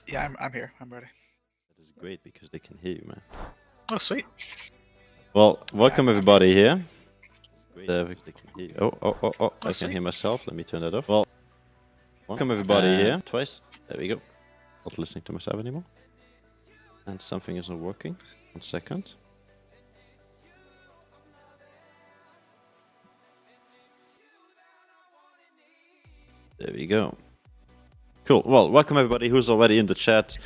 Yeah, I'm here. I'm ready. That is great because they can hear you, man. Oh, sweet. Well, welcome I'm everybody here. They can hear you. Oh, I can sweet. hear myself. Let me turn that off. Well, welcome everybody here. Twice. There we go. Not listening to myself anymore. And something isn't working. 1 second. There we go. Cool. Well, welcome everybody who's already in the chat.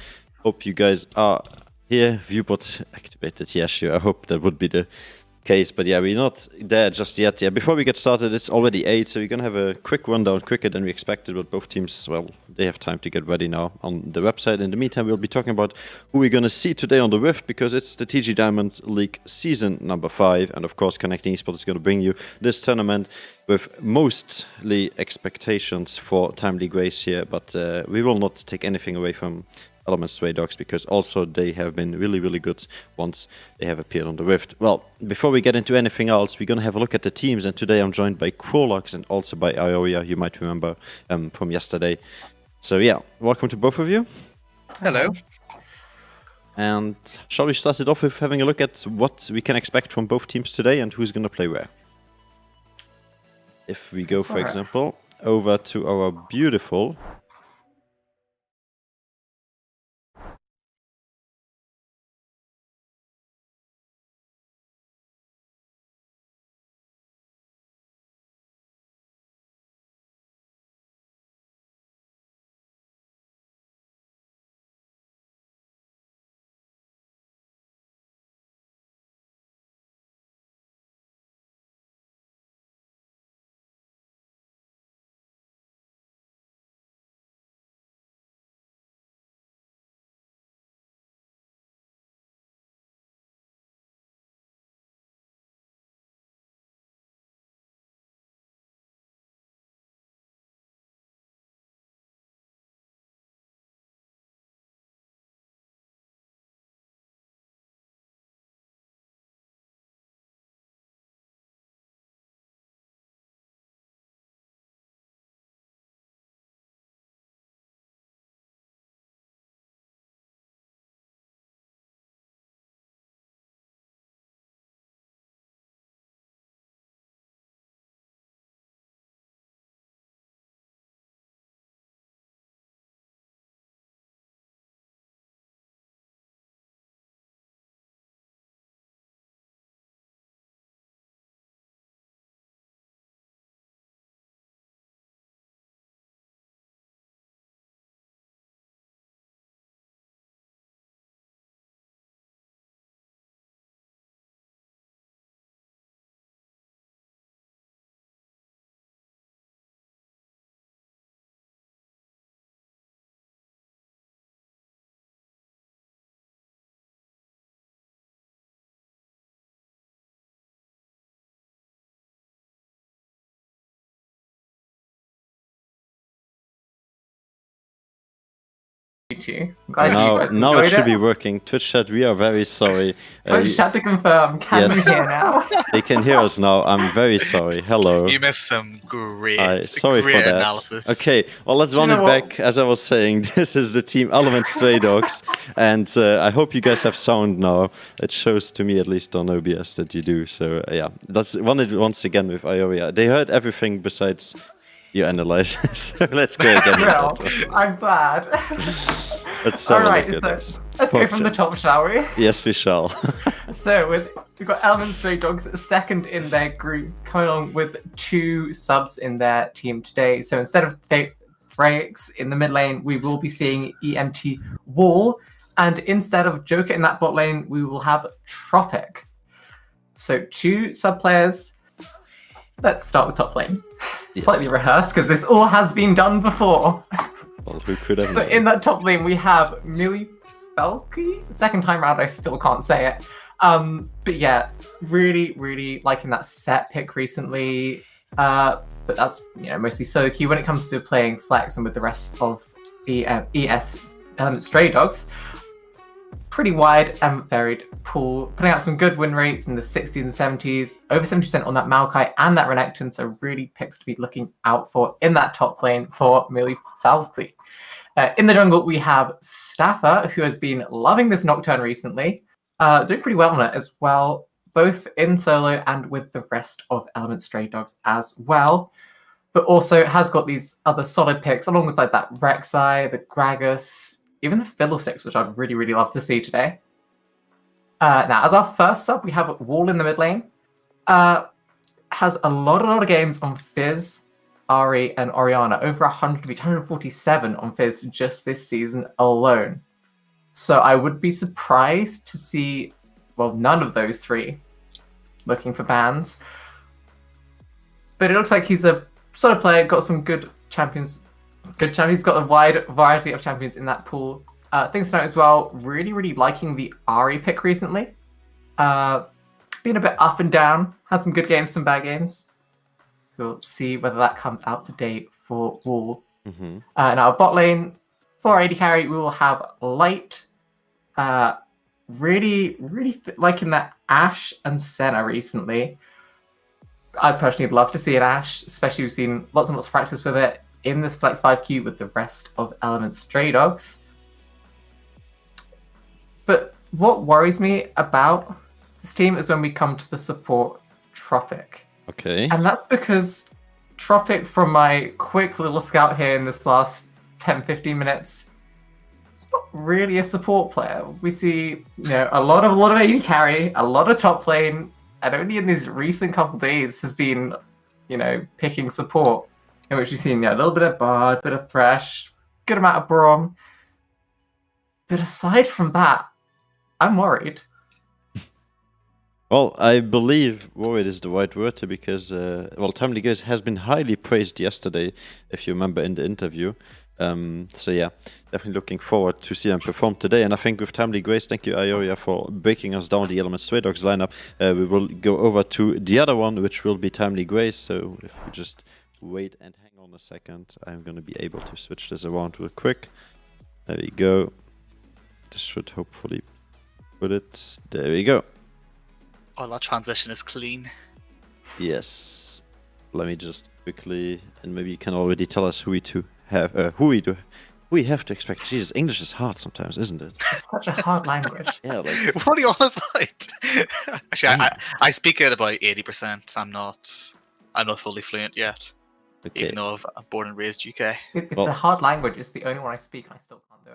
Hope you guys are here. Viewbot activated. Yeah, sure. I hope that would be the case. But yeah, we're not there just yet. Yeah, before we get started, it's already 8, so we're gonna have a quick rundown, quicker than we expected. But both teams, well, they have time to get ready now on the website. In the meantime, we'll be talking about who we're gonna see today on the Rift, because it's the TG Diamond League season number 5, and of course, Connecting Esports is gonna bring you this tournament with mostly expectations for timely grace here. But we will not take anything away from Element Stray Dogs, because also they have been really, really good once they have appeared on the Rift. Well, before we get into anything else, we're gonna have a look at the teams, and today I'm joined by Krolox and also by Ioria, you might remember from yesterday. So yeah, welcome to both of you. Hello. And shall we start it off with having a look at what we can expect from both teams today and who's gonna play where? If we go, for example, over to our beautiful now it should be working. Twitch chat, we are very sorry. Twitch chat to confirm. Can you hear now? They can hear us now. I'm very sorry. Hello. You missed some great, sorry great for that. analysis. Okay, well, let's run it back. As I was saying, this is the team Element Stray Dogs, and I hope you guys have sound now. It shows to me, at least on OBS, that you do. So yeah, let's run it once again with Ioria. They heard everything besides your analysis. So let's go again. Well, I'm glad. Let's Alright, let's go from the top, shall we? Yes, we shall. So we've got Element Stray Dogs second in their group, coming along with 2 subs in their team today. So instead of Freyx in the mid lane, we will be seeing EMT Wall, and instead of Joker in that bot lane, we will have Tropic. So 2 sub players. Let's start with top lane. Yes. Slightly rehearsed, because this all has been done before. Well, who could have? So in that top lane, we have Millie Falky. Second time round, I still can't say it. But yeah, really, really liking that set pick recently. But that's mostly solo queue. When it comes to playing flex and with the rest of ES Stray Dogs, pretty wide and varied pool, putting out some good win rates in the 60s and 70s, over 70% on that Maokai and that Renekton, so really picks to be looking out for in that top lane for Millie Falky. In the jungle, we have Staffer, who has been loving this Nocturne recently, doing pretty well on it as well, both in solo and with the rest of Element Stray Dogs as well. But also has got these other solid picks, along with like that Rek'Sai, the Gragas, even the Fiddlesticks, which I'd really, really love to see today. Now, as our first sub, we have Wall in the mid lane. Has a lot of games on Fizz, Ari, and Orianna. Over 100 each, 147 on Fizz just this season alone. So I would be surprised to see, well, none of those three looking for bans. But it looks like he's a solid player, got some good champions. Got a wide variety of champions in that pool. Things to note as well, really, really liking the Ari pick recently. Been a bit up and down, had some good games, some bad games. So we'll see whether that comes out today for Wall. Now, bot lane, for AD carry, we will have Light. Really, really liking that Ashe and Senna recently. I'd personally love to see an Ashe, especially we've seen lots and lots of practice with it in this Flex 5 queue with the rest of Element Stray Dogs. But what worries me about this team is when we come to the support Tropic. Okay. And that's because Tropic, from my quick little scout here in this last 10-15 minutes, it's not really a support player. We see, a lot of AD carry, a lot of top lane, and only in these recent couple days has been, picking support, in which we've seen a little bit of Bard, a bit of Thresh, good amount of Braum. But aside from that, I'm worried. Well, I believe worried is the right word here because, Timely Grace has been highly praised yesterday, if you remember in the interview. So yeah, definitely looking forward to see him perform today. And I think with Timely Grace, thank you, Ioria, for breaking us down the Element Stray Dogs lineup. We will go over to the other one, which will be Timely Grace. So if we just wait and hang on a second, I'm going to be able to switch this around real quick. There we go. This should hopefully put it. There we go. Oh, that transition is clean. Yes. Let me just quickly, and maybe you can already tell us who we have to expect. Jesus, English is hard sometimes, isn't it? It's such a hard language. Yeah. What are you on about? Actually, I speak it about 80%. I'm not fully fluent yet, Okay. even though I'm born and raised UK. It's a hard language. It's the only one I speak, and I still can't do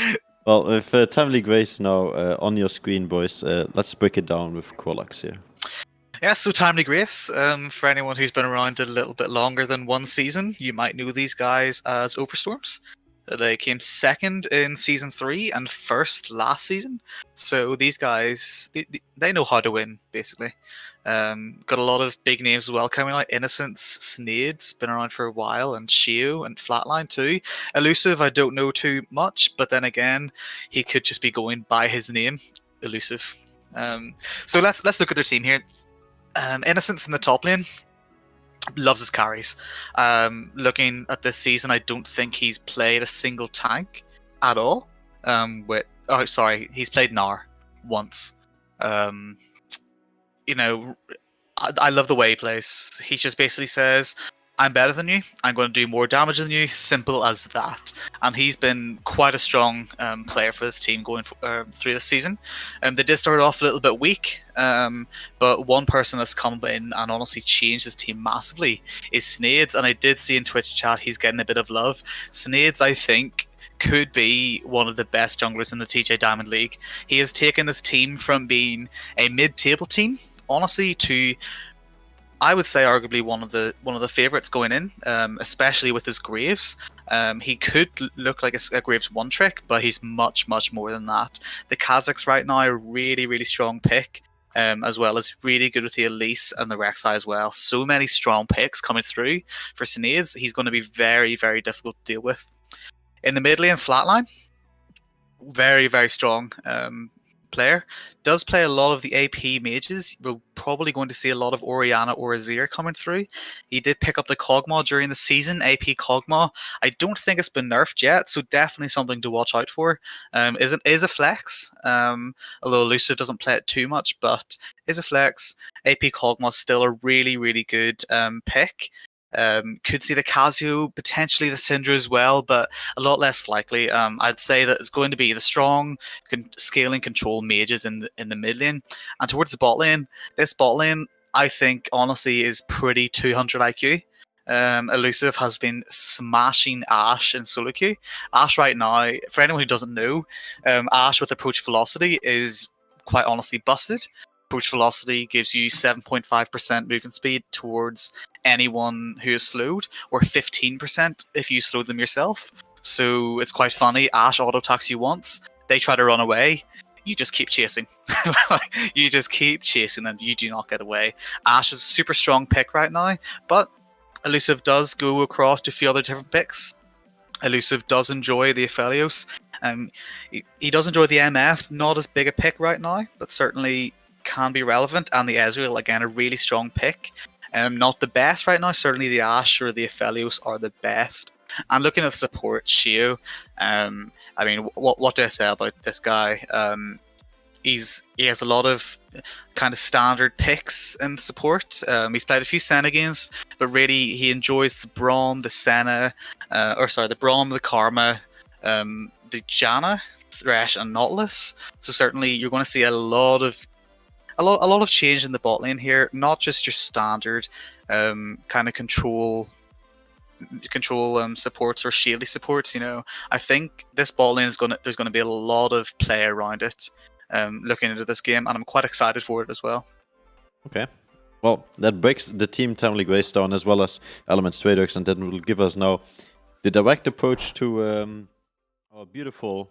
it. Well, with Timely Grace now on your screen, boys, let's break it down with Qualax here. Yeah, so Timely Grace, for anyone who's been around a little bit longer than one season, you might know these guys as Overstorms. They came second in Season 3 and first last season. So these guys, they know how to win, basically. Got a lot of big names as well coming out. Innocence, Snade's been around for a while, and Shio and Flatline too. Elusive, I don't know too much, but then again, he could just be going by his name, Elusive. So let's look at their team here. Innocence in the top lane. Loves his carries. Looking at this season, I don't think he's played a single tank at all. He's played Gnar once. I love the way he plays. He just basically says, I'm better than you, I'm going to do more damage than you, simple as that. And he's been quite a strong player for this team going through this season. They did start off a little bit weak, but one person that's come in and honestly changed his team massively is Snades, and I did see in Twitch chat he's getting a bit of love. Snades, I think, could be one of the best junglers in the TJ Diamond League. He has taken this team from being a mid-table team, honestly, to, I would say, arguably one of the favorites going in, especially with his Graves. He could look like a Graves one trick, but he's much, much more than that. The Kazakhs right now are a really, really strong pick, as well as really good with the Elise and the Rek'Sai as well. So many strong picks coming through for Snades. He's going to be very, very difficult to deal with. In the mid lane, Flatline, very, very strong player. Does play a lot of the AP mages. We're probably going to see a lot of Orianna or Azir coming through. He did pick up the Kog'Maw during the season, AP Kog'Maw. I don't think it's been nerfed yet, so definitely something to watch out for. Is a flex, although Elusive doesn't play it too much, but is a flex. AP Kog'Maw still a really, really good pick. Could see the Casio, potentially the Syndra as well, but a lot less likely. I'd say that it's going to be the strong scaling control mages in the mid lane, and towards the bot lane. This bot lane, I think, honestly, is pretty 200 IQ. Elusive has been smashing Ashe in solo queue. Ashe right now, for anyone who doesn't know, Ashe with approach velocity is quite honestly busted. Approach velocity gives you 7.5% movement speed towards anyone who is slowed, or 15% if you slow them yourself. So it's quite funny. Ashe auto attacks you once, they try to run away. You just keep chasing. You just keep chasing them. You do not get away. Ashe is a super strong pick right now, but Elusive does go across to a few other different picks. Elusive does enjoy the Aphelios. He does enjoy the MF, not as big a pick right now, but certainly can be relevant. And the Ezreal, again, a really strong pick. Not the best right now. Certainly the Ashe or the Aphelios are the best. And looking at support, Shio, I mean, what do I say about this guy? He has a lot of kind of standard picks in support. He's played a few Senna games, but really he enjoys the Braum, the Senna, the Braum, the Karma, the Janna, Thresh, and Nautilus. So certainly you're going to see a lot of change in the bot lane here. Not just your standard kind of control supports or shieldy supports. You know, I think this bot lane there's gonna be a lot of play around it. Looking into this game, and I'm quite excited for it as well. Okay. Well, that breaks the team Timely Grace down as well as Elements Tradeworks, and then will give us now the direct approach to our beautiful,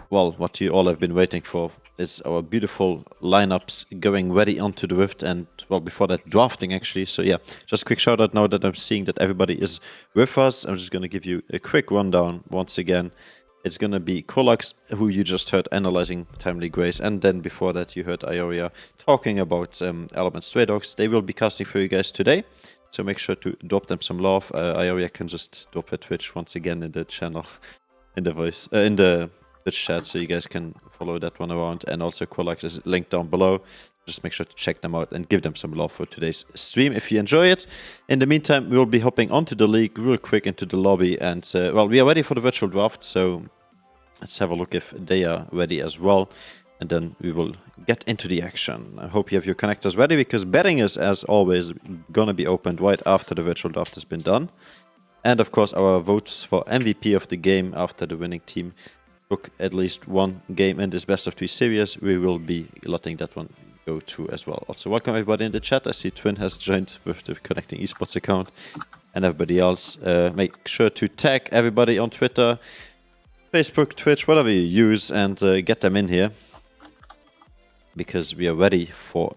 well, what you all have been waiting for is our beautiful lineups going ready onto the Rift, and, well, before that, drafting actually. So yeah, just a quick shout out now that I'm seeing that everybody is with us. I'm just going to give you a quick rundown once again. It's going to be Kolax, who you just heard analyzing Timely Grace, and then before that you heard Ioria talking about Element Stray Dogs. They will be casting for you guys today, so make sure to drop them some love. Ioria can just drop her Twitch once again in the channel, in the Twitch chat, so you guys can follow that one around. And also Kolax is linked down below. Just make sure to check them out and give them some love for today's stream if you enjoy it. In the meantime, we will be hopping onto the league real quick into the lobby, and well, we are ready for the virtual draft, so let's have a look if they are ready as well, and then we will get into the action. I hope you have your connectors ready, because betting is, as always, gonna be opened right after the virtual draft has been done. And of course, our votes for MVP of the game after the winning team took at least one game in this best of 3 series, we will be letting that one go to as well. Also, welcome everybody in the chat. I see Twin has joined with the Connecting Esports account, and everybody else. Make sure to tag everybody on Twitter, Facebook, Twitch, whatever you use, and get them in here, because we are ready for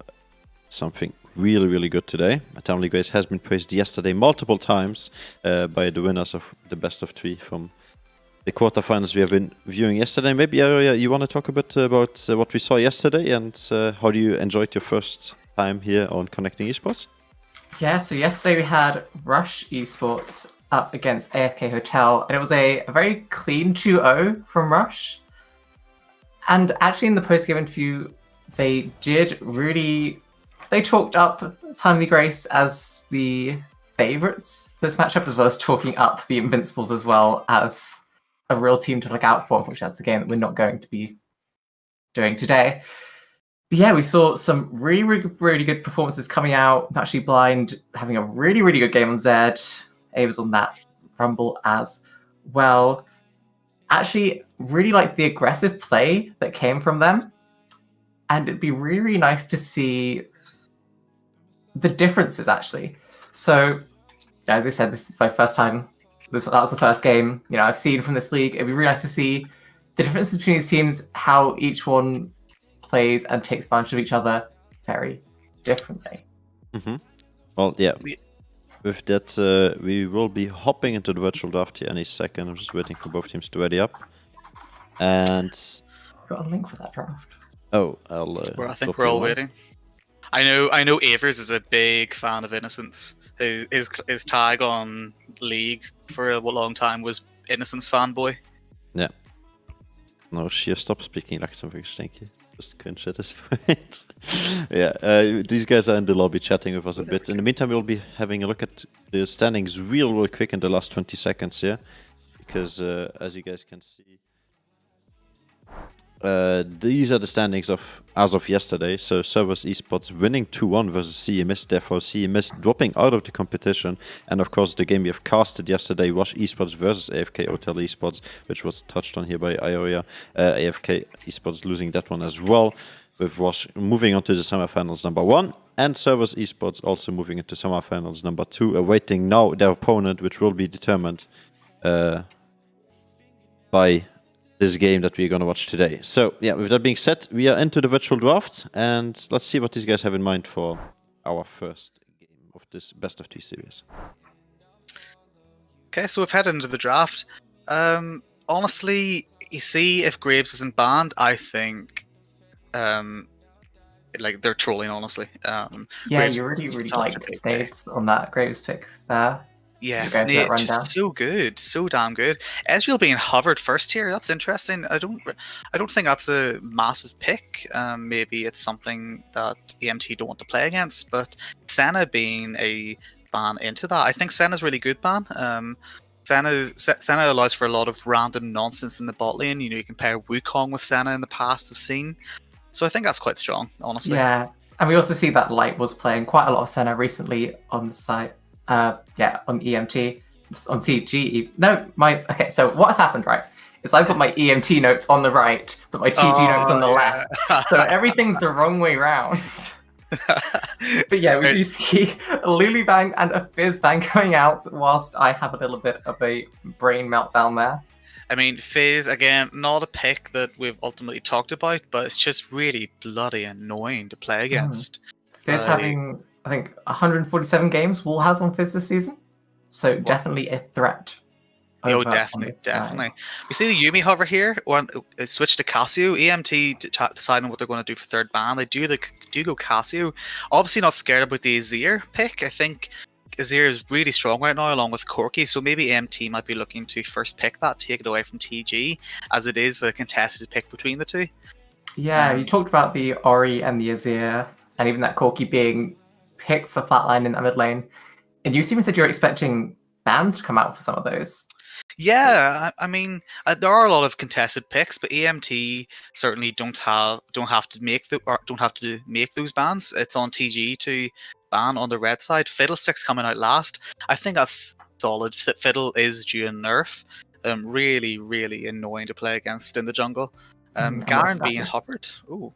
something really, really good today. Timely Grace has been praised yesterday multiple times by the winners of the best of 3 from the quarterfinals we have been viewing yesterday. Maybe you want to talk a bit about what we saw yesterday, and how do you enjoyed your first time here on Connecting Esports? Yeah, so yesterday we had Rush Esports up against AFK Hotel, and it was a very clean 2-0 from Rush. And actually in the post-game interview, they talked up Timely Grace as the favourites for this matchup, as well as talking up the Invincibles as well as a real team to look out for. Unfortunately, that's a game that we're not going to be doing today. But yeah, we saw some really, really, really good performances coming out. Actually, Blind having a really, really good game on Zed. A was on that Rumble as well. Actually, really like the aggressive play that came from them. And it'd be really, really nice to see the differences, actually. So, as I said, this is my first time. That was the first game I've seen from this league. It'd be really nice to see the differences between these teams, how each one plays and takes advantage of each other very differently. Mm-hmm. Well, yeah. With that, we will be hopping into the virtual draft here any second. I'm just waiting for both teams to ready up. And got a link for that draft. Oh, I think we're all waiting. I know Avers is a big fan of Innocence. His tag on League for a long time was Innocence fanboy. Yeah. No, she stopped speaking like something. Thank you. just cringe at this point. Yeah, these guys are in the lobby chatting with us a bit. In the meantime, we'll be having a look at the standings real quick in the last 20 seconds here. Because as you guys can see, these are the standings as of yesterday. So Servus Esports winning 2-1 versus CMS, therefore CMS dropping out of the competition. And of course the game we have casted yesterday was Esports versus AFK Hotel Esports, which was touched on here by Ioria. AFK Esports losing that one as well, with Wash moving on to the semifinals number 1. And Servus Esports also moving into semifinals number 2, awaiting now their opponent, which will be determined by this game that we're going to watch today. So, yeah, with that being said, we are into the virtual draft, and let's see what these guys have in mind for our first game of this best of 2 series. Okay, so we've headed into the draft. Honestly, you see, if Graves isn't banned, I think like they're trolling, honestly. Yeah, Graves you really, is really such a liked big Snades on that Graves pick there. Yeah, You go through that Snape's rundown. just so good, so damn good. Ezreal being hovered first here, that's interesting. I don't think that's a massive pick. Maybe it's something that EMT don't want to play against, but Senna being a ban into that, I think Senna's really good ban. Senna allows for a lot of random nonsense in the bot lane. You know, you can pair Wukong with Senna in the past, I've seen. So I think that's quite strong, honestly. Yeah, and we also see that Light was playing quite a lot of Senna recently on the site. Yeah, on EMT, on TG. Okay, so what has happened, right, is I've got my EMT notes on the right, but my TG notes on the left. So everything's the wrong way round. But yeah, we do see a Lulu Bang and a Fizz Bang coming out, whilst I have a little bit of a brain meltdown there. I mean, Fizz, again, not a pick that we've ultimately talked about, but it's just really bloody annoying to play against. Fizz having, I think, 147 games Wall has on Fizz this season. So definitely a threat. Oh, definitely. We see the Yuumi hover here, or switch to Cassio. EMT deciding what they're going to do for third ban. They do go Cassio. Obviously not scared about the Azir pick. I think Azir is really strong right now, along with Corki. So maybe EMT might be looking to first pick that, take it away from TG, as it is a contested pick between the two. Yeah, you talked about the Ori and the Azir, and even that Corki being picked for flatline in the mid lane. And you seem said you're expecting bans to come out for some of those. Yeah, I mean, there are a lot of contested picks, but EMT certainly don't have to make those bans. It's on TG to ban on the red side. Fiddlestick's coming out last. I think that's solid. Fiddle is due a nerf. Really, really annoying to play against in the jungle. Garen being hovered. Ooh.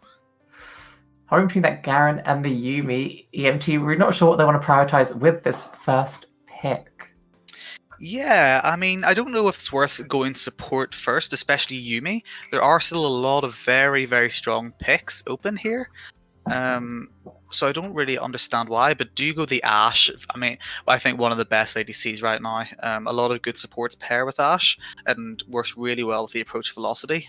Hovering between that Garen and the Yuumi, EMT, we're not sure what they want to prioritize with this first pick. Yeah, I mean, I don't know if it's worth going support first, especially Yuumi. There are still a lot of very, very strong picks open here. So I don't really understand why, but do go the Ashe. I mean, I think one of the best ADCs right now. A lot of good supports pair with Ashe and works really well with the approach velocity.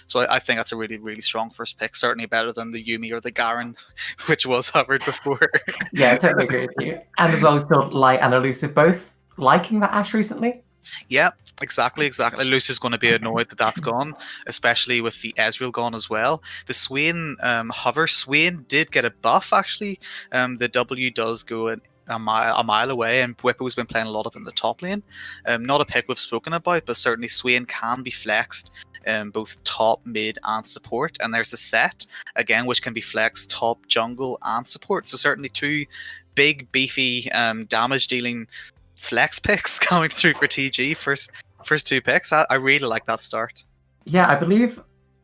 So I think that's a really, really strong first pick. Certainly better than the Yuumi or the Garen, which was hovered before. Yeah, I totally agree with you. And as well, still Light and Elusive both liking that Ashe recently. Yeah, exactly. Luce is going to be annoyed that that's gone, especially with the Ezreal gone as well. The Swain hover. Swain did get a buff, actually. The W does go a mile away, and Whippo's been playing a lot of in the top lane. Not a pick we've spoken about, but certainly Swain can be flexed both top, mid, and support. And there's a set, again, which can be flexed top, jungle, and support. So certainly two big, beefy, damage-dealing flex picks coming through for TG. First two picks. I really like that start. Yeah, I believe,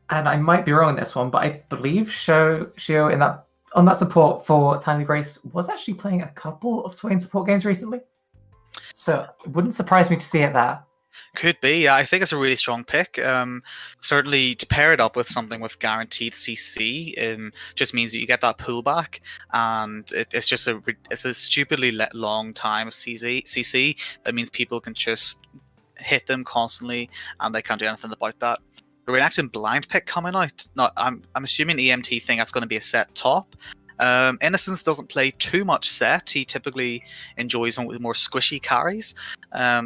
and I might be wrong on this one, but I believe Shio in that on that support for Timely Grace was actually playing a couple of Swain support games recently. So it wouldn't surprise me to see it there. Could be, yeah. I think it's a really strong pick. Certainly, to pair it up with something with guaranteed CC, just means that you get that pullback, and it's just a stupidly long time of CC. That means people can just hit them constantly, and they can't do anything about that. The Reacting Blind pick coming out. Now, I'm assuming EMT think that's going to be a set top. Innocence doesn't play too much set. He typically enjoys more squishy carries.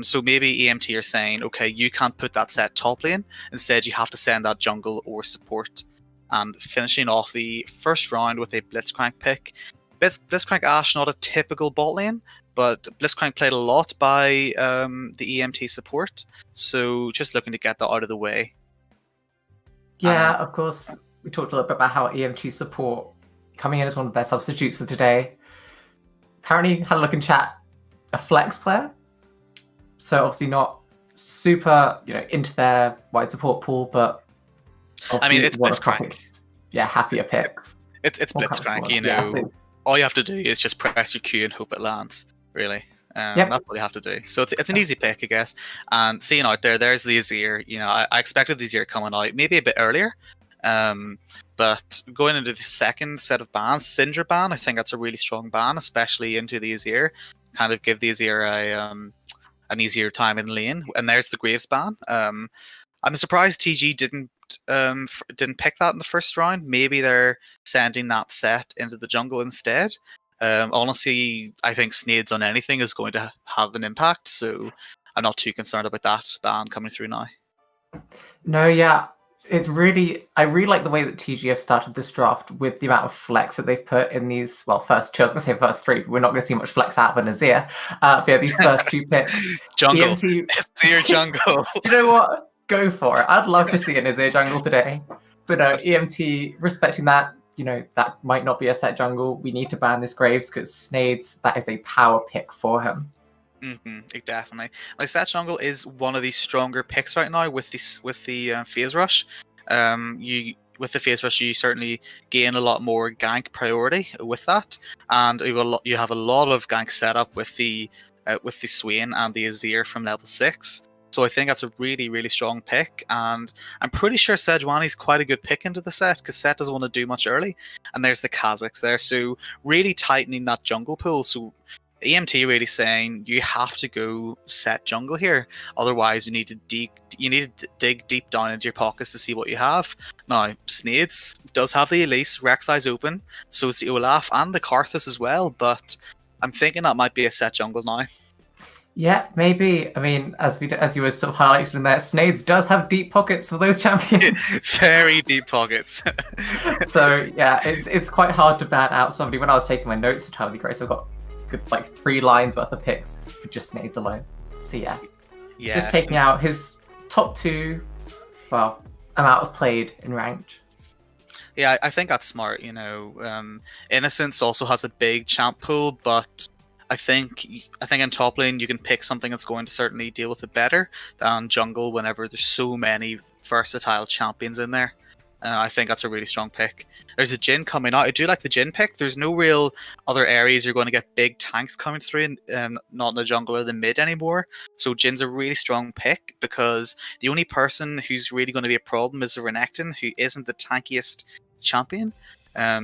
So maybe EMT are saying, okay, you can't put that set top lane. Instead, you have to send that jungle or support. and finishing off the first round with a Blitzcrank pick. Blitzcrank Ashe, not a typical bot lane, but Blitzcrank played a lot by the EMT support, so just looking to get that out of the way. Yeah, of course. We talked a little bit about how EMT support coming in as one of their substitutes for today. Apparently, had a look in chat, a flex player. So obviously not super, into their wide support pool, but I mean, it's Blitzcrank. Happier picks. It's Blitzcrank, all you have to do is just press your Q and hope it lands, really. That's what you have to do. So it's an easy pick, I guess. And seeing out there's the Azir. I expected the Azir coming out maybe a bit earlier. But going into the second set of bans, Syndra ban, I think that's a really strong ban, especially into the Azir. Kind of give the Azir an easier time in lane. And there's the Graves ban. I'm surprised TG didn't pick that in the first round. Maybe they're sending that set into the jungle instead. Honestly, I think Snades on anything is going to have an impact, so I'm not too concerned about that ban coming through now. No, yeah. I really like the way that TG have started this draft with the amount of flex that they've put in these, first two. I was going to say first three, but we're not going to see much flex out of an Azir. But yeah, these first two picks. Jungle. EMT... Azir jungle. You know what? Go for it. I'd love to see an Azir jungle today. But no, EMT, respecting that, that might not be a set jungle. We need to ban this Graves because Snades, that is a power pick for him. Definitely. Like set jungle is one of the stronger picks right now with the phase rush. With the phase rush, you certainly gain a lot more gank priority with that, and you have a lot of gank setup with the Swain and the Azir from level 6. So I think that's a really, really strong pick, and I'm pretty sure Sejuani's quite a good pick into the set because Set doesn't want to do much early, and there's the Kazakhs there, so really tightening that jungle pool. So EMT really saying you have to go set jungle here, otherwise you need to dig deep down into your pockets to see what you have. Now Snades does have the Elise, Rek'Sai's open, so it's the Olaf and the Karthus as well, but I'm thinking that might be a set jungle now. Yeah, maybe. I mean, as you were sort of highlighted in there, Snades does have deep pockets for those champions. Very deep pockets. So yeah, it's quite hard to ban out somebody. When I was taking my notes for Time of the Grace, I've got good 3 lines worth of picks for just Snades alone. So yeah, just taking out his top 2. Well, amount of played in ranked. Yeah, I think that's smart. Innocence also has a big champ pool, but I think in top lane you can pick something that's going to certainly deal with it better than jungle whenever there's so many versatile champions in there. I think that's a really strong pick. There's a Jhin coming out. I do like the Jhin pick. There's no real other areas you're going to get big tanks coming through, not in the jungle or the mid anymore. So Jin's a really strong pick because the only person who's really going to be a problem is the Renekton, who isn't the tankiest champion.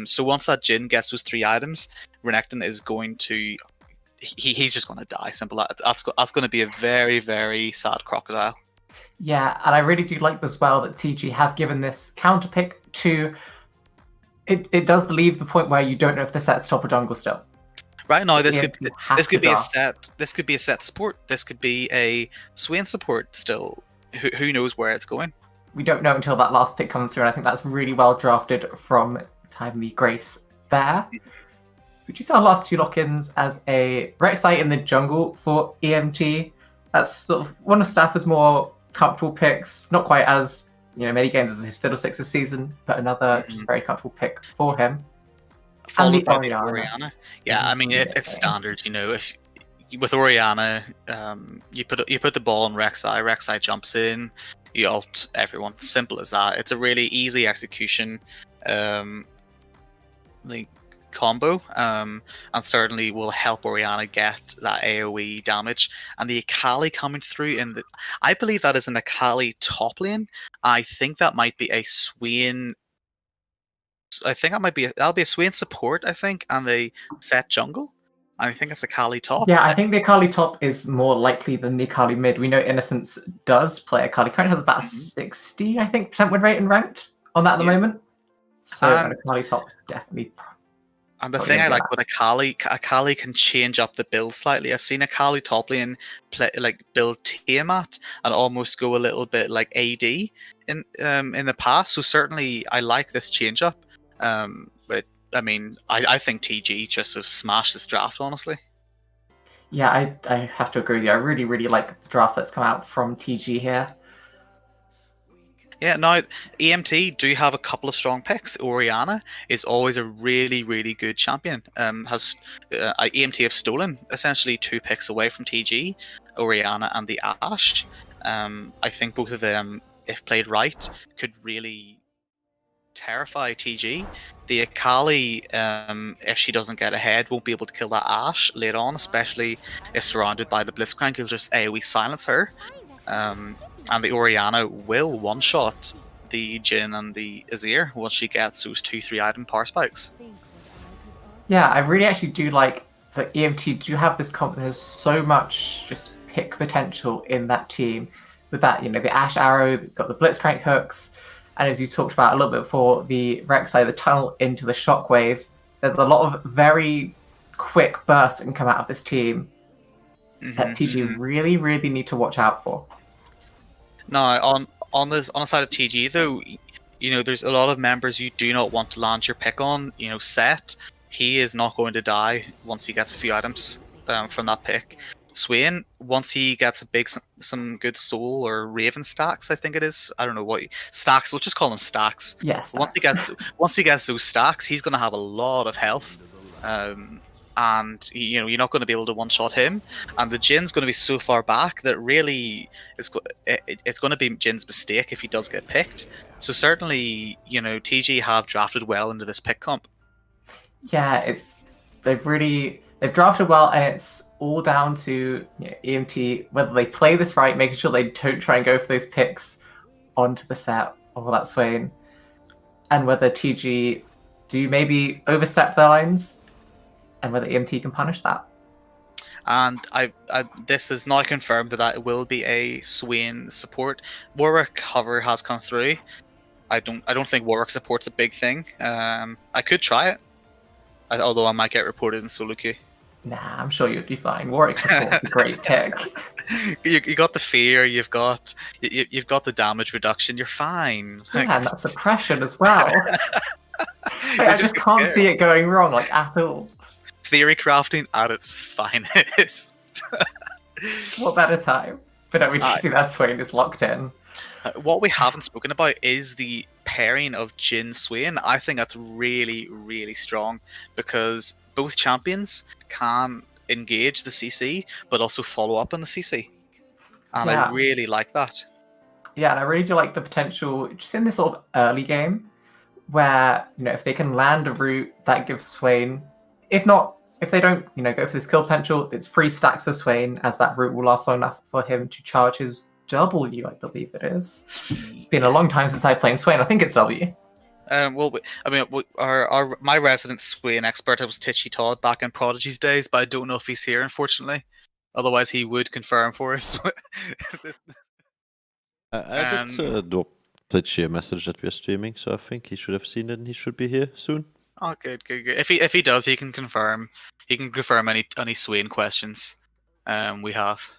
So once that Jhin gets those 3 items, Renekton is going to... He's just going to die. Simple. That's going to be a very, very sad crocodile. Yeah, and I really do like as well that TG have given this counter pick to... It does leave the point where you don't know if the set's top or jungle still. Right now, this could be a set. This could be a set support. This could be a Swain support still. Who knows where it's going? We don't know until that last pick comes through, and I think that's really well drafted from Timely Grace there. We just our last 2 lock-ins as a Rek'Sai in the jungle for EMT. That's sort of one of Stafford's more comfortable picks. Not quite as many games as his Fiddlesticks this season, but another just very comfortable pick for him. Followed by Orianna. Yeah, I mean it's standard. If with Orianna, you put the ball on Rek'Sai. Rek'Sai jumps in. You ult everyone. Simple as that. It's a really easy execution. Combo, and certainly will help Orianna get that AoE damage. And the Akali coming through I believe that is an Akali top lane. I think that might be a Swain. I think that'll be a Swain support. I think, and a set jungle. I think it's Akali top. Yeah, I think the Akali top is more likely than the Akali mid. We know Innocence does play Akali. Currently has about 60, I think, % win rate in ranked on that at the moment. So Akali top definitely. And the Oh, thing yeah, I yeah. like about Akali can change up the build slightly. I've seen Akali top lane play like build Tiamat and almost go a little bit like AD in the past. So certainly I like this change up. But I mean, I think TG just have smashed this draft, honestly. Yeah, I have to agree with you. I really, really like the draft that's come out from TG here. Yeah, now EMT do have a couple of strong picks. Oriana is always a really, really good champion. EMT have stolen essentially 2 picks away from TG, Oriana and the Ashe. I think both of them, if played right, could really terrify TG. The Akali, if she doesn't get ahead, won't be able to kill that Ashe later on, especially if surrounded by the Blitzcrank. He'll just AoE silence her. And the Oriana will one-shot the Jhin and the Azir once she gets those 2-3 item power spikes. Yeah, I really actually do like the EMT do have this there's so much just pick potential in that team. With that, the Ash Arrow, got the Blitzcrank hooks, and as you talked about a little bit before, the Rek'Sai, the tunnel into the Shockwave. There's a lot of very quick bursts that can come out of this team that TG really, really need to watch out for. Now, on the side of TG though, there's a lot of members you do not want to land your pick on. Set, he is not going to die once he gets a few items from that pick. Swain, once he gets some good soul or raven stacks, I think it is. I don't know what stacks. We'll just call them stacks. Yes. Once he gets those stacks, he's going to have a lot of health. And you're not going to be able to one-shot him, and the Jin's going to be so far back that really it's going to be Jin's mistake if he does get picked. So certainly, TG have drafted well into this pick comp. Yeah, they've drafted well, and it's all down to EMT whether they play this right, making sure they don't try and go for those picks onto the set of that Swain, and whether TG do maybe overstep their lines. And whether EMT can punish that. And this is now confirmed that it will be a Swain support. Warwick cover has come through. I don't think Warwick support's a big thing. I could try it, although I might get reported in solo queue. Nah, I'm sure you'd be fine. Warwick support's a great pick. You got the fear. You've got the damage reduction. You're fine. Yeah, and that suppression as well. I just can't see it going wrong at all. Theory crafting at its finest. What better time? But no, we just see that Swain is locked in. What we haven't spoken about is the pairing of Jhin Swain. I think that's really, really strong because both champions can engage the CC, but also follow up on the CC. And I really like that. Yeah, and I really do like the potential just in this sort of early game where, if they can land a route that gives Swain, if they don't, go for this kill potential, it's 3 stacks for Swain, as that route will last long enough for him to charge his W, I believe it is. It's been a long time since I played Swain. I think it's W. Well, I mean, my resident Swain expert was Titchy Todd back in Prodigy's days, but I don't know if he's here, unfortunately. Otherwise, he would confirm for us. I did drop Titchy a message that we're streaming, so I think he should have seen it and he should be here soon. Oh, good. If he does, he can confirm. He can confirm any Swain questions we have.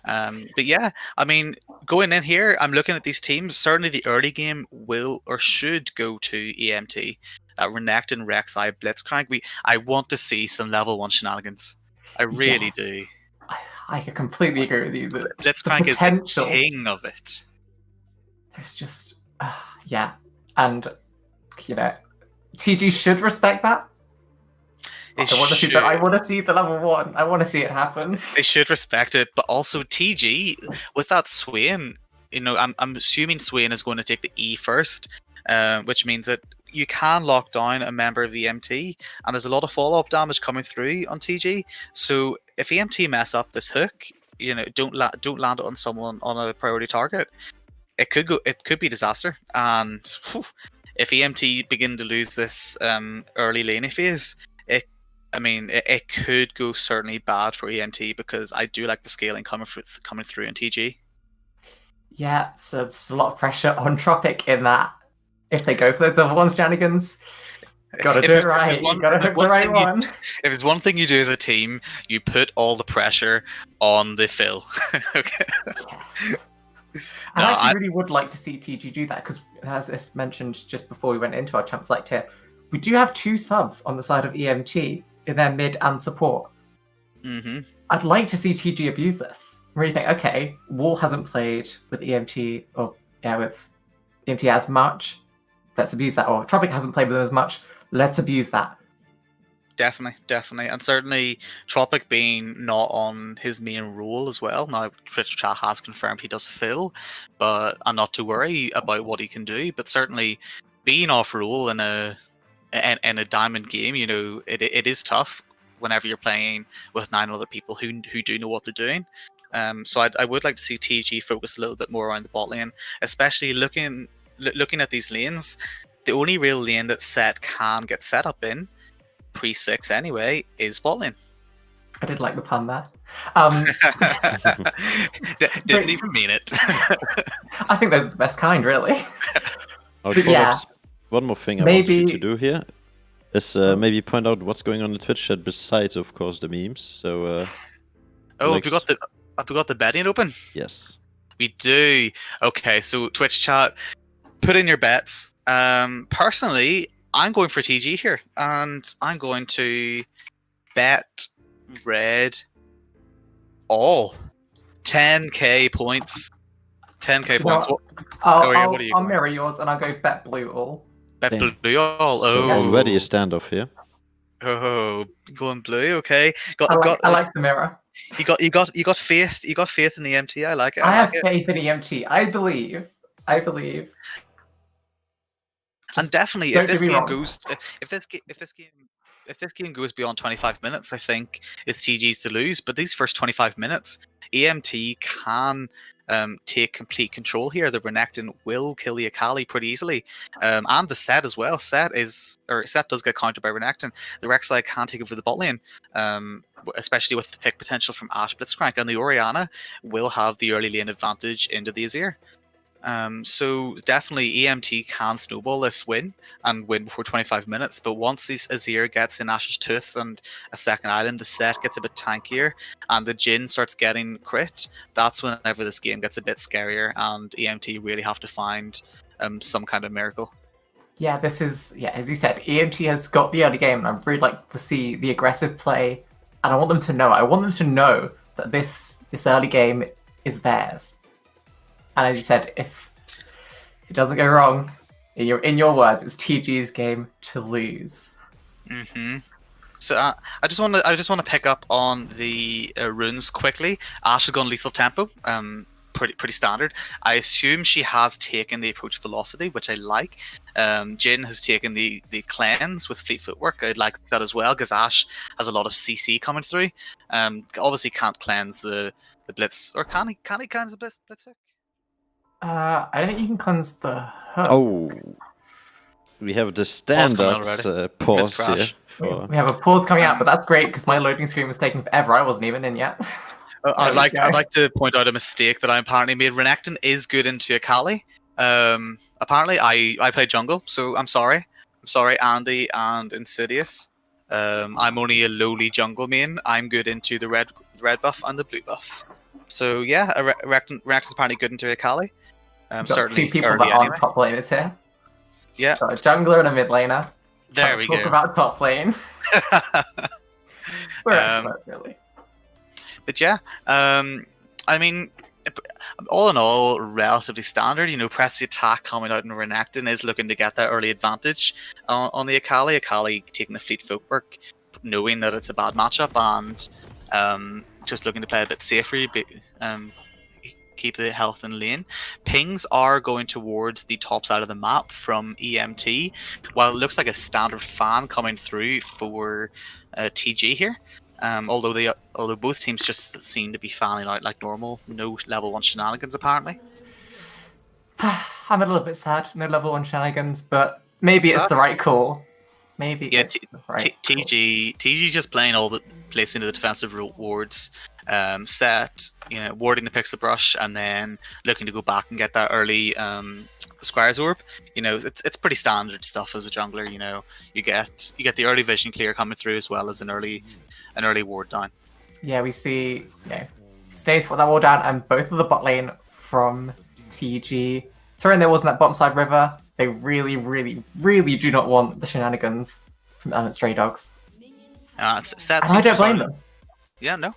But yeah, I mean, going in here, I'm looking at these teams. Certainly, the early game will or should go to EMT. Renekton, Rek'Sai, Blitzcrank. I want to see some level 1 shenanigans. I really do. I completely agree with you. Blitzcrank is the king of it. It's just, and TG should respect that. I want to see the level 1. I want to see it happen. They should respect it, but also TG with that Swain. I'm assuming Swain is going to take the E first, which means that you can lock down a member of EMT, and there's a lot of follow-up damage coming through on TG. So if EMT mess up this hook, don't land it on someone on a priority target. It could be disaster, and if EMT begin to lose this early laning phase, it could go certainly bad for EMT because I do like the scaling coming through in TG. Yeah, so there's a lot of pressure on Tropic in that if they go for those level 1 shenanigans. Gotta If do it there's- if right. there's You one- gotta if there's hook the one right thing you- one. If there's one thing you do as a team, you put all the pressure on the Phil. Okay. Yes. No, And I actually I- really would like to see TG do that because, as I mentioned just before we went into our champ select here, we do have 2 subs on the side of EMT in their mid and support. Mm-hmm. I'd like to see TG abuse this. Really think, okay, Wall hasn't played with EMT with EMT as much. Let's abuse that. Or Tropic hasn't played with them as much. Let's abuse that. Definitely, and certainly Tropic being not on his main role as well. Now Twitch chat has confirmed he does Phil, but I'm not too worried about what he can do. But certainly being off role in a diamond game, you know, it is tough whenever you're playing with 9 other people who do know what they're doing. So I would like to see TG focus a little bit more around the bot lane, especially looking at these lanes. The only real lane that Set can get set up in pre-6 anyway is bot lane. I did like the pun there. Didn't even mean it. I think those are the best kind, really. Yeah. One more thing I want you Maybe- to do here is maybe point out what's going on in the Twitch chat besides, of course, the memes. So, Oh, Alex. have we got the betting open? yes. We do. Okay, so Twitch chat, put in your bets. Personally, I'm going for TG here, and I'm going to bet red all 10k points. 10k You know points. what? What, I'll what are you I'll going? mirror yours and I'll go bet blue all. Bet Dang. blue all. So Oh, already a standoff here. oh, going blue. Okay, I like the mirror. you got faith. You got faith in the MT. I like it. I I have like it. faith in EMT. I believe. And definitely, don't if this get me game wrong. goes, if this game goes beyond 25 minutes, I think it's TG's to lose. But these first 25 minutes, EMT can take complete control here. The Renekton will kill the Akali pretty easily, and the Set as well. Set does get countered by Renekton. The Rek'Sai can take over the bot lane, especially with the pick potential from Ashe Blitzcrank, and the Orianna will have the early lane advantage into the Azir. So definitely EMT can snowball this win and win before 25 minutes, but once this Azir gets in Ashe's Tooth and a second island, the Set gets a bit tankier and the Jhin starts getting crit, that's whenever this game gets a bit scarier and EMT really have to find some kind of miracle. Yeah, this is as you said, EMT has got the early game, and I'd really like to see the aggressive play, and I want them to know. I want them to know that this early game is theirs. And as you said, if it doesn't go wrong, in your words, it's TG's game to lose. Mm-hmm. So I just want to pick up on the runes quickly. Ashe has gone lethal tempo. Pretty standard. I assume she has taken the approach velocity, which I like. Jhin has taken the cleanse with fleet footwork. I'd like that as well because Ashe has a lot of CC coming through. Obviously can't cleanse the blitz, or can he cleanse the blitz? I don't think you can cleanse the hook. Oh, we have the standard pause here. Mid-crash. We have a pause coming out, but that's great because my loading screen was taking forever. I wasn't even in yet. I'd like to point out a mistake that I apparently made. Renekton is good into Akali. Apparently, I play jungle, so I'm sorry. Andy and Insidious. I'm only a lowly jungle main. I'm good into the red buff and the blue buff. So yeah, Renekton's apparently good into Akali. Got Certainly 2 people early that aren't anyway. top laners here. Yeah, Got a jungler and a mid laner. there we Talk go. about top lane. We're experts, really. But yeah, I mean, all in all, relatively standard. You know, press the attack coming out in Renekton is looking to get that early advantage on the Akali. Akali taking the fleet footwork, knowing that it's a bad matchup, and just looking to play a bit safer, keep the health in lane. Pings are going towards the top side of the map from EMT, while it looks like a standard fan coming through for TG here. Although both teams just seem to be fanning out like normal, no level 1 shenanigans apparently. I'm a little bit sad. No level 1 shenanigans, but maybe it's the right call. Maybe it's the right call. TG just playing all the placing the defensive wards, Set, warding the pixel brush, and then looking to go back and get that early Squire's Orb. You know, it's pretty standard stuff as a jungler. You know, you get the early vision clear coming through as well as an early ward down. Yeah, we see, Snaze put that wall down, and both of the bot lane from TG throwing their walls in that bottom side river. They really, really, really do not want the shenanigans from Element Stray Dogs. Set And I don't blame them. Yeah, no,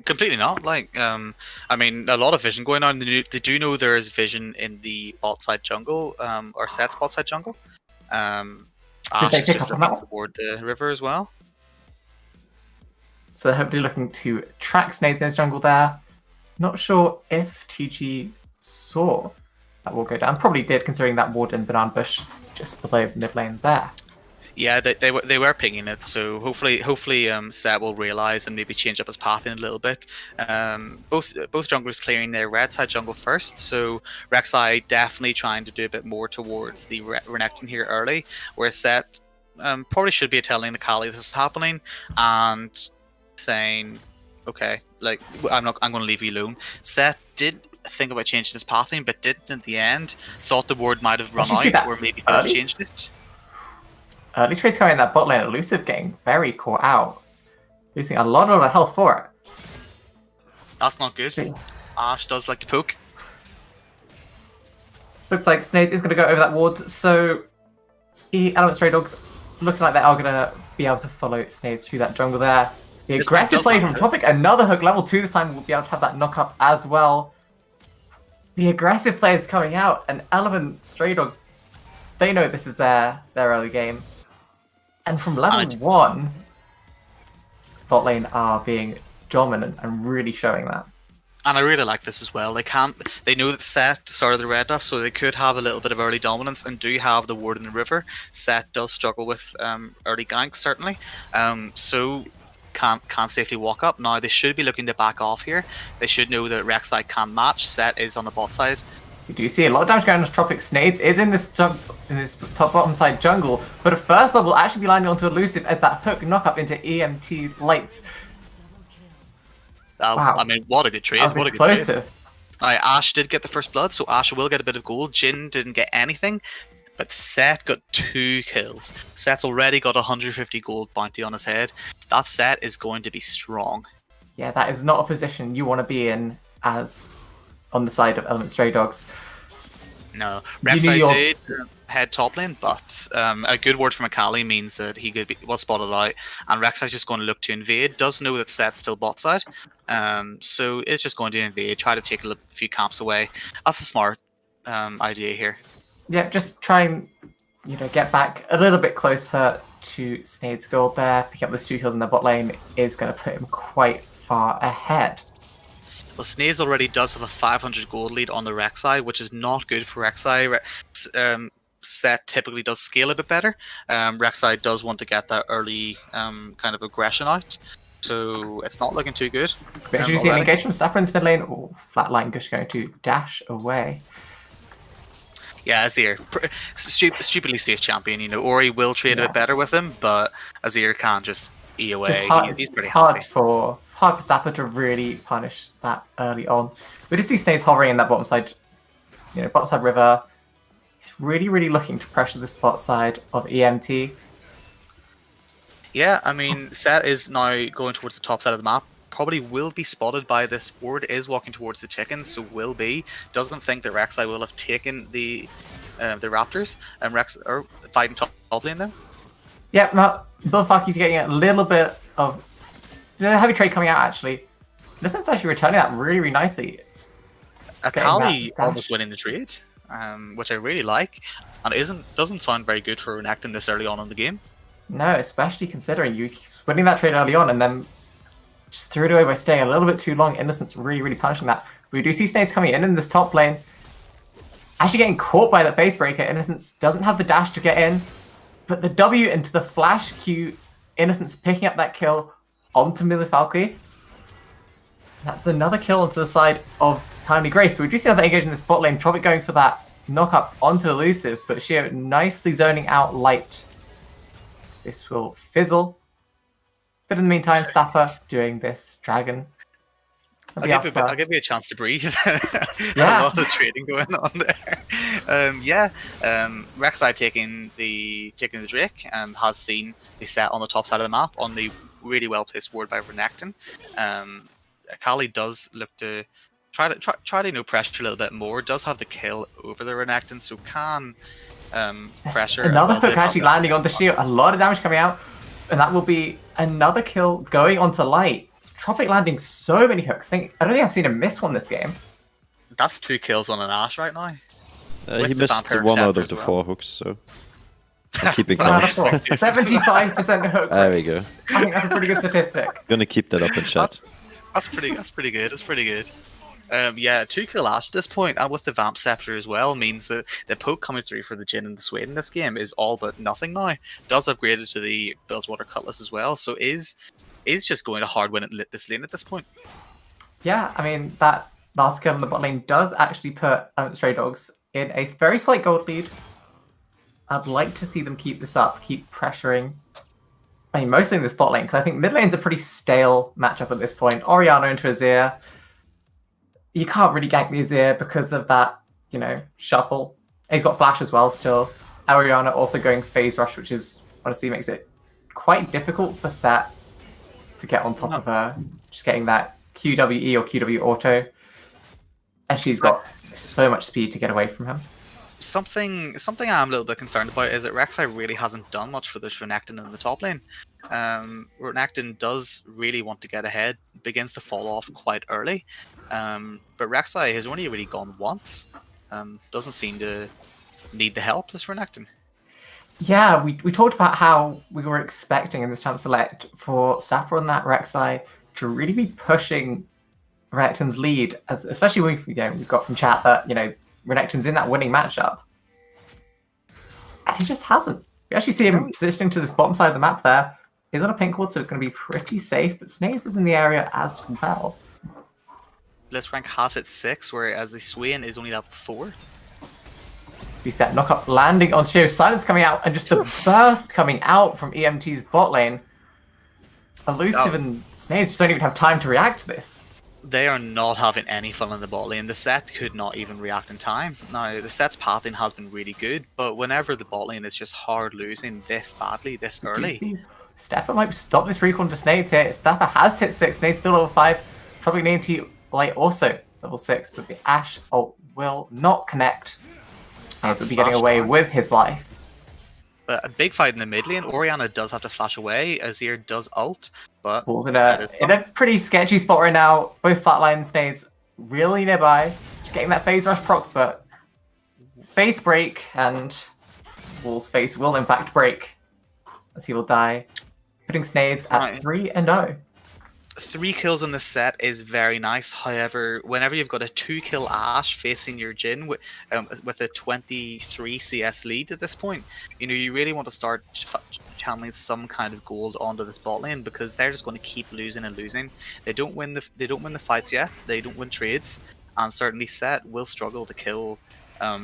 completely not. Like, I mean, a lot of vision going on. They do know there is vision in the bot side jungle, or Set's bot side jungle. Ash they is pick just up on that looking toward the river as well. So they're hopefully looking to track Snaze in his jungle there. Not sure if TG saw that wall go down. Probably did, considering that ward and banana bush just below mid lane there. Yeah, they were pinging it, so hopefully Set will realize and maybe change up his pathing a little bit. Both junglers clearing their red side jungle first, so Rek'Sai definitely trying to do a bit more towards the Renekton here early, where Set probably should be telling Akali this is happening and saying, okay, like I'm going to leave you alone. Set did think about changing his pathing, but didn't in the end. Thought the ward might have run out, or maybe could have changed it. Early trades coming in that bot lane. Elusive getting very caught out. Losing a lot of health for it. That's not good. Ash does like to poke. Looks like Snaze is going to go over that ward, so Element Stray Dogs looking like they are going to be able to follow Snaze through that jungle there. The aggressive play from Tropic, another hook, level 2 this time, will be able to have that knock up as well. The aggressive play is coming out, and Element Stray Dogs, they know this is their early game. And from level 1, bot lane are being dominant and really showing that. And I really like this as well. They know that Set started the red buff, so they could have a little bit of early dominance and do have the ward in the river. Set does struggle with early ganks, certainly. So can't safely walk up. Now they should be looking to back off here. They should know that Rek'Sai can match. Set is on the bot side. We do see a lot of damage going on to Tropic. Snaze is in this top bottom side jungle, but a first blood will actually be landing onto Elusive as that hook knock up into EMT lights. Wow. I mean, what a good trade. What a good trade. Ash did get the first blood, so Ash will get a bit of gold. Jhin didn't get anything, but Set got 2 kills. Set's already got 150 gold bounty on his head. That Set is going to be strong. Yeah, that is not a position you want to be in as on the side of Element Stray Dogs. No, Rek'Sai did head top lane, but a good word from Akali means that he could be well spotted out, and Rek'Sai's just going to look to invade. Does know that Set's still bot side, so it's just going to invade, try to take a few camps away. That's a smart idea here. Yeah, just try and get back a little bit closer to Snade's goal there. Picking up those 2 kills in the bot lane is going to put him quite far ahead. Well, Snaze already does have a 500 gold lead on the Rek'Sai, which is not good for Rek'Sai. Set typically does scale a bit better. Rek'Sai does want to get that early kind of aggression out, so it's not looking too good. But you see an engagement from Saffron's mid lane. Oh, Flatline just going to dash away. Yeah, Azir, stupidly safe champion. Ori will trade a bit better with him, but Azir can't just E away. He's pretty hard happy. for Sapper to really punish that early on. We did see Snaze hovering in that bottom side, bottom side river. He's really, really looking to pressure this bot side of EMT. Yeah, I mean, Set is now going towards the top side of the map. Probably will be spotted by this ward. Is walking towards the chickens, so will be. Doesn't think that Rek'Sai will have taken the Raptors. Rex are fighting top lane now. Yeah, now Bullfuck, you're getting a little bit of heavy trade coming out actually. This is actually returning that really, really nicely. Akali almost winning the trade, which I really like, and doesn't sound very good for Renekton this early on in the game. No, especially considering you winning that trade early on and then just threw it away by staying a little bit too long. Innocent's really, really punishing that. We do see Snaze coming in this top lane. Actually getting caught by the face breaker. Innocence doesn't have the dash to get in, but the W into the flash Q. Innocence picking up that kill onto Millie. That's another kill onto the side of Timely Grace. But we do see another engage in this bot lane. Tropic going for that knock up onto Elusive, but Shio nicely zoning out light. This will fizzle. But in the meantime, Sapper doing this dragon. I'll give you a chance to breathe. Yeah. A lot of trading going on there. Rek'Sai taking the Drake has seen the set on the top side of the map on the really well placed ward by Renekton. Kali does look to try to pressure a little bit more. Does have the kill over the Renekton, so can pressure Another a little hook bit. actually landing on the shield. A lot of damage coming out, and that will be another kill going onto Light. Tropic landing so many hooks. I don't think I've seen him miss one this game. That's 2 kills on an Ashe right now. He the missed Vampire 1 out Scepter of as the well. 4 hooks, so I'm keeping One out of count. 4. 75% hook There rate. we go. I think that's a pretty good statistic. Gonna keep that up in chat. That's pretty good. That's pretty good. 2 kill Ashe at this point, and with the Vamp Scepter as well, means that the poke coming through for the Jhin and the Swade in this game is all but nothing now. Does upgrade it to the Bilgewater Cutlass as well, so is just going to hard win at this lane at this point. Yeah, I mean, that last kill in the bot lane does actually put Stray Dogs in a very slight gold lead. I'd like to see them keep this up, keep pressuring. I mean, mostly in this bot lane, because I think mid lane's a pretty stale matchup at this point. Orianna into Azir. You can't really gank the Azir because of that, shuffle. And he's got flash as well still. Orianna also going phase rush, which is honestly makes it quite difficult for Sat to get on top of her. Just getting that QWE or QW auto. And she's got so much speed to get away from him. Something I'm a little bit concerned about is that Rek'Sai really hasn't done much for this Renekton in the top lane. Renekton does really want to get ahead, begins to fall off quite early. But Rek'Sai has only really gone once. Doesn't seem to need the help, this Renekton. Yeah, we talked about how we were expecting in this champ select for Sapper and that Rek'Sai to really be pushing Renekton's lead, especially when we've got from chat that Renekton's in that winning matchup, and he just hasn't. We actually see him positioning to this bottom side of the map there. He's on a pink ward, so it's going to be pretty safe, but Snaze is in the area as well. Blitzcrank has hit 6, whereas the Swain is only level 4. We see that knock-up landing on Shio. Silence coming out, and just the burst coming out from EMT's bot lane. Elusive and Snaze just don't even have time to react to this. They are not having any fun in the bot lane. The set could not even react in time. Now, the set's pathing has been really good, but whenever the bot lane is just hard losing this badly, this early... Stepper might stop this recon to Snaze here. Stepper has hit 6. Snaze still level 5. Tropic EMT Light also level 6, but the Ashe ult will not connect. Snaze will be getting away with his life. But a big fight in the mid lane. Orianna does have to flash away. Azir does ult, but in a pretty sketchy spot right now. Both flatline and Snaze really nearby. Just getting that phase rush proc, but face break, and Wolf's face will in fact break as he will die, putting Snaze at 3-0. 3 kills in this set is very nice. However, whenever you've got a 2-kill Ashe facing your Jhin with a 23 CS lead at this point, you really want to start channeling some kind of gold onto this bot lane, because they're just going to keep losing and losing. They don't win the fights yet. They don't win trades, and certainly Set will struggle to kill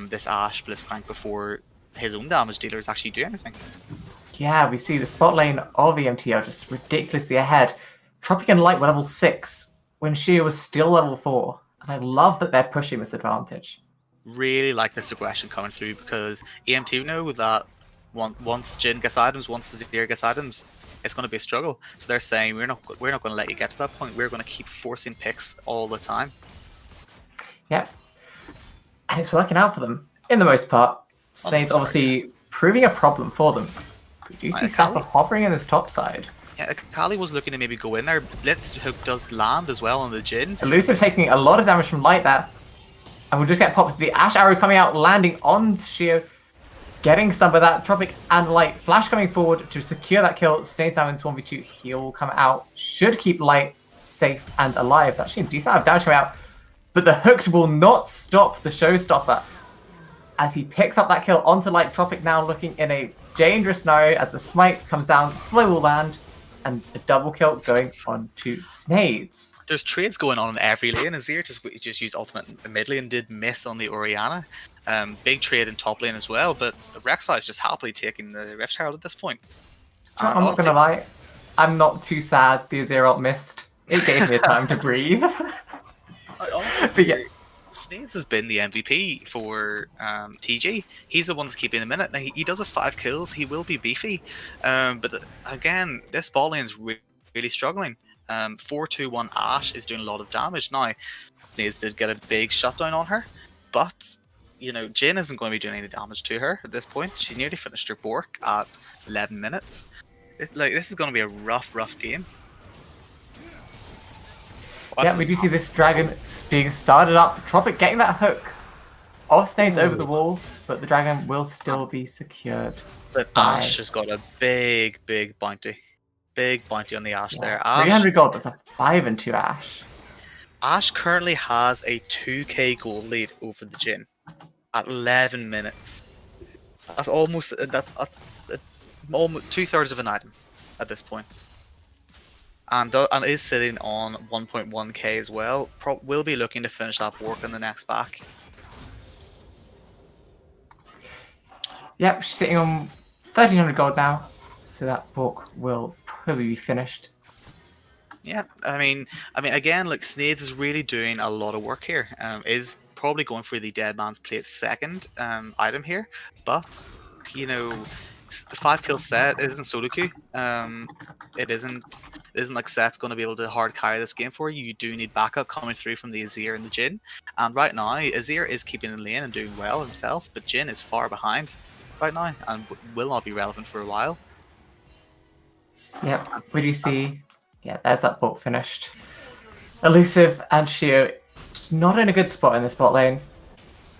this Ashe Blitzcrank before his own damage dealers actually do anything. Yeah, we see this bot lane of EMT are just ridiculously ahead. Tropic and Light were level 6 when Shio was still level 4. And I love that they're pushing this advantage. Really like this aggression coming through, because EMT know that once Jhin gets items, once Azir gets items, it's going to be a struggle. So they're saying, we're not going to let you get to that point. We're going to keep forcing picks all the time. Yep. And it's working out for them, in the most part. Snade's obviously proving a problem for them. We do see Sapper hovering in this top side. Yeah, Kali was looking to maybe go in there. Blitz hook does land as well on the Jhin. Elusive taking a lot of damage from Light there. And we'll just get popped. The Ashe arrow coming out, landing on Shio. Getting some of that. Tropic and Light. Flash coming forward to secure that kill. Snade's down into 1v2. He'll come out. Should keep Light safe and alive. Actually, a decent amount of damage coming out. But the hook will not stop the showstopper. As he picks up that kill onto Light. Tropic now looking in a dangerous scenario as the smite comes down. Slow will land. And a double kill going on to Snaze. There's trades going on in every lane. Azir just used ultimate mid lane, did miss on the Orianna. Big trade in top lane as well, but Rek'Sai is just happily taking the Rift Herald at this point. I'm not going to lie, I'm not too sad the Azir ult missed. It gave me time to breathe. I honestly but yeah. Snades has been the MVP for TG. He's the one that's keeping the minute. Now, he does have 5 kills. He will be beefy. But again, this ball lane is really struggling. 4-2-1 Ashe is doing a lot of damage. Now, Snades did get a big shutdown on her. But, you know, Jhin isn't going to be doing any damage to her at this point. She's nearly finished her Bork at 11 minutes. This is going to be a rough game. Yeah, we do see this dragon being started up. Tropic getting that hook of Snades over the wall, but the dragon will still be secured. But Ashe has got a big bounty. Big bounty on the Ashe there. Ashe, 300 gold, that's a 5 and 2 Ashe. Ashe currently has a 2k gold lead over the Jhin at 11 minutes. That's almost almost 2/3 of an item at this point. And is sitting on 1.1k as well. Will be looking to finish that work in the next back. Yep, she's sitting on 1300 gold now, so that book will probably be finished. Yeah, I mean, again, like Snades is really doing a lot of work here. Is probably going for the Dead Man's Plate second item here, but you know, 5 kill set isn't solo queue. It isn't like Set's going to be able to hard carry this game for you. You do need backup coming through from the Azir and the Jhin. And right now, Azir is keeping the lane and doing well himself, but Jhin is far behind right now and will not be relevant for a while. Yep, we do see. Yeah, there's that book finished. Elusive and Shio not in a good spot in this bot lane.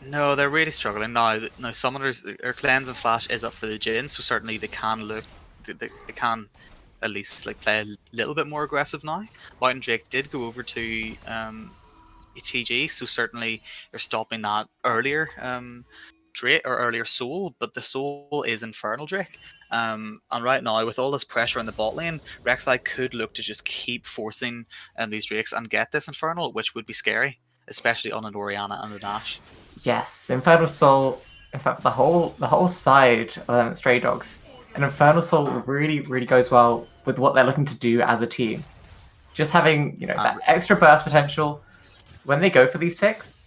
No, they're really struggling now. Now, Summoners or Cleanse and Flash is up for the Jhin, so certainly they can look. They can at least like play a little bit more aggressive now. White and Drake did go over to TG, so certainly they're stopping that earlier Drake or earlier Soul, but the Soul is Infernal Drake. And right now, with all this pressure in the bot lane, Rek'Sai could look to just keep forcing these Drakes and get this Infernal, which would be scary, especially on an Orianna and an Ashe. Yes, Infernal Soul. In fact, for the whole side of Stray Dogs, an Infernal Soul really goes well with what they're looking to do as a team. Just having that extra burst potential when they go for these picks,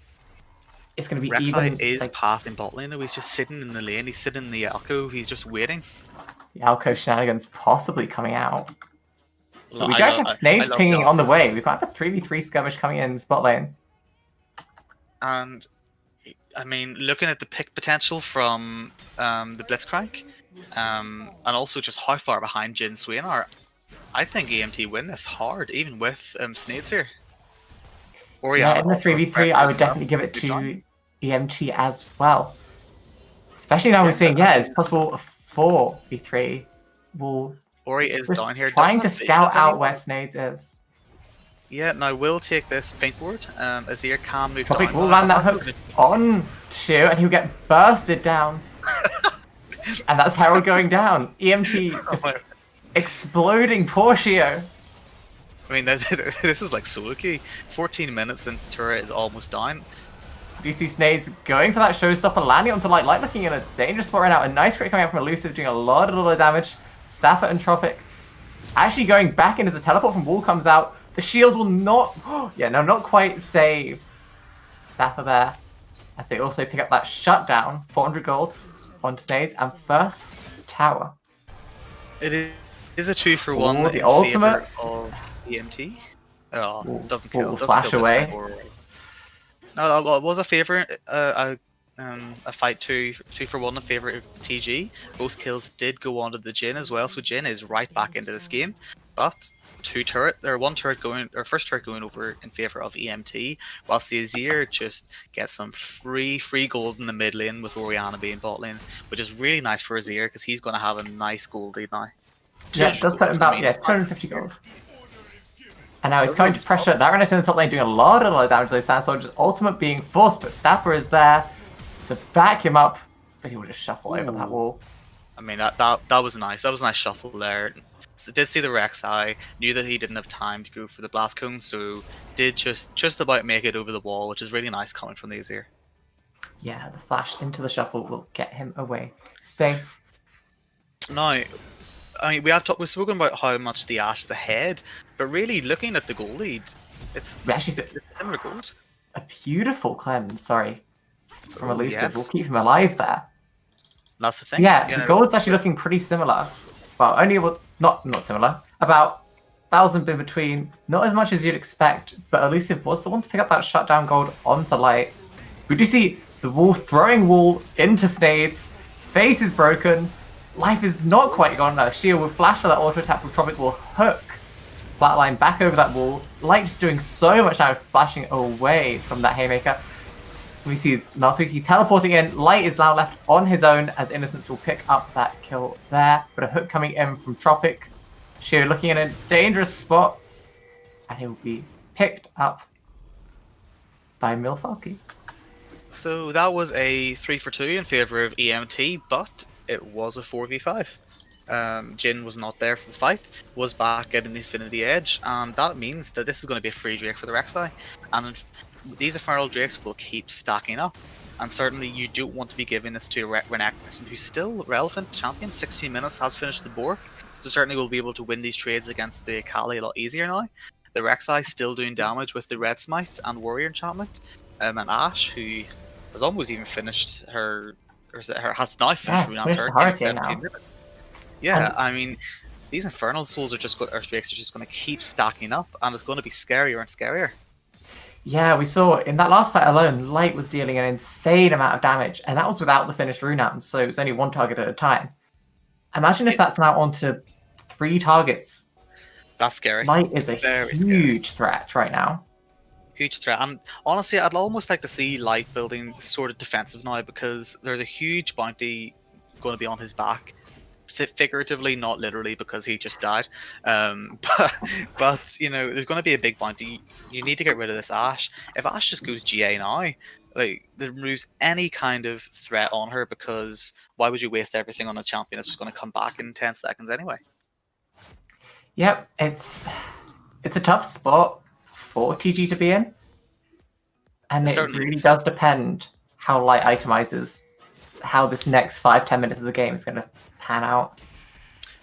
it's going to be Rek'Sai even. is pathing bot lane though. He's just sitting in the lane. He's sitting in the Alco. He's just waiting. The Alco shenanigans possibly coming out. But we I don't love- have Snades I love pinging that. on the way. We've got the 3v3 skirmish coming in spot lane. And I mean, looking at the pick potential from the Blitzcrank, and also just how far behind Jhin and Swain are, I think EMT win this hard, even with Snades here. Yeah, in the 3v3, I would as well. definitely give it Good to time. EMT as well. Especially now we're seeing, it's possible a 4v3 will Ori is just down here. trying to doesn't have scout vision of out any- where Snades is. Yeah, now we'll take this paintboard. Azir can move Tropic down. will now. land that hook on Shu, and he'll get bursted down. And that's Herald going down. EMT just exploding poor Shio. I mean, this is like solo key. 14 minutes and turret is almost down. DC Snades going for that showstopper, landing onto Light looking in a dangerous spot right now. A nice crit coming out from Elusive, doing a lot of damage. Stafford and Tropic actually going back in as the teleport from Wall comes out. The shields will not, not quite save Stafford there. As they also pick up that shutdown, 400 gold onto Snades, and first tower. It is a 2-for-1 Ooh, the in ultimate. favor of EMT. Oh, Ooh, doesn't kill. ooh, Doesn't flash kill away. No, that was a favor. A fight 2-for-1 in favor of TG. Both kills did go onto the Jhin as well, so Jhin is right back into this first turret going over in favor of EMT, whilst the Azir just gets some free gold in the mid lane with Orianna being bot lane, which is really nice for Azir because he's going to have a nice gold lead now. Yeah, it does put him about 250 gold. And now he's coming to pressure that Renekton in the top lane, doing a lot of damage to those Sand Soldiers. Ultimate being forced, but Snapper is there to back him up, but he will just shuffle over that wall. I mean, that was nice. That was a nice shuffle there. So did see the Rek'Sai, knew that he didn't have time to go for the Blast Cone, so did just about make it over the wall, which is really nice coming from the Azir. Yeah, the flash into the shuffle will get him away safe. Now, I mean, we've spoken about how much the Ashe is ahead, but really looking at the gold lead, it's We actually similar gold. a beautiful cleanse, sorry, from Elusive. Yes. We'll keep him alive there. That's the thing. Yeah, you the know. gold's actually looking pretty similar. Well, only not similar. About 1,000 in between. Not as much as you'd expect, but Elusive was the one to pick up that shutdown gold onto Light. We do see the wall throwing wall into Snades. Face is broken. Life is not quite gone now. Shield will flash for that auto attack from Tropic will hook. Flatline back over that wall. Light just doing so much now, flashing away from that Haymaker. We see Malfuki teleporting in. Light is now left on his own as Innocence will pick up that kill there. But a hook coming in from Tropic. Shio looking in a dangerous spot. And he will be picked up by Milfalky. So that was a 3 for 2 in favour of EMT, but it was a 4v5. Jin was not there for the fight, was back getting the Infinity Edge, and that means that this is going to be a free Drake for the Rek'Sai. And these Infernal Drakes will keep stacking up. And certainly you don't want to be giving this to a Renekton who's still relevant champion. 16 minutes, has finished the Bork. So certainly we'll be able to win these trades against the Akali a lot easier now. The Rek'Sai still doing damage with the Red Smite and Warrior Enchantment. And Ashe, who has almost even finished her, has now finished Runan's Hurricane in 17 minutes. Yeah, I mean, these Infernal Souls are just Drakes are just going to keep stacking up, and it's going to be scarier and scarier. Yeah, we saw in that last fight alone, Light was dealing an insane amount of damage, and that was without the finished Runan, so it was only one target at a time. Imagine if that's now onto 3 targets. That's scary. Light is a huge threat right now. Huge threat, and honestly, I'd almost like to see Light building sort of defensive now, because there's a huge bounty going to be on his back. Figuratively, not literally, because he just died. But you know, there's going to be a big bounty. You need to get rid of this Ashe. If Ashe just goes GA now, like, there removes any kind of threat on her, because why would you waste everything on a champion that's just going to come back in 10 seconds anyway? Yep, it's a tough spot for TG to be in, and it really does depend how Light itemizes, how this next 5-10 minutes of the game is going to pan out.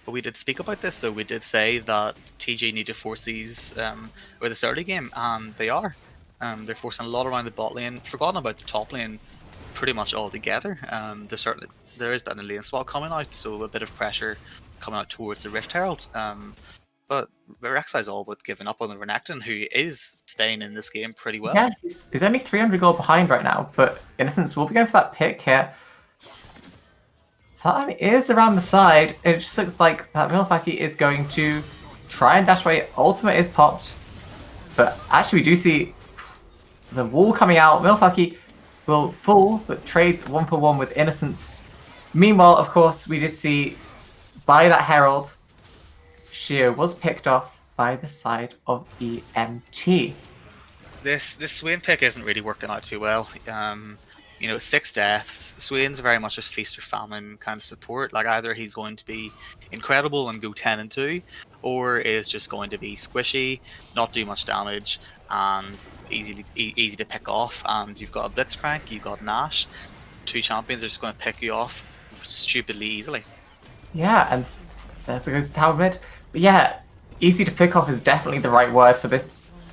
But we did speak about this, so we did say that TG need to force these with this early game, and they are. They're forcing a lot around the bot lane, forgotten about the top lane pretty much altogether. There is been a lane swap coming out, so a bit of pressure coming out towards the Rift Herald. But Rek'Sai's all but giving up on the Renekton, who is staying in this game pretty well. Yeah, he's only 300 gold behind right now, but Innocence will be going for that pick here. Time is around the side. It just looks like that Milfaki is going to try and dash away. Ultimate is popped. But actually we do see the wall coming out. Milfaki will fall, but trades 1-for-1 with Innocence. Meanwhile, of course, we did see by that Herald, Shio was picked off by the side of EMT. This Swain pick isn't really working out too well. You know, 6 deaths. Swain's very much a feast or famine kind of support. Like, either he's going to be incredible and go 10-2, or is just going to be squishy, not do much damage, and easy to pick off. And you've got a Blitzcrank, you've got Nash. 2 champions are just going to pick you off stupidly easily. Yeah, and there goes Tower mid. But yeah, easy to pick off is definitely the right word for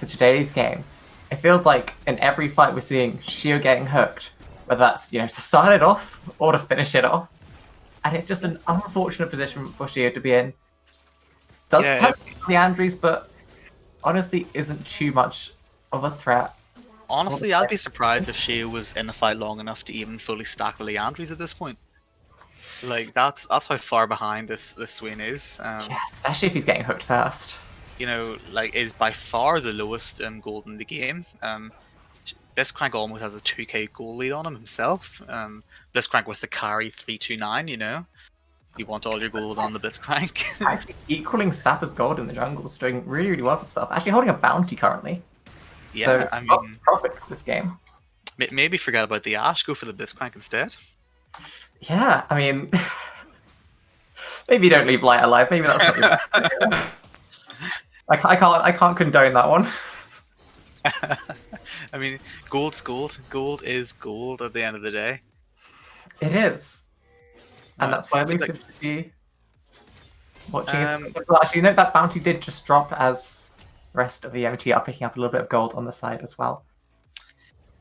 today's game. It feels like in every fight we're seeing Shio getting hooked, whether that's, you know, to start it off or to finish it off. And it's just an unfortunate position for Shio to be in. Does have the Andrews, but honestly isn't too much of a threat. Honestly, I'd be surprised if Shio was in the fight long enough to even fully stack the Leandries at this point. Like, that's how far behind this Swain is. Yeah, especially if he's getting hooked first. You know, like, is by far the lowest gold in the game. Blitzcrank almost has a 2k goal lead on him himself. Blitzcrank with the carry 329, you know. You want all your gold on the Blitzcrank. Actually equaling Snapper's gold in the jungle, is doing really, really well for himself. Actually holding a bounty currently. Yeah, so, I mean, profit for this game. Maybe forget about the Ashe, go for the Blitzcrank instead. Yeah, I mean, maybe don't leave Light alive. Maybe that's not I can't condone that one. I mean, gold's gold. Gold is gold at the end of the day. It is, and that's why Elusive should be watching. Well, actually, note that bounty did just drop as the rest of the EMT are picking up a little bit of gold on the side as well.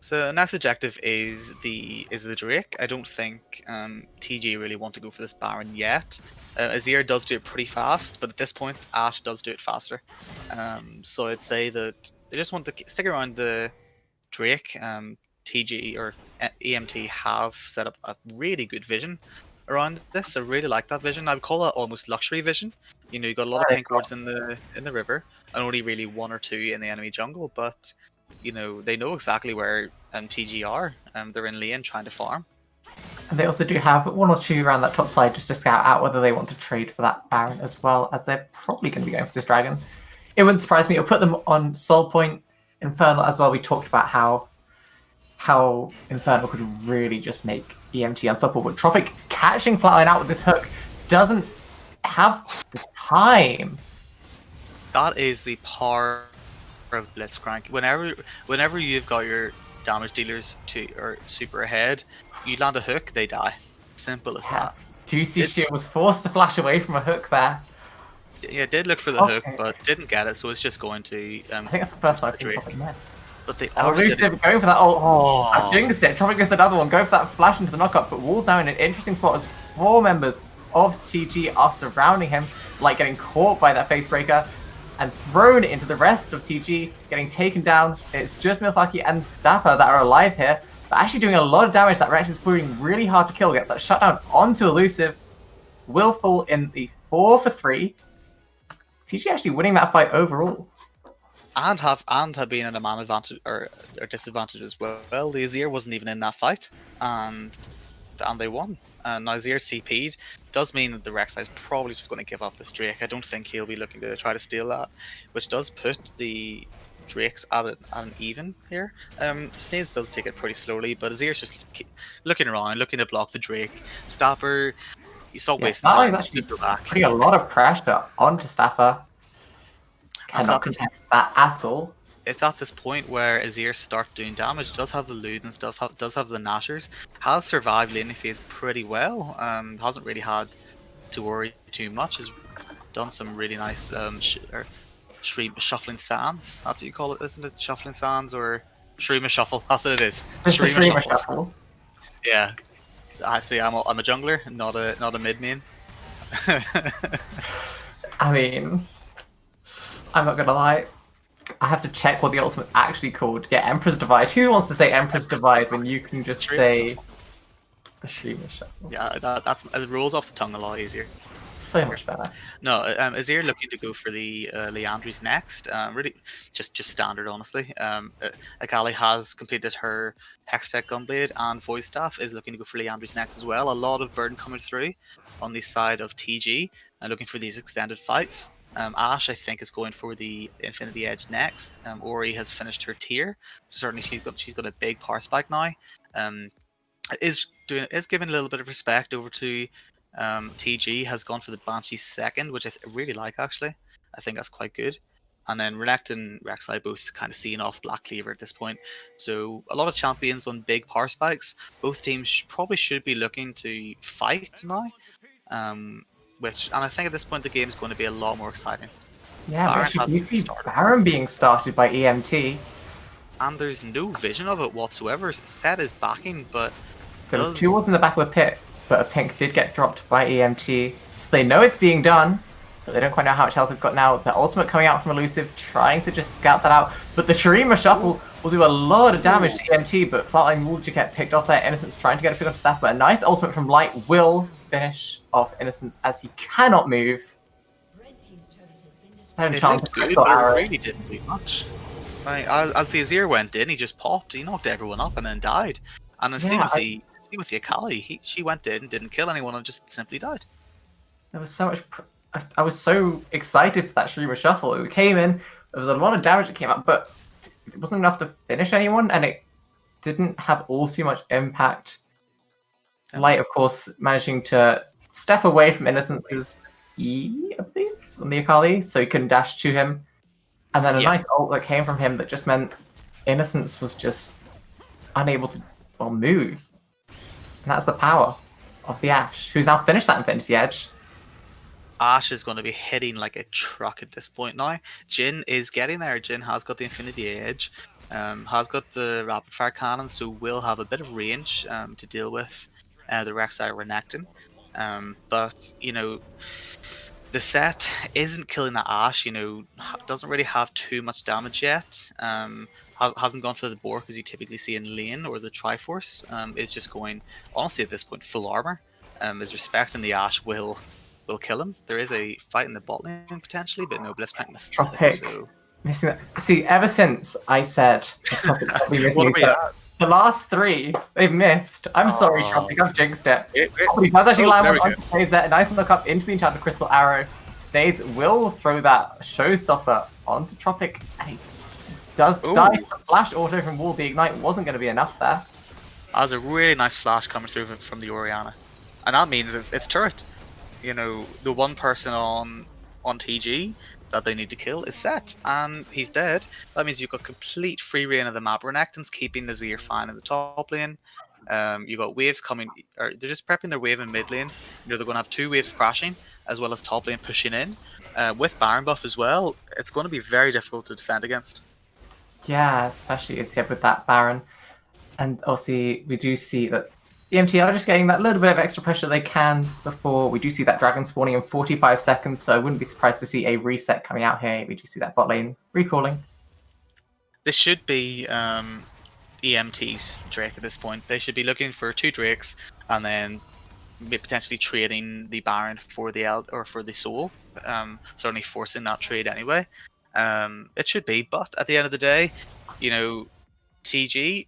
So next objective is the Drake. I don't think TG really want to go for this Baron yet. Azir does do it pretty fast, but at this point Ashe does do it faster. So I'd say that they just want to stick around the Drake. TG or EMT have set up a really good vision around this. I really like that vision. I would call it almost luxury vision. You know, you got a lot of pink wards in the river, and only really 1 or 2 in the enemy jungle. But you know, they know exactly where TG are. They're in lane trying to farm. And they also do have 1 or 2 around that top side just to scout out whether they want to trade for that Baron as well, as they're probably going to be going for this dragon. It wouldn't surprise me. It'll put them on Soul Point. Infernal as well. We talked about how Infernal could really just make EMT unstoppable. But Tropic catching Flatline out with this hook doesn't have the time. That is the power of Blitzcrank. Whenever you've got your damage dealers or super ahead, you land a hook, they die. Simple as that. 2C Shield was forced to flash away from a hook there. Yeah, did look for the hook, but didn't get it, so it's just going to. I think that's the first time I've seen Tropic miss. But they are going for that. I've jinxed it. Tropic missed another one. Go for that flash into the knockup, but Wall's now in an interesting spot as 4 members of TG are surrounding him, like getting caught by that face breaker and thrown into the rest of TG, getting taken down. It's just Milfaki and Stapper that are alive here, but actually doing a lot of damage. That Rex is proving really hard to kill. Gets that shutdown onto Elusive. Will fall in the 4 for 3. TG actually winning that fight overall. And have been at a man advantage or disadvantage as well. The Azir wasn't even in that fight, and they won. And now Azir CP'd does mean that the Rek'Sai is probably just going to give up this Drake. I don't think he'll be looking to try to steal that, which does put the Drakes at an even here. Snades does take it pretty slowly, but Azir's just looking around, looking to block the Drake. Stapper, you stop wasting time. Actually just go back. Putting a lot of pressure onto Stapper. Cannot contest that at all. It's at this point where Azir start doing damage, does have the Lud and stuff, does have the Nashers, has survived laning phase pretty well, hasn't really had to worry too much, has done some really nice shuffling sands, that's what you call it, isn't it? Shuffling sands or Shroomer Shuffle, that's what it is. Shroomer Shuffle. Yeah. I see, I'm a jungler, not a mid main. I mean, I'm not gonna lie. I have to check what the ultimate's actually called. Yeah, Emperor's Divide. Who wants to say Emperor's Divide when you can just say the Shroomer Shuffle? Yeah, it rolls off the tongue a lot easier. So much better. No, Azir looking to go for the Leandry's next. Really, just standard, honestly. Akali has completed her Hextech Gunblade, and Void Staff is looking to go for Leandry's next as well. A lot of burden coming through on the side of TG, and looking for these extended fights. Ashe, I think, is going for the Infinity Edge next. Ori has finished her tier, so certainly she's got a big power spike now. Is giving a little bit of respect over to TG. Has gone for the Banshee second, which I really like actually. I think that's quite good. And then Renekton and Rek'Sai both kind of seeing off Black Cleaver at this point. So a lot of champions on big power spikes. Both teams probably should be looking to fight now. And I think at this point the game is going to be a lot more exciting. Yeah, actually, you see Baron being started by EMT. And there's no vision of it whatsoever. Set is backing, but there was 2 wards in the back of the pit, but a pink did get dropped by EMT. So they know it's being done, but they don't quite know how much health it's got now. The ultimate coming out from Elusive, trying to just scout that out. But the Shroomer Shuffle will do a lot of damage to EMT, but Flatline will just get picked off there. Innocence trying to get a pick up staff, but a nice ultimate from Light will finish off Innocence as he cannot move. It looked good, but it really didn't do much. Like, as the Azir went in, he just popped, he knocked everyone up and then died. And then same with the Akali, she went in, didn't kill anyone, and just simply died. There was so much. I was so excited for that Shroomer Shuffle. It came in, there was a lot of damage that came up, but it wasn't enough to finish anyone, and it didn't have all too much impact. Light, of course, managing to step away from Innocence's E, I believe, on the Akali, so he couldn't dash to him. And then a nice ult that came from him that just meant Innocence was just unable to move. And that's the power of the Ashe, who's now finished that Infinity Edge. Ashe is going to be hitting like a truck at this point now. Jhin is getting there. Jhin has got the Infinity Edge. Has got the rapid fire cannon, so will have a bit of range to deal with the Rek'Sai Renekton. But the set isn't killing that Ashe. Doesn't really have too much damage yet. Hasn't gone for the Bork as you typically see in lane or the Triforce. Is just going, honestly at this point, full armor. Is respecting the Ashe will kill him. There is a fight in the bot lane potentially, but no, Blitzcrank missed it. Tropic. So Missing that. See, ever since I said Tropic probably missing what are we it, at? the last 3 they've missed. I'm sorry, Oh. Tropic, I've jinxed it. Wait. He does actually Oh, line there we one go. onto plays there. Nice look up into the enchanted crystal arrow. Stades will throw that showstopper onto Tropic, and he does Ooh. die. Flash auto from Wall. The ignite wasn't going to be enough there. Has a really nice flash coming through from the Orianna, and that means it's turret. The one person on TG that they need to kill is Set, and he's dead. That means you've got complete free reign of the map. Renekton's keeping Nazir fine in the top lane. You got waves coming, or they're just prepping their wave in mid lane. They're going to have 2 waves crashing, as well as top lane pushing in. With Baron buff as well, it's going to be very difficult to defend against. Yeah, especially as with that Baron. And obviously, we do see that EMT are just getting that little bit of extra pressure they can before. We do see that dragon spawning in 45 seconds, so I wouldn't be surprised to see a reset coming out here. We do see that bot lane recalling. This should be EMT's Drake at this point. They should be looking for 2 Drakes and then potentially trading the Baron for the for the Soul. Certainly forcing that trade anyway. It should be, but at the end of the day, TG,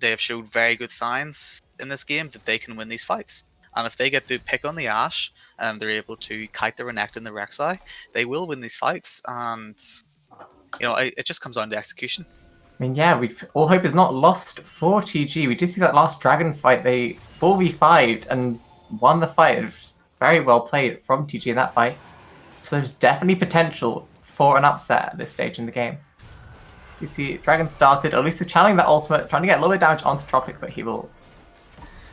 they have showed very good signs in this game that they can win these fights. And if they get the pick on the Ashe, they're able to kite the Renekton and the Rek'Sai, they will win these fights. And it just comes down to execution. I mean, yeah, all hope is not lost for TG. We did see that last dragon fight. They 4v5'd and won the fight. It was very well played from TG in that fight. So there's definitely potential for an upset at this stage in the game. You see, Dragon started, at least channeling that ultimate, trying to get a little bit of damage onto Tropic, but he will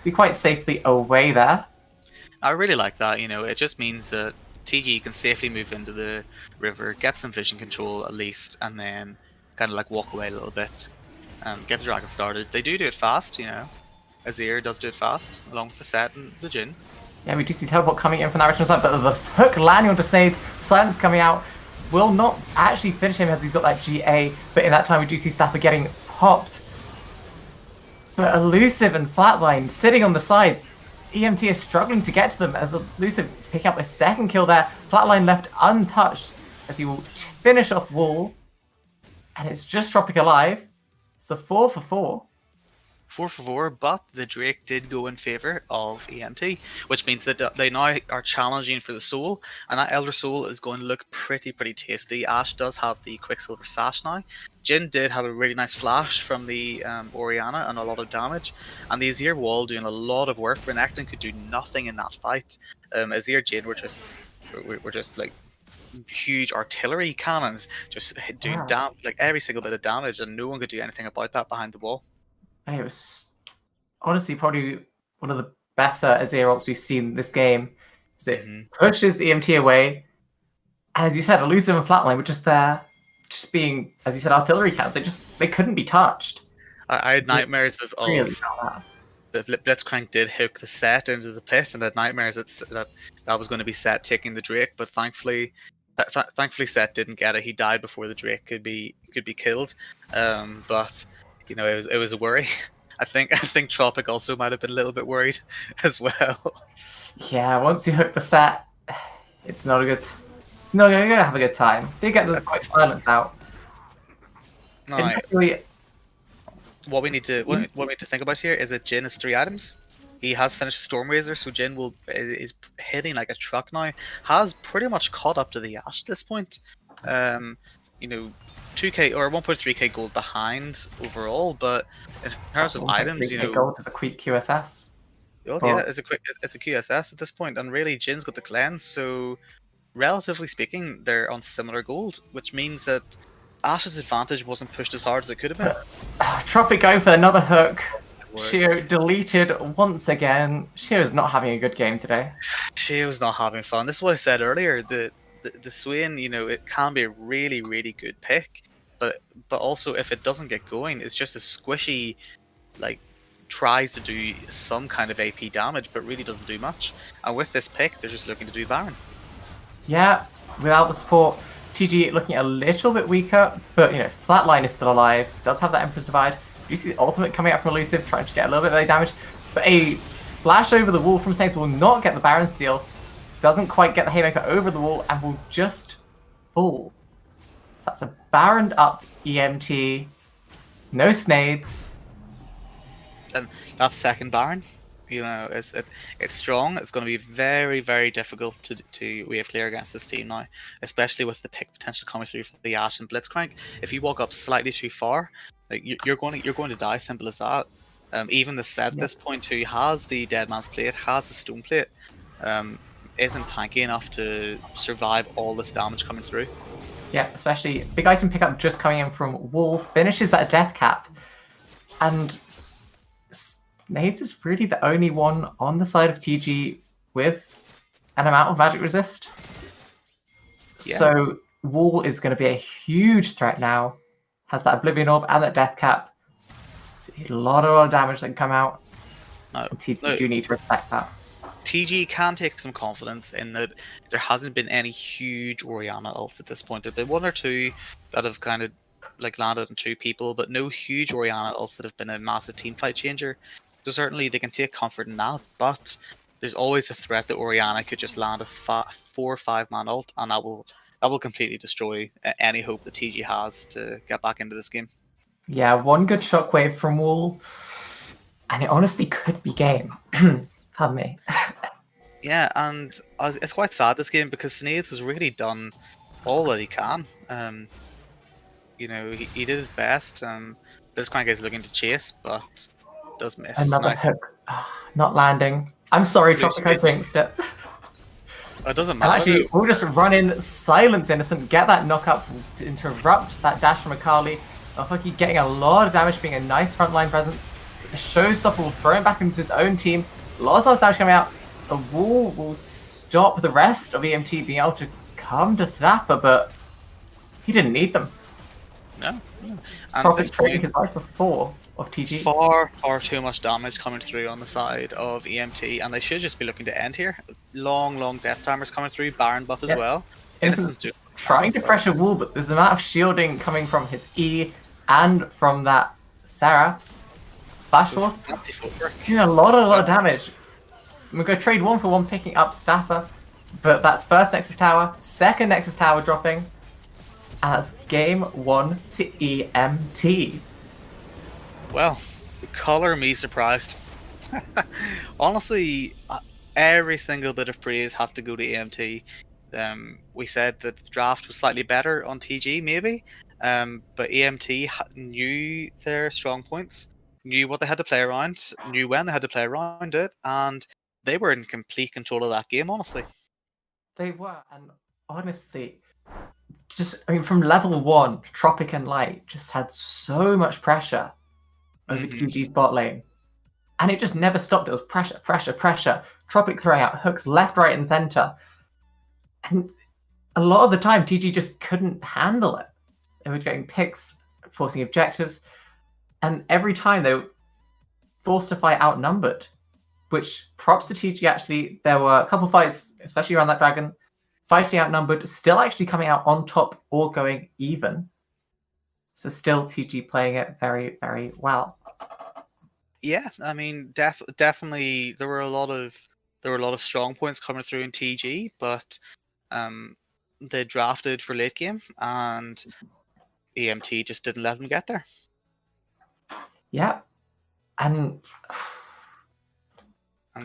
be quite safely away there. I really like that. It just means that TG can safely move into the river, get some vision control at least, and then kind of like walk away a little bit, get the dragon started. They do it fast, Azir does do it fast, along with the Set and the Jhin. Yeah, we do see teleport coming in from that original side, but the hook landing onto Snades, silence coming out, will not actually finish him as he's got that GA, but in that time we do see Staffer getting popped. But Elusive and Flatline sitting on the side. EMT is struggling to get to them as Elusive picking up a second kill there. Flatline left untouched as he will finish off Wall. And it's just Tropic alive. It's the 4 for 4. 4 for 4, but the Drake did go in favour of EMT, which means that they now are challenging for the Soul, and that Elder Soul is going to look pretty tasty. Ashe does have the Quicksilver Sash now. Jhin did have a really nice flash from the Orianna and a lot of damage, and the Azir wall doing a lot of work. Renekton could do nothing in that fight. Azir Jhin were just like huge artillery cannons, just doing like every single bit of damage, and no one could do anything about that behind the wall. It was honestly probably one of the better Azir ults we've seen this game. As it pushes the EMT away, and as you said, Elusive and Flatline were just there, just being, as you said, artillery cannons. They couldn't be touched. I had nightmares of Really Blitzcrank did hook the Set into the pit, and had nightmares that was going to be Set taking the Drake, but thankfully Set didn't get it. He died before the Drake could be killed. But it was a worry. I think Tropic also might have been a little bit worried as well. Yeah, once you hook the Set, it's not gonna have a good time. They get the quite silence out. Interestingly, what we need to think about here is that Jhin has 3 items. He has finished Stormrazor, so Jhin is hitting like a truck now. Has pretty much caught up to the Ashe at this point. 2k or 1.3k gold behind overall, but in terms of items, gold is a quick QSS. Oh yeah, it's a QSS at this point, and really Jin's got the cleanse, so relatively speaking, they're on similar gold, which means that Ashe's advantage wasn't pushed as hard as it could have been. Tropic going for another hook. Shio deleted once again. Shio's not having a good game today. Shio's not having fun. This is what I said earlier. The Swain, it can be a really good pick. but also if it doesn't get going, it's just a squishy, like tries to do some kind of AP damage, but really doesn't do much. And with this pick, they're just looking to do Baron. Yeah, without the support, TG looking a little bit weaker, but you know, Flatline is still alive, does have that Emperor's Divide. You see the ultimate coming out from Elusive, trying to get a little bit of damage, but a flash over the wall from Saints will not get the Baron steal, doesn't quite get the Haymaker over the wall, and will just fall. So that's a Baron up EMT, no Snades. And that second Baron, you know, it's strong. It's going to be very, very difficult to wave clear against this team now, especially with the pick potential coming through for the Ashe and Blitzcrank. If you walk up slightly too far, like you're going to die. Simple as that. Even the set at this point, who has the Dead Man's Plate, has the Stone Plate, isn't tanky enough to survive all this damage coming through. Yeah, especially big item pickup just coming in from Wall, finishes that death cap, and Snades is really the only one on the side of TG with an amount of magic resist. Yeah. So Wall is going to be a huge threat now. Has that Oblivion Orb and that death cap. So a lot of damage that can come out. And TG do need to respect that. TG can take some confidence in that there hasn't been any huge Orianna ults at this point. There have been one or two that have kind of like landed on two people, but no huge Orianna ults that have been a massive team fight changer. So certainly they can take comfort in that, but there's always a threat that Orianna could just land a 4 or 5 man ult, and that will completely destroy any hope that TG has to get back into this game. Yeah, one good shockwave from Wall, and it honestly could be game. Pardon me. Yeah, and it's quite sad this game because Snades has really done all that he can. You know, he did his best. Blitzcrank is looking to chase, but does miss. Another hook. Not landing. I'm sorry, Tropic, I jinxed it. It doesn't matter. And actually, we'll just run in, silence Innocent, get that knockup to interrupt that dash from Akali. Fucky getting a lot of damage, being a nice frontline presence. The Showstopper will throw him back into his own team. Lots of damage coming out. The Wall will stop the rest of EMT being able to come to Snapper, but he didn't need them. No. And Tropic trading his life for 4 of TG. Far too much damage coming through on the side of EMT, and they should just be looking to end here. Long death timers coming through, Baron buff as well. Innocent's trying to pressure Wall, but there's an amount of shielding coming from his E and from that Seraph's Flash Force. He's doing a lot of damage. We're going to trade 1 for 1, picking up Staffer, but that's first Nexus Tower, second Nexus Tower dropping, and that's game 1 to EMT. Well, color me surprised. Honestly, every single bit of praise has to go to EMT. We said that the draft was slightly better on TG, maybe, but EMT knew their strong points, knew what they had to play around, knew when they had to play around it, and they were in complete control of that game, honestly. They were, and honestly, from level 1, Tropic and Light just had so much pressure over TG's bot lane. And it just never stopped. It was pressure. Tropic throwing out hooks left, right, and center. And a lot of the time, TG just couldn't handle it. They were getting picks, forcing objectives, and every time they were forced to fight outnumbered. Which, props to TG, actually. There were a couple of fights, especially around that dragon, fighting outnumbered, still actually coming out on top or going even. So still TG playing it very, very well. Yeah, I mean, definitely there were a lot of strong points coming through in TG, but they drafted for late game, and EMT just didn't let them get there. Yeah, and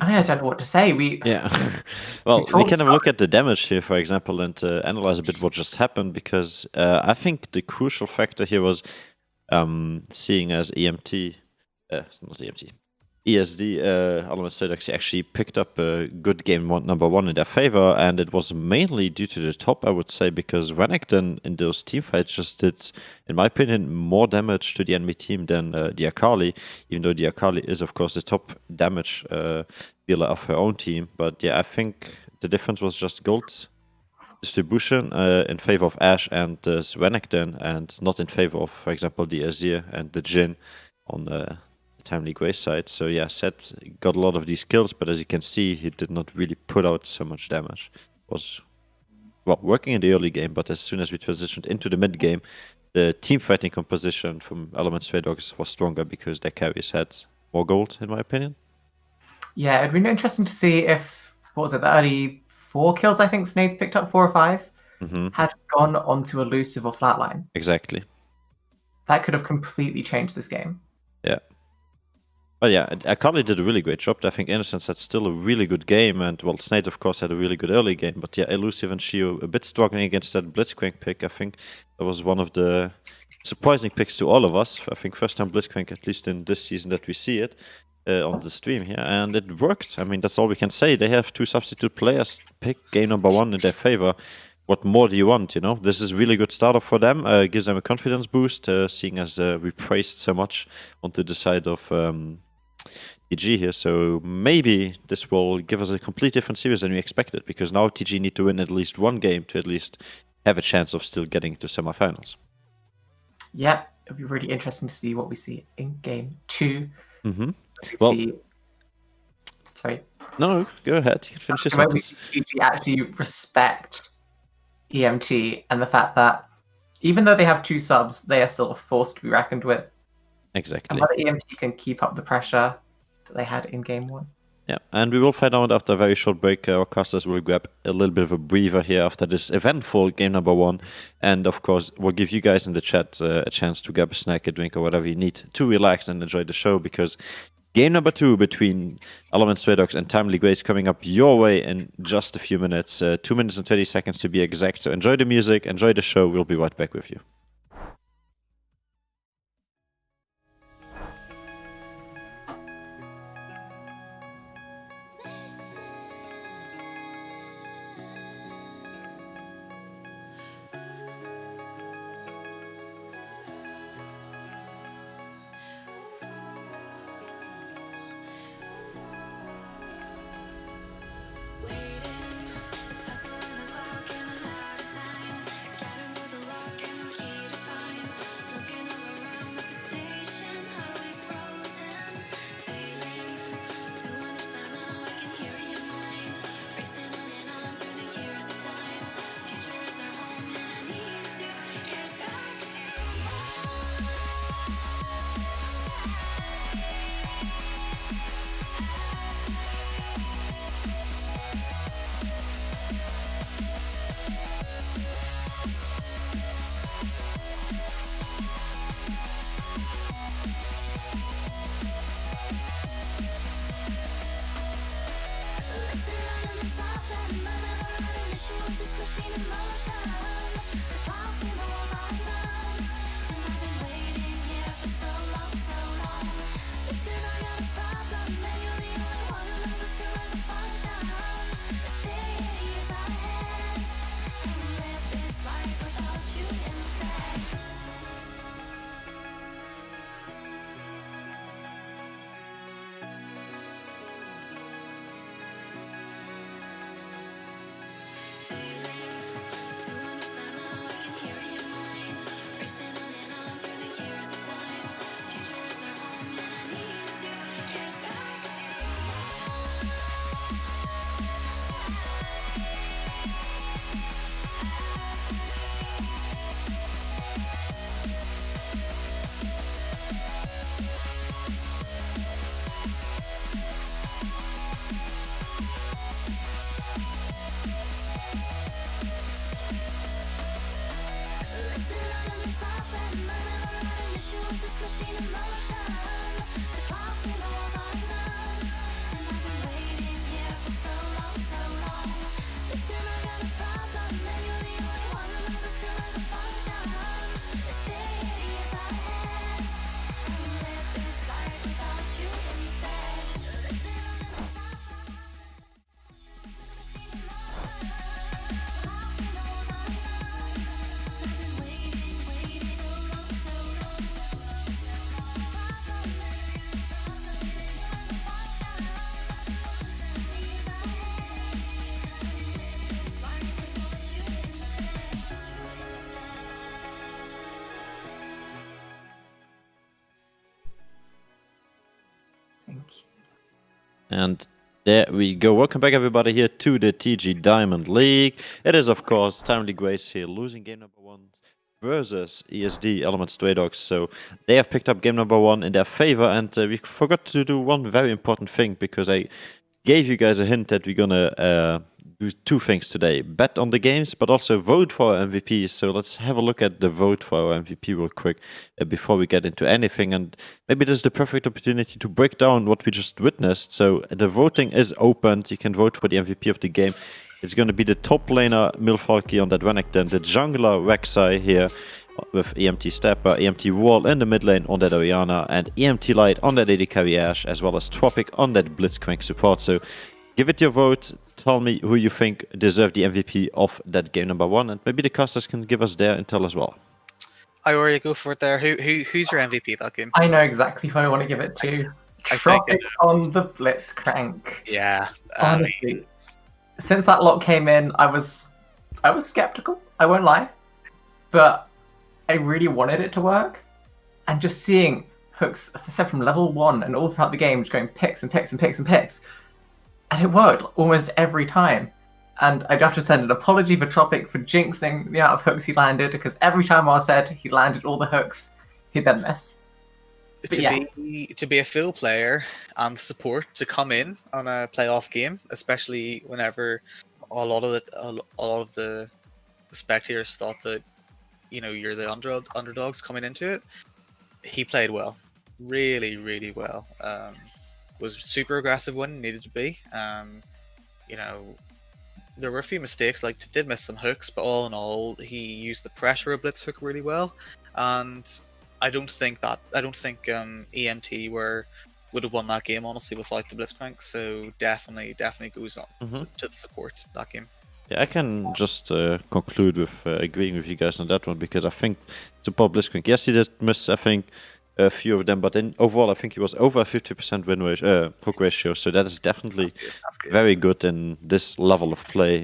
I don't know what to say. Well, we can have a look at the damage here, for example, and analyze a bit what just happened, because I think the crucial factor here was seeing as EMT, not EMT, ESD, Ultimate Seduct actually picked up a good game number 1 in their favor, and it was mainly due to the top, I would say, because Renekton in those teamfights just did, in my opinion, more damage to the enemy team than the Akali, even though the Akali is, of course, the top damage dealer of her own team. But yeah, I think the difference was just gold distribution in favor of Ashe and Svenekton, and not in favor of, for example, the Azir and the Jhin on the Timely Grace side. So yeah, Sett got a lot of these kills, but as you can see, he did not really put out so much damage. Was well working in the early game, but as soon as we transitioned into the mid game, the team fighting composition from Element Stray Dogs was stronger because their carries had more gold, in my opinion. Yeah, it'd be interesting to see if, what was it, the early 4 kills I think Snade's picked up, 4 or 5, had gone onto Elusive or Flatline. Exactly. That could have completely changed this game. Yeah. But yeah, Akali did a really great job. I think Innocence had still a really good game, and well, Snade of course had a really good early game, but yeah, Elusive and Shio a bit struggling against that Blitzcrank pick. I think that was one of the surprising picks to all of us. I think first time Blitzcrank, at least in this season, that we see it on the stream here, and it worked. I mean, that's all we can say. They have 2 substitute players pick game number 1 in their favor. What more do you want, you know? This is a really good startup for them. Gives them a confidence boost, seeing as we praised so much onto the side of TG here. So maybe this will give us a complete different series than we expected, because now TG need to win at least 1 game to at least have a chance of still getting to semifinals. Yeah, it'll be really interesting to see what we see in game 2. Well, sorry. No, go ahead. You can finish your When we sentence. see TG actually respect EMT and the fact that even though they have 2 subs, they are still a force to be reckoned with. Exactly. And whether EMT can keep up the pressure that they had in game 1. Yeah, and we will find out after a very short break. Our casters will grab a little bit of a breather here after this eventful game number 1. And of course, we'll give you guys in the chat a chance to grab a snack, a drink, or whatever you need to relax and enjoy the show, because game number 2 between Element Stray Dogs and Timely Grace coming up your way in just a few minutes. 2 minutes and 30 seconds to be exact. So enjoy the music, enjoy the show. We'll be right back with you. It's past 1 o'clock and I'm out of time. Getting through the lock and I'll keep And there we go. Welcome back, everybody, here to the TG Diamond League. It is, of course, Timely Grace here, losing game number 1 versus ESD Element Stray Dogs. So they have picked up game number 1 in their favor, and we forgot to do one very important thing, because I gave you guys a hint that we're gonna do 2 things today: bet on the games, but also vote for our MVP. So let's have a look at the vote for our MVP real quick before we get into anything. And maybe this is the perfect opportunity to break down what we just witnessed. So the voting is opened. You can vote for the MVP of the game. It's going to be the top laner Milfalki on that Renekton, the jungler Rek'Sai here with EMT Stepper, EMT Wall in the mid lane on that Orianna, and EMT Light on that AD Carry Ashe, as well as Tropic on that Blitzcrank support. So give it your vote. Tell me who you think deserved the MVP of that game number 1, and maybe the casters can give us their intel as well. Ioria, go for it there. Who's your MVP that game? I know exactly who I want to give it to. Tropic on the Blitzcrank. Yeah. Honestly, since that lot came in, I was skeptical, I won't lie. But I really wanted it to work. And just seeing hooks, as I said, from level 1 and all throughout the game, just going picks and picks and picks and picks. And it worked almost every time. And I'd have to send an apology for Tropic for jinxing the amount of hooks he landed, because every time I said he landed all the hooks, he'd then miss. To be a full player and support, to come in on a playoff game, especially whenever a lot of the spectators thought that, you know, you're the underdogs coming into it, he played well, really, really well. Was super aggressive when needed to be. You know, there were a few mistakes, like did miss some hooks, but all in all, he used the pressure of Blitz hook really well. And I don't think EMT would have won that game, honestly, without the Blitzcrank. So definitely goes on to the support that game. Yeah, I can just conclude with agreeing with you guys on that one, because I think support Blitzcrank, yes, he did miss, I think, a few of them, but overall I think he was over 50% win ratio, hook ratio, so that is definitely that's good. Very good in this level of play,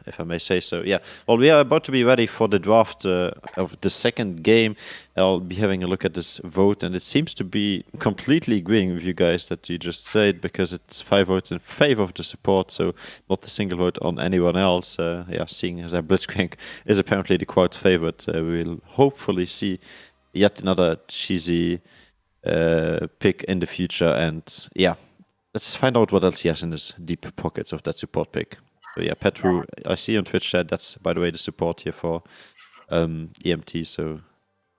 if I may say so. Yeah, well, we are about to be ready for the draft of the second game. I'll be having a look at this vote, and it seems to be completely agreeing with you guys that you just said, because it's 5 votes in favor of the support, so not a single vote on anyone else. Yeah, seeing as our Blitzcrank is apparently the crowd's favorite, we'll hopefully see yet another cheesy pick in the future. And yeah, let's find out what else he has in his deep pockets of that support pick. So yeah, Petru, I see on Twitch chat, that's, by the way, the support here for EMT. So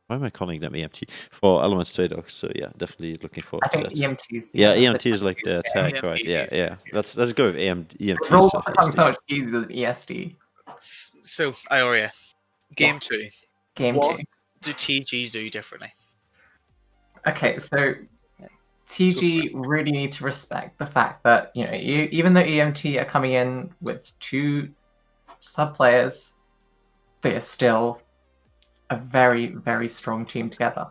why am I calling them EMT? For Element Stray Dogs. So yeah, definitely looking forward to that. EMT is EMT is like the attack, right? Yeah. Let's go with EMT. Roll becomes so much easier than ESD. So Ioria, game 2. Game 2. Do TG do differently? Okay, so TG really need to respect the fact that, you know, even though EMT are coming in with 2 sub players, they are still a very, very strong team together.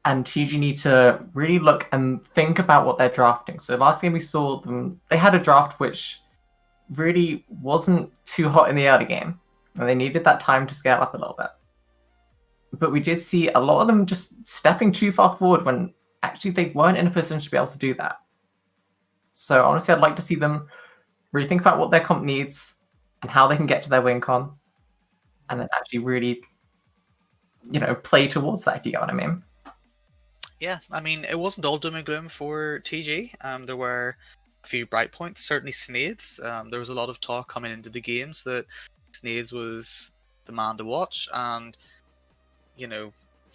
And TG need to really look and think about what they're drafting. So last game we saw them, they had a draft which really wasn't too hot in the early game, and they needed that time to scale up a little bit. But we did see a lot of them just stepping too far forward when actually they weren't in a position to be able to do that. So honestly, I'd like to see them really think about what their comp needs and how they can get to their win con, and then actually really, you know, play towards that, if you get what I mean. Yeah, I mean, it wasn't all doom and gloom for TG. There were a few bright points, certainly Snades. There was a lot of talk coming into the games that Snades was the man to watch, and you know,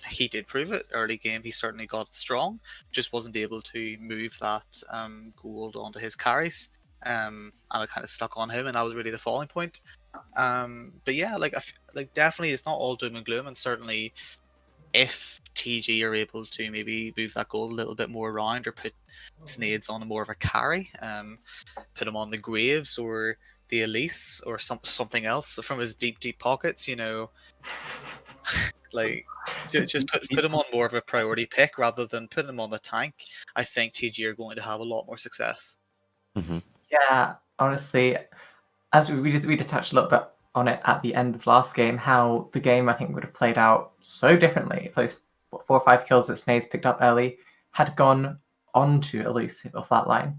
he did prove it. Early game, he certainly got strong, just wasn't able to move that gold onto his carries, and it kind of stuck on him, and that was really the falling point. But yeah, like definitely it's not all doom and gloom, and certainly if TG are able to maybe move that gold a little bit more around, or put Snades on more of a carry, put him on the Graves or the Elise or something else from his deep pockets, you know. Like, just put him on more of a priority pick rather than putting him on the tank. I think TG are going to have a lot more success. Mm-hmm. Yeah, honestly, as we just touched a little bit on it at the end of last game, how the game I think would have played out so differently if those 4 or 5 kills that Snades picked up early had gone on to Elusive or Flatline.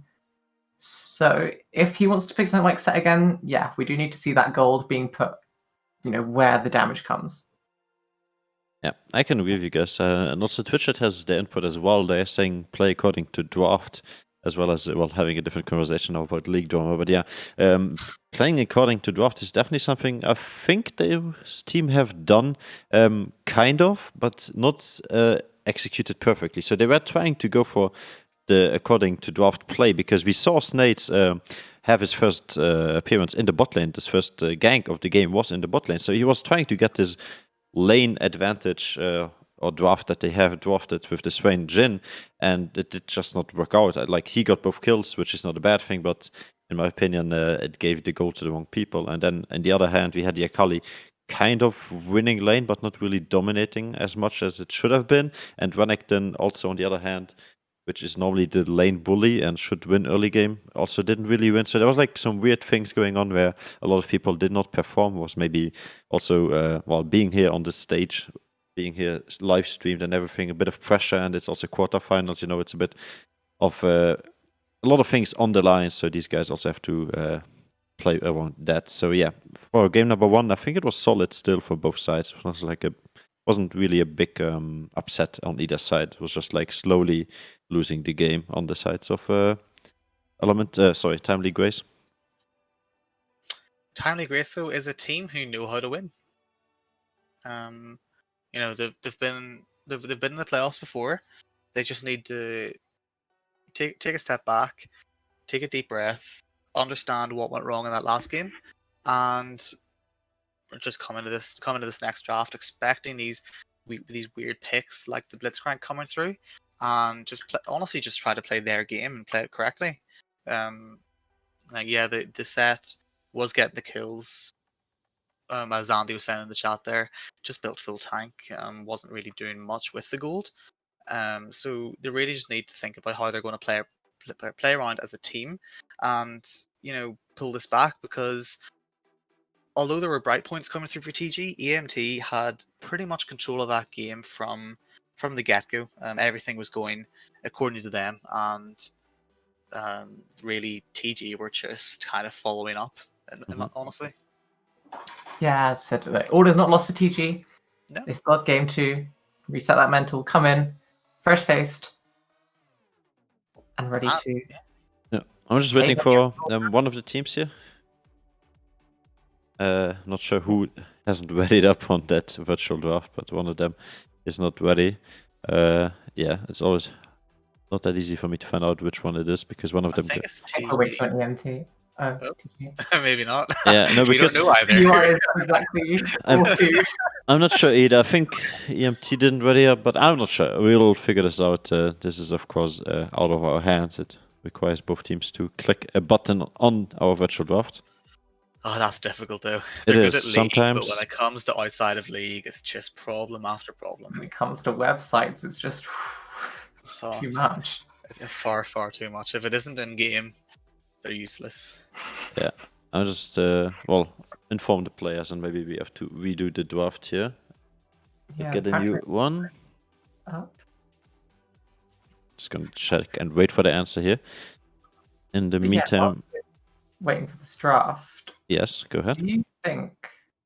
So if he wants to pick something like Set again, yeah, we do need to see that gold being put, where the damage comes. Yeah, I can agree with you guys. And also Twitch chat has the input as well. They're saying play according to draft, as well as having a different conversation about league drama. But yeah, playing according to draft is definitely something I think the team have done, kind of, but not executed perfectly. So they were trying to go for the according to draft play, because we saw Snades have his first appearance in the bot lane. His first gank of the game was in the bot lane. So he was trying to get this lane advantage or draft that they have drafted with the Swain Jin, and it did just not work out. Like, he got both kills, which is not a bad thing, but in my opinion, it gave the goal to the wrong people. And then on the other hand, we had the Akali kind of winning lane, but not really dominating as much as it should have been. And Renekton also, on the other hand, which is normally the lane bully and should win early game, also didn't really win. So there was like some weird things going on where a lot of people did not perform. Was maybe also, being here on this stage, being here live streamed and everything, a bit of pressure, and it's also quarterfinals, it's a bit of a lot of things on the line, so these guys also have to play around that. So yeah, for game number 1, I think it was solid still for both sides. It was like wasn't really a big upset on either side. It was just like slowly losing the game on the sides of Timely Grace. Timely Grace, though, is a team who know how to win. They've been in the playoffs before. They just need to take a step back, take a deep breath, understand what went wrong in that last game, and just come into this next draft expecting these weird picks like the Blitzcrank coming through, and just honestly just try to play their game and play it correctly. The set was getting the kills. As Andy was saying in the chat there, just built full tank, wasn't really doing much with the gold. So they really just need to think about how they're going to play around as a team, and pull this back, because although there were bright points coming through for TG, EMT had pretty much control of that game from the get-go. Everything was going according to them, and really TG were just kind of following up, honestly. Yeah, as I said, the order's not lost to TG. No. They still have game 2. Reset that mental, come in, fresh-faced, and ready to... Yeah, I'm just waiting for one of the teams here. Not sure who hasn't readied up on that virtual draft, but one of them is not ready. Yeah, it's always not that easy for me to find out which one it is, because one of them... I think it's TG. Oh, wait, EMT. Oh, TG. Maybe not. Yeah, no, we because don't know either. You are exactly. I'm not sure either. I think EMT didn't ready up, but I'm not sure. We'll figure this out. This is, of course, out of our hands. It requires both teams to click a button on our virtual draft. Oh, that's difficult, though. It They're is, good at league, sometimes. but when it comes to outside of league, it's just problem after problem. When it comes to websites, it's just too much. It's far, far too much. If it isn't in game, they're useless. Yeah, I'll just inform the players, and maybe we have to redo the draft here. Yeah, Get a new one. Up. Just gonna check and wait for the answer here. In the meantime, waiting for this draft. Yes, go ahead. Do you think,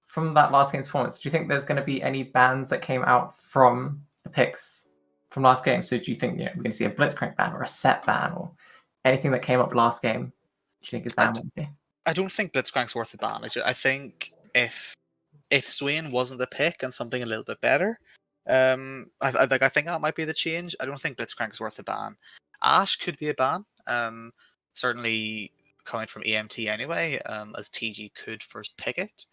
from that last game's performance, do you think there's going to be any bans that came out from the picks from last game? So do you think we're going to see a Blitzcrank ban or a set ban or anything that came up last game? Do you think is banned? I don't think Blitzcrank's worth a ban. I think if Swain wasn't the pick and something a little bit better, I think that might be the change. I don't think Blitzcrank's worth a ban. Ashe could be a ban. Certainly coming from EMT anyway, as TG could first pick it.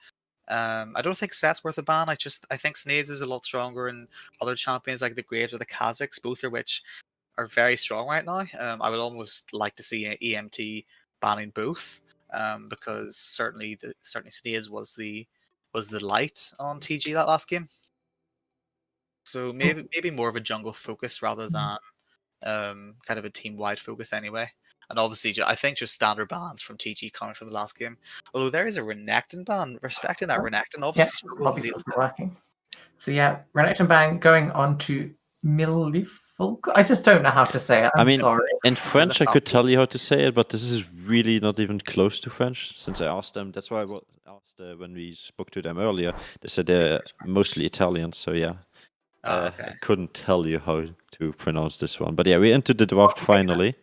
I don't think Set's worth a ban. I think Snades is a lot stronger, and other champions like the Graves or the Kazakhs, both of which are very strong right now. I would almost like to see EMT banning both, because certainly Snades was the light on TG that last game. So maybe more of a jungle focus rather than kind of a team wide focus anyway. And obviously, I think just standard bans from TG coming from the last game. Although there is a Renekton ban, respecting that Renekton obviously obviously it's working. So yeah, Renekton ban going on to Millleaf. I just don't know how to say it. I I'm mean, sorry. in French, I Falcon. could tell you how to say it, but this is really not even close to French. Since I asked them, that's why I asked when we spoke to them earlier. They said they're mostly Italian, so yeah. Oh, I okay. couldn't tell you how to pronounce this one, but yeah, we entered the draft finally.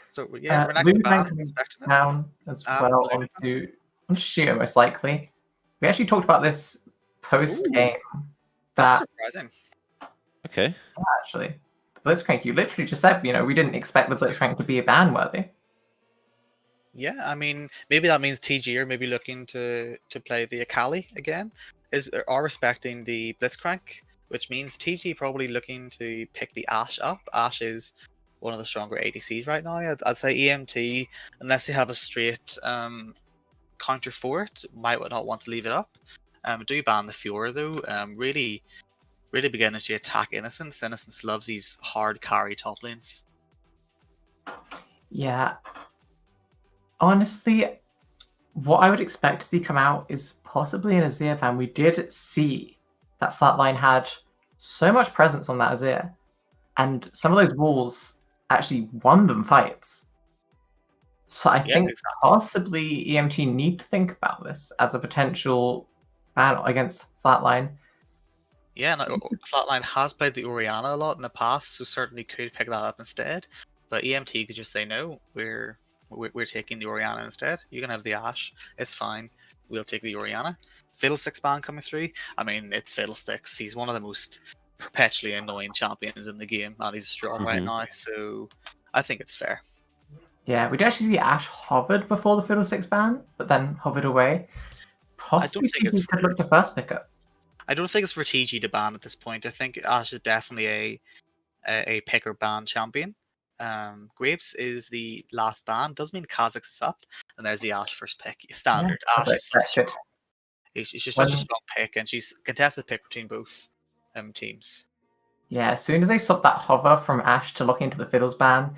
So yeah, we're next Blue to Man ban. coming Expecting it. down as And well Blue onto Shio, most likely. We actually talked about this post game. That's That surprising. Okay. actually, the Blitzcrank, you literally just said, we didn't expect the Blitzcrank to be ban worthy. Yeah, I mean, maybe that means TG are maybe looking to play the Akali again, are respecting the Blitzcrank, which means TG probably looking to pick the Ashe up. Ashe is one of the stronger ADCs right now. I'd say EMT, unless they have a straight counter for it, might not want to leave it up. Do ban the Fiora though. Really beginning to attack Innocence. Innocence loves these hard carry top lanes. Yeah. Honestly, what I would expect to see come out is possibly an Azir ban. We did see that Flatline had so much presence on that Azir, and some of those walls actually won them fights. So I think exactly. possibly EMT need to think about this as a potential ban against Flatline. Yeah, no, Flatline has played the Orianna a lot in the past, so certainly could pick that up instead. But EMT could just say no, we're taking the Orianna instead. You can have the Ashe, it's fine. We'll take the Orianna. Fiddlesticks ban coming through. I mean, it's Fiddlesticks. He's one of the most perpetually annoying champions in the game, and he's strong right now. So I think it's fair. Yeah, we did actually see Ashe hovered before the Fiddlesticks ban, but then hovered away. Possibly think it's he could look to first pick up. I don't think it's for TG to ban at this point. I think Ashe is definitely a pick or ban champion. Graves is the last ban. Does mean Kha'Zix is up, and there's the Ashe first pick. Standard. Yeah, Ashe is such expected. she's just such a strong pick, and she's contested pick between both teams. Yeah, as soon as they stopped that hover from Ashe to look into the Fiddles ban,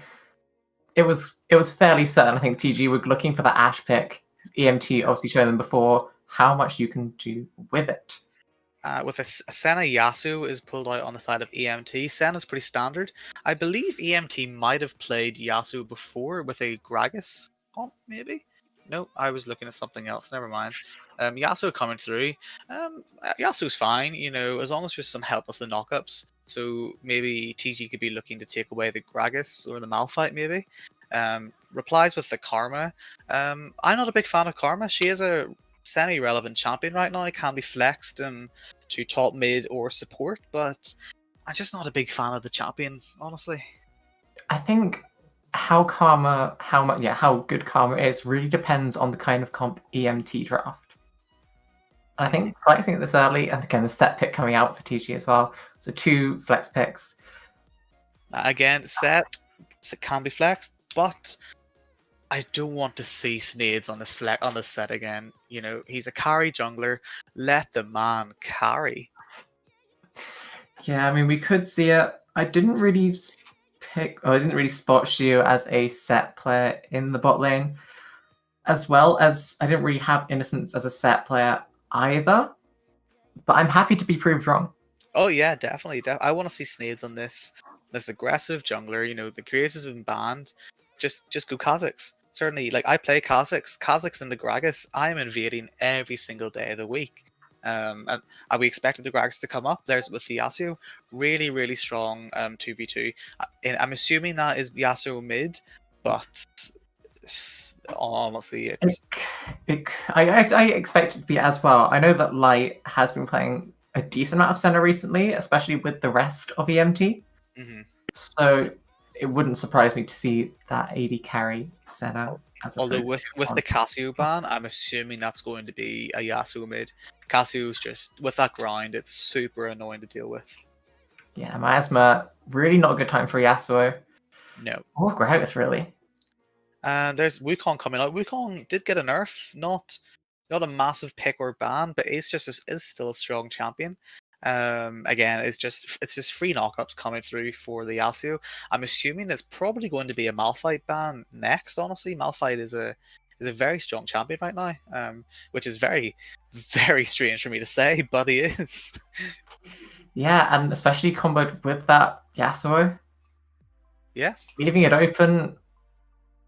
it was fairly certain. I think TG were looking for the Ashe pick. EMT obviously showing them before how much you can do with it. With a Senna Yasuo is pulled out on the side of EMT. Senna's pretty standard. I believe EMT might have played Yasuo before with a Gragas comp, maybe? No, I was looking at something else. Never mind. Yasuo coming through. Yasuo's fine, as long as there's some help with the knockups. So maybe TG could be looking to take away the Gragas or the Malphite, maybe. Replies with the Karma. I'm not a big fan of Karma. She is a semi-relevant champion right now. It can be flexed to top mid or support, but I'm just not a big fan of the champion, honestly. I think how good Karma is really depends on the kind of comp EMT draft. And I think flexing it this early, and again the set pick coming out for TG as well. So 2 flex picks. Again, set can be flexed, but I don't want to see Snades on this set again. He's a carry jungler. Let the man carry. Yeah, I mean we could see it. I didn't really spot Shio as a set player in the bot lane, as well as I didn't really have Innocence as a set player either. But I'm happy to be proved wrong. Oh yeah, definitely. I want to see Snades on this aggressive jungler. The Graves has been banned. Just go Kha'Zix. Certainly, I play Kha'Zix and the Gragas. I'm invading every single day of the week. And we expected the Gragas to come up. There's with the Yasuo, really, really strong 2v2. I'm assuming that is Yasuo mid, but honestly, I expect it to be as well. I know that Light has been playing a decent amount of Senna recently, especially with the rest of EMT. Mm-hmm. So it wouldn't surprise me to see that AD carry Senna. Although with the Cassio ban, I'm assuming that's going to be a Yasuo mid. Cassio's just, with that grind, it's super annoying to deal with. Yeah, Miasma, really not a good time for Yasuo. No. Or Gragas, really. And there's Wukong coming out. Wukong did get a nerf, not a massive pick or ban, but is still a strong champion. Again, it's just free knockups coming through for the Yasuo. I'm assuming it's probably going to be a Malphite ban next. Honestly, Malphite is a very strong champion right now, which is very, very strange for me to say, but he is. Yeah, and especially comboed with that Yasuo, Yeah, leaving it open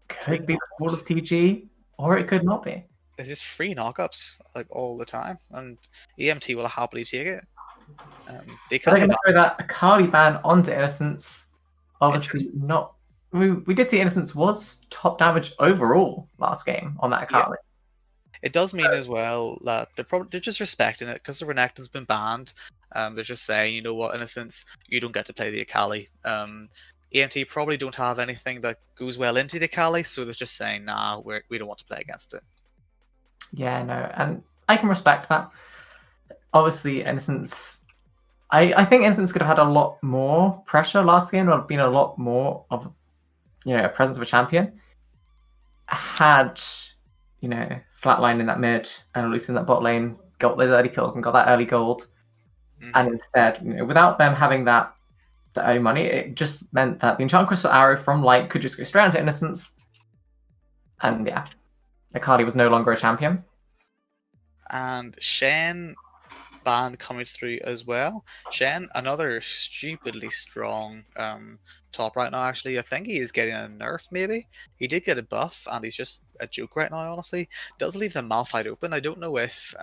free could be the fall of knockups. TG, or it could not be. It's just free knockups like all the time, and EMT will happily take it. They They're can't be going to that throw that Akali ban onto Innocence. Obviously, interesting. not. We did see Innocence was top damage overall last game on that Yeah, Akali. it does mean as well that they're just respecting it because the Renekton's been banned. They're just saying, you know what, Innocence, you don't get to play the Akali. EMT probably don't have anything that goes well into the Akali, so they're just saying, nah, we don't want to play against it. Yeah, no, and I can respect that. Obviously, Innocence. I think Innocence could have had a lot more pressure last game, or been a lot more of a presence of a champion. Had flatline in that mid and Lucy in that bot lane, got those early kills and got that early gold. And instead, without them having the early money, it just meant that the enchant crystal arrow from light could just go straight into Innocence. And yeah, Akali was no longer a champion. And Shen ban coming through as well. Shen, another stupidly strong top right now, actually. I think he is getting a nerf, maybe. He did get a buff, and he's just a joke right now, honestly. Does leave the Malphite open. I don't know if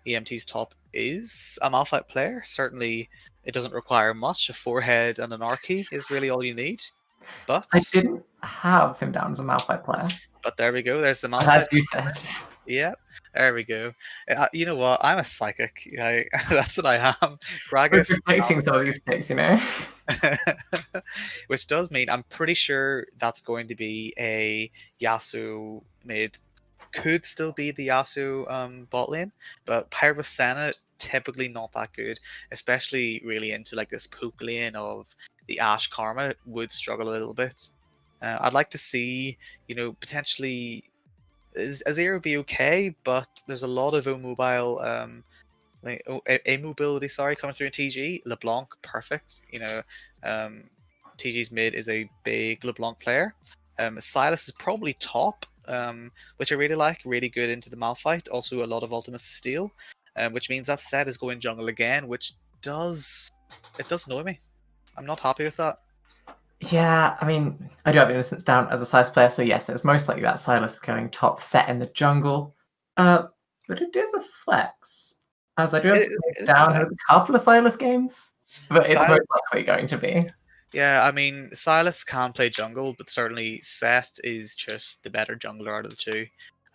EMT's top is a Malphite player. Certainly, it doesn't require much. A forehead and an R-key is really all you need. But I didn't have him down as a Malphite player. But there we go. There's the As Malphite. you said. Yeah, there we go. You know what? I'm a psychic. That's what I am. We're Gragas, predicting some of these picks, which does mean I'm pretty sure that's going to be a Yasuo mid. Could still be the Yasuo bot lane, but Pyro Senna typically not that good, especially really into like this poke lane of the Ashe Karma would struggle a little bit. I'd like to see, potentially Azir be okay, but there's a lot of immobile, immobility, coming through in TG. LeBlanc, perfect. TG's mid is a big LeBlanc player. Silas is probably top, which I really like. Really good into the Malphite. Also, a lot of ultimates to steal, which means that set is going jungle again, which does annoy me. I'm not happy with that. Yeah, I mean, I do have Innocence down as a Silas player, so yes, it's most likely that Silas going top set in the jungle. But it is a flex, as I do have It's down flex. a couple of Silas games, but it's Silas- most likely going to be. Yeah, I mean, Silas can play jungle, but certainly Set is just the better jungler out of the two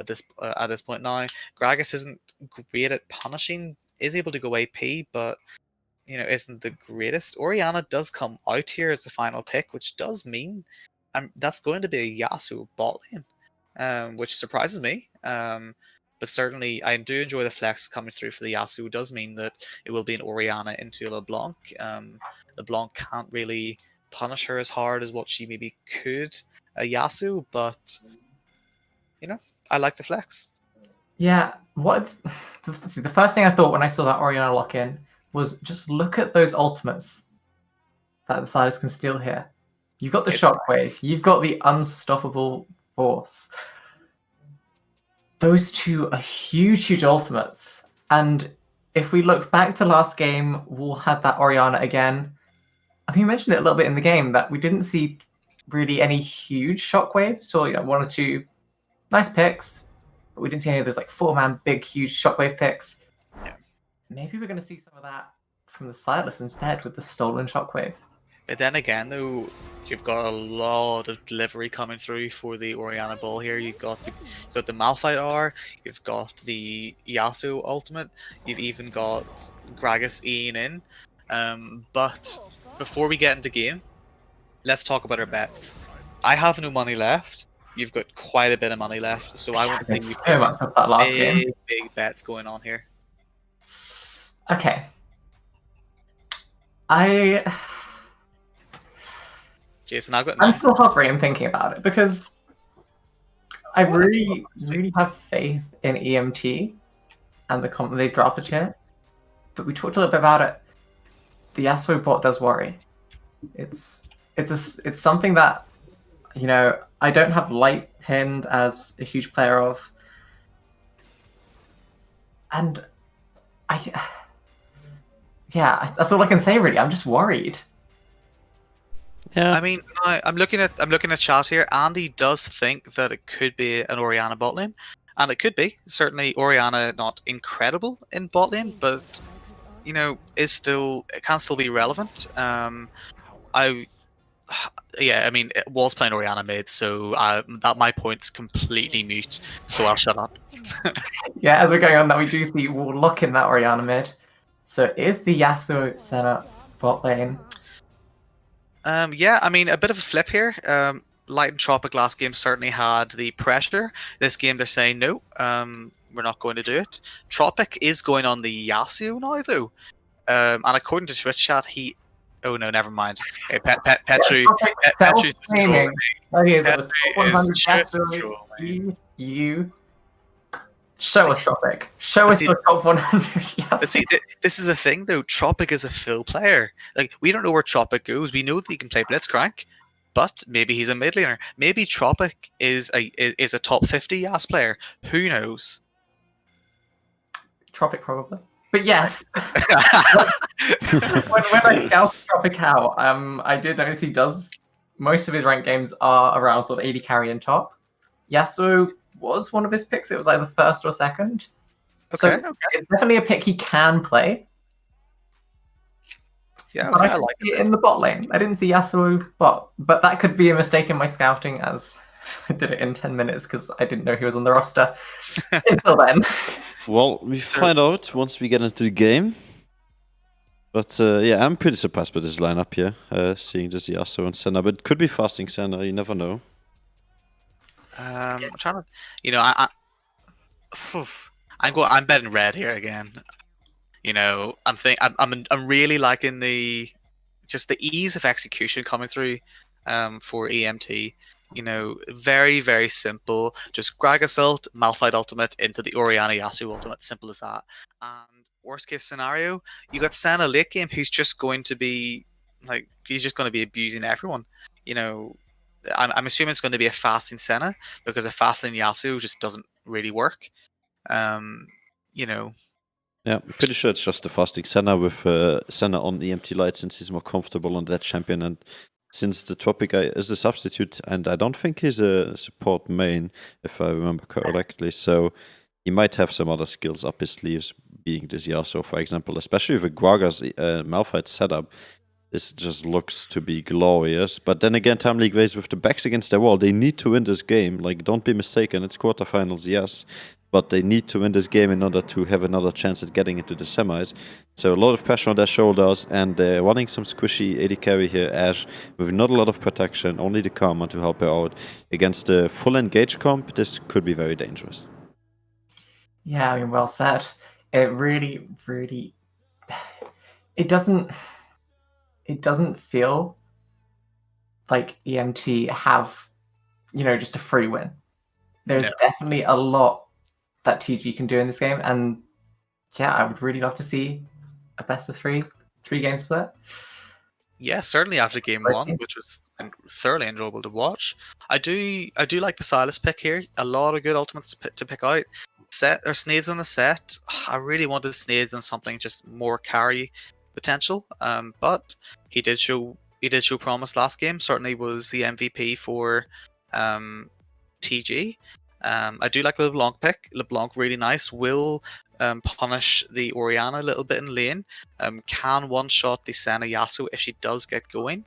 at this point now. Gragas isn't great at punishing, is able to go AP, but isn't the greatest. Orianna does come out here as the final pick, which does mean that's going to be a Yasuo bot lane, which surprises me. But certainly, I do enjoy the flex coming through for the Yasuo. It does mean that it will be an Orianna into LeBlanc. LeBlanc can't really punish her as hard as what she maybe could a Yasuo, but I like the flex. Yeah, the first thing I thought when I saw that Orianna lock in was just look at those ultimates that the Silas can steal here. You've got the Shockwave, you've got the Unstoppable Force. Those two are huge ultimates. And if we look back to last game, we'll have that Orianna again. I think you mentioned it a little bit in the game that we didn't see really any huge Shockwaves. So, one or two nice picks, but we didn't see any of those like 4-man big, huge Shockwave picks. Yeah. Maybe we're going to see some of that from the Silas instead with the stolen Shockwave. But then again, though, you've got a lot of delivery coming through for the Orianna ball here. You've got the Malphite R, you've got the Yasuo ultimate, you've even got Gragas E'ing in. But before we get into game, let's talk about our bets. I have no money left. You've got quite a bit of money left, so I want to see you so much of that last game. Big bets going on here. Okay. Jason, I've got. I'm still hovering and thinking about it because I really have faith in EMT and the comp they've drafted here. But we talked a little bit about it. The Yasuo bot does worry. It's something that I don't have light pinned as a huge player of, and yeah, that's all I can say really. I'm just worried. Yeah. I mean, I'm looking at chat here. Andy does think that it could be an Orianna bot lane, and it could be. Certainly, Orianna not incredible in bot lane, but it can still be relevant. I yeah, I mean, it was playing Orianna mid, so that my point's completely mute. So I'll shut up. Yeah, as we're going on, that we do see we'll lock in that Orianna mid. So is the Yasuo Senna bot lane? Yeah, I mean, a bit of a flip here. Light and Tropic last game certainly had the pressure. This game they're saying no, we're not going to do it. Tropic is going on the Yasuo now though, and according to Twitch chat, oh no, never mind. Okay, Petru, Petru's just trolling. Okay, so Petru top 100 is just Yasuo. trolling. You show us Tropic. Show us the top 100 Yasuo. See, this is the thing though. Tropic is a full player. Like, we don't know where Tropic goes. We know that he can play Blitzcrank, but maybe he's a mid laner. Maybe Tropic is a top 50 Yas player. Who knows? Tropic probably. But yes, when I scout Tropic out, I did notice he does most of his ranked games are around sort of 80 carry and top. Yasuo was one of his picks. It was either first or second. Okay, So it's definitely a pick he can play. Yeah, But okay, I I didn't like see it. it in the bot lane. I didn't see Yasuo bot, but that could be a mistake in my scouting, as I did it in 10 minutes because I didn't know he was on the roster until then. Well, we find out once we get into the game. But yeah, I'm pretty surprised by this lineup here, seeing this Yasuo and Senna. But it could be fasting Senna, you never know. I'm trying to, I'm betting red here again. I'm really liking the ease of execution coming through for EMT. Very, very simple. Just Grag Assault, Malphite ultimate into the Orianna Yasuo ultimate. Simple as that. And worst case scenario, you got Senna late game who's just going to be abusing everyone. I'm assuming it's going to be a fasting Senna because a fasting Yasuo just doesn't really work. Yeah, I'm pretty sure it's just the fasting Senna with Senna on EMT light since he's more comfortable on that champion, and since the Tropic guy is the substitute, and I don't think he's a support main, if I remember correctly, so he might have some other skills up his sleeves, being this Yasuo, for example, especially with Gragas Malphite setup. This just looks to be glorious. But then again, Time League Race with the backs against the wall, they need to win this game. Like, don't be mistaken, it's quarterfinals, yes. But they need to win this game in order to have another chance at getting into the semis. So a lot of pressure on their shoulders, and they're running some squishy AD carry here, Ashe, with not a lot of protection, only the Karma to help her out. Against the full engage comp, this could be very dangerous. Yeah, I mean, well said. It really, really... It doesn't feel like EMT have, just a free win. There's definitely a lot that TG can do in this game, and yeah, I would really love to see a best of three game split. Yeah, certainly after game one, which was thoroughly enjoyable to watch. I do like the Silas pick here. A lot of good ultimates to pick out. Snades on the set. I really wanted Snades on something just more carry potential, but he did show promise last game. Certainly was the MVP for TG. I do like the LeBlanc pick. LeBlanc really nice. Will punish the Orianna a little bit in lane. Can one shot the Senna Yasuo if she does get going.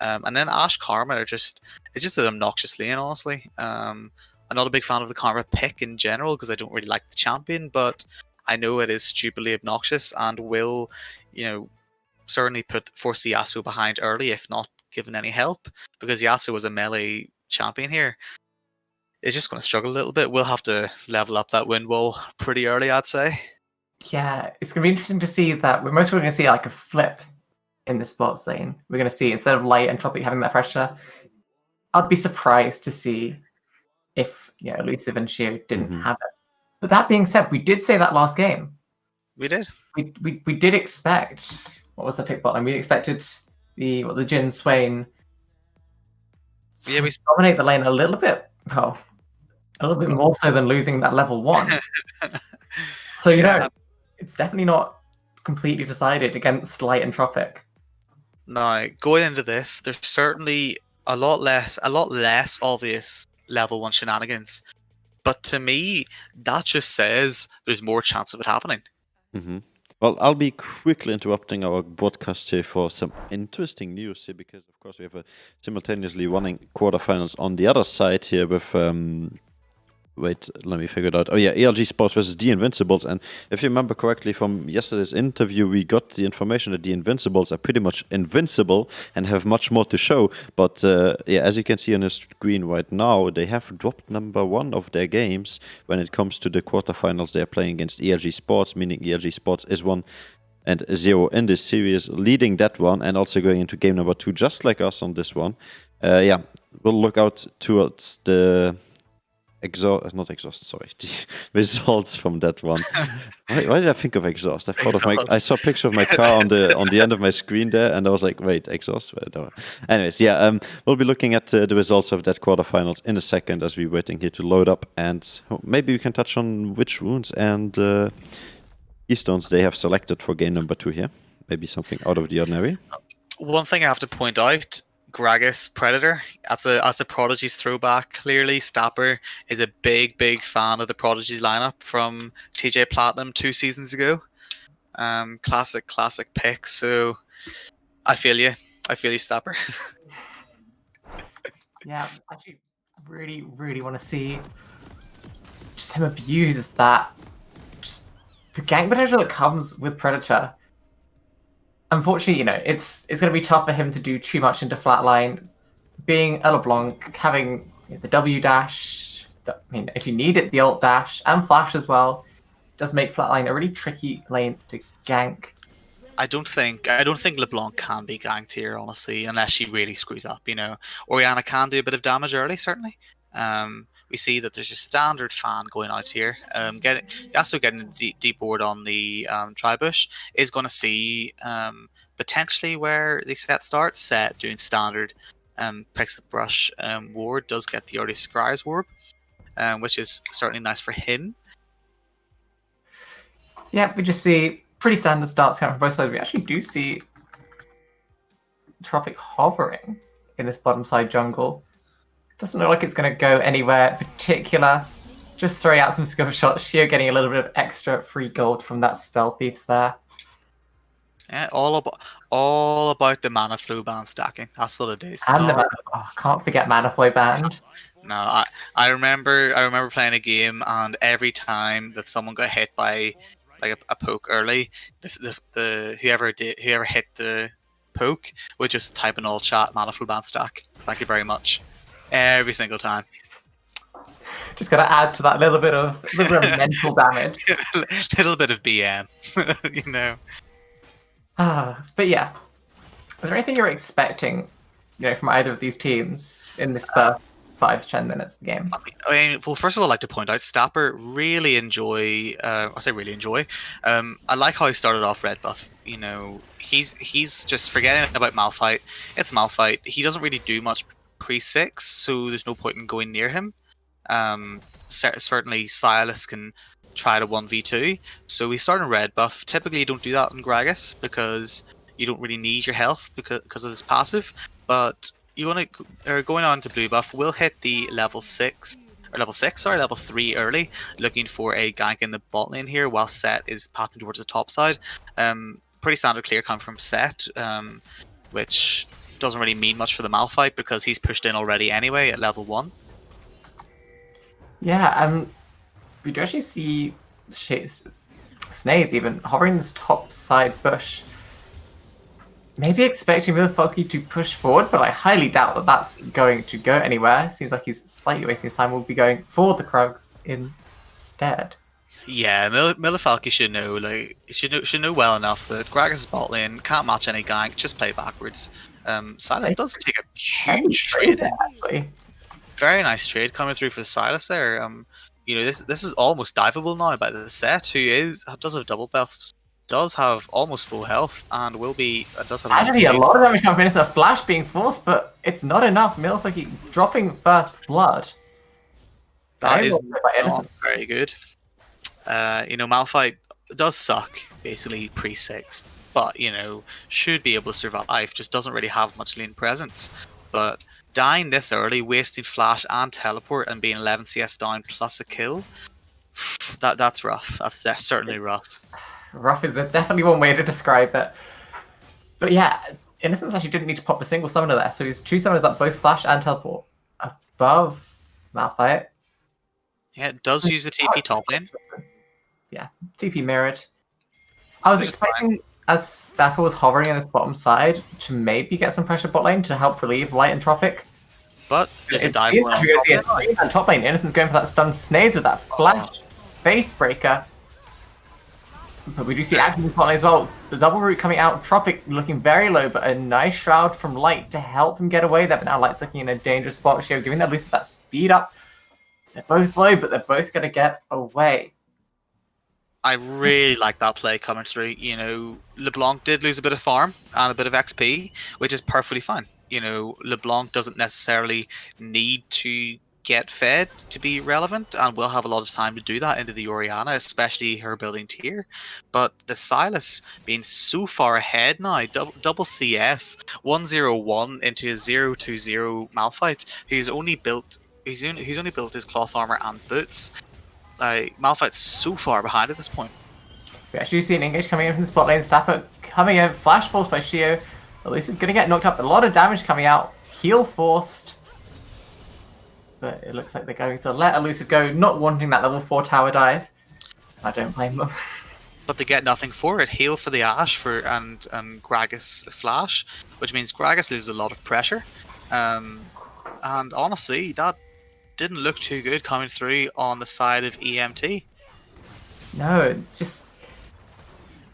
And then Ashe Karma it's just an obnoxious lane, honestly. I'm not a big fan of the Karma pick in general because I don't really like the champion, but I know it is stupidly obnoxious and will, certainly force the Yasuo behind early if not given any help, because Yasuo was a melee champion here. It's just going to struggle a little bit. We'll have to level up that wind wall pretty early, I'd say. Yeah, it's going to be interesting to see that. We're most probably going to see like a flip in the sports lane. We're going to see, instead of Light and Tropic having that pressure, I'd be surprised to see if Elusive and Shio didn't have it. But that being said, we did say that last game. We did. We did expect, what was the pick bottom? We expected the Jhin Swain to dominate the lane a little bit. Well, a little bit more so than losing that level 1. So, it's definitely not completely decided against Light and Tropic. Now, going into this, there's certainly a lot less obvious level 1 shenanigans. But to me, that just says there's more chance of it happening. Mm-hmm. Well, I'll be quickly interrupting our broadcast here for some interesting news here, because of course we have a simultaneously running quarterfinals on the other side here with wait, let me figure it out. Oh yeah, ELG Sports versus the Invincibles. And if you remember correctly from yesterday's interview, we got the information that the Invincibles are pretty much invincible and have much more to show. But yeah, as you can see on the screen right now, they have dropped number 1 of their games when it comes to the quarterfinals. They are playing against ELG Sports, meaning ELG Sports is 1-0 in this series, leading that one and also going into game number 2, just like us on this one. Yeah, we'll look out towards the the results from that one. Why did I think of exhaust? I saw a picture of my car on the end of my screen there, and I was like, wait, exhaust? Anyways, yeah, we'll be looking at the results of that quarterfinals in a second as we're waiting here to load up, and maybe we can touch on which runes and keystones they have selected for game number 2 here. Maybe something out of the ordinary. One thing I have to point out, Gragas Predator, that's a Prodigy's throwback. Clearly, Stapper is a big fan of the Prodigy's lineup from TJ Platinum 2 seasons ago. Classic pick. So I feel you, Stapper. Yeah, actually, really want to see just him abuse that. Just the gank potential that comes with Predator. Unfortunately, it's going to be tough for him to do too much into flatline. Being a LeBlanc, having the W dash, if you need it, the ult dash and flash as well, does make flatline a really tricky lane to gank. I don't think LeBlanc can be ganked here, honestly, unless she really screws up. Orianna can do a bit of damage early, certainly. We see that there's a standard fan going out here. Also getting a deep ward on the Tribush is going to see potentially where the set starts. Set doing standard picks the brush ward, does get the early Scry's Warp, which is certainly nice for him. Yeah, we just see pretty standard starts coming from both sides. We actually do see Tropic hovering in this bottom side jungle. Doesn't look like it's going to go anywhere particular. Just throwing out some skill shots. Shio getting a little bit of extra free gold from that spell thieves there. Yeah, all about the mana flow band stacking. That's what it is. And can't forget mana flow band. No, I remember playing a game, and every time that someone got hit by like a poke early, whoever hit the poke would just type in all chat mana flow band stack. Thank you very much. Every single time. Just gotta add to that little bit of mental damage. Little bit of BM, But yeah, is there anything you're expecting, from either of these teams in this first 5 to 10 minutes of the game? I mean, well, first of all, I'd like to point out Stapper really enjoy. I say really enjoy. I like how he started off red buff. He's just forgetting about Malphite. It's Malphite. He doesn't really do much pre-6, so there's no point in going near him. Certainly Silas can try to 1v2, so we start in red buff. Typically you don't do that in Gragas because you don't really need your health because of his passive, but going on to blue buff, we'll hit the level 3 early, looking for a gank in the bot lane here while Set is pathing towards the top side. Pretty standard clear coming from Set, which doesn't really mean much for the Malphite because he's pushed in already anyway at level 1. Yeah, we do actually see Snades even hovering this top side bush. Maybe expecting Milwaukee to push forward, but I highly doubt that that's going to go anywhere. Seems like he's slightly wasting his time. We'll be going for the Krugs instead. Yeah, Milwaukee should know. Should know well enough that Gragas' bot lane can't match any gank. Just play backwards. Silas does take a huge trade. Actually. Very nice trade coming through for Silas there. This is almost diveable now by the Set, who does have double buffs, does have almost full health, and does have actually a lot of damage coming in. It's a flash being forced, but it's not enough. Milwaukee dropping first blood. That is not very good. Malphite does suck, basically pre-6, but, you know, should be able to survive, just doesn't really have much lane presence. But dying this early, wasting flash and teleport, and being 11 CS down plus a kill, that's rough. That's certainly rough. Rough is definitely one way to describe it. But yeah, Innocence actually didn't need to pop a single summoner there, so his 2 summoners up both flash and teleport above Malphite. Yeah, it does use the TP top lane. Yeah, TP mirrored. I was expecting, as Stacker was hovering in this bottom side, to maybe get some pressure bot lane to help relieve Light and Tropic. But there's a dive on top lane. Innocence going for that stun Snades with that flash face breaker. But we do see action in top lane as well. The double root coming out, Tropic looking very low, but a nice shroud from Light to help him get away there. But now Light's looking in a dangerous spot. Shio giving that Lucid that speed up. They're both low, but they're both going to get away. I really like that play coming through. You know, LeBlanc did lose a bit of farm and a bit of XP, which is perfectly fine. You know, LeBlanc doesn't necessarily need to get fed to be relevant, and will have a lot of time to do that into the Orianna, especially her building tier. But the Sylas being so far ahead now, double CS, 1-0-1 into a 0-2-0 Malphite, who's only built his cloth armor and boots. Like, Malphite's so far behind at this point. We actually see an engage coming in from the spot lane. Stafford coming in, flash balls by Shio. Elusive gonna get knocked up. A lot of damage coming out. Heal forced. But it looks like they're going to let Elusive go, not wanting that level 4 tower dive. I don't blame them. But they get nothing for it. Heal for the Ashe and Gragas flash, which means Gragas loses a lot of pressure. And honestly, that didn't look too good coming through on the side of EMT. No, it's just...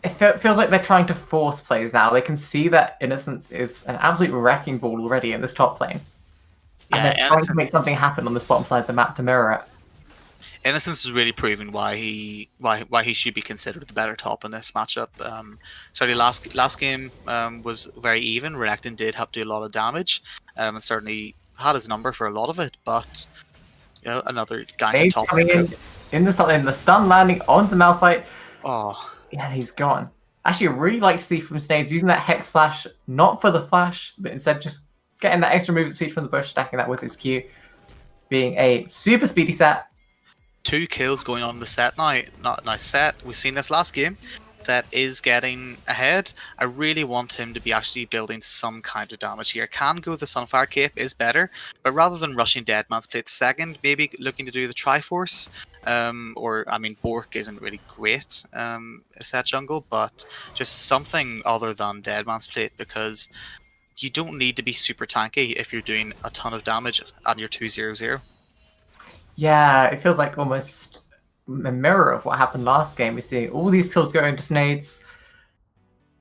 It feels like they're trying to force plays now. They can see that Innocence is an absolute wrecking ball already in this top lane. And they're trying to make something happen on this bottom side of the map to mirror it. Innocence is really proving why he should be considered the better top in this matchup. Certainly last game was very even. Renekton did have to do a lot of damage, and certainly had his number for a lot of it, but you know, another gang top lane. In the top lane, the stun landing onto Malphite. Oh. Yeah, he's gone. Actually, I'd really like to see from Snades using that Hex Flash, not for the flash, but instead just getting that extra movement speed from the bush, stacking that with his Q. Being a super speedy set. 2 kills going on in the set now. Not nice set. We've seen this last game. Set is getting ahead. I really want him to be actually building some kind of damage here. Can go the Sunfire Cape is better, but rather than rushing Deadman's Plate second, maybe looking to do the Triforce. Or, I mean, Bork isn't really great set jungle, but just something other than Deadman's Plate, because you don't need to be super tanky if you're doing a ton of damage and you're 2-0-0. Yeah, it feels like almost a mirror of what happened last game. We see all these kills going to Snades.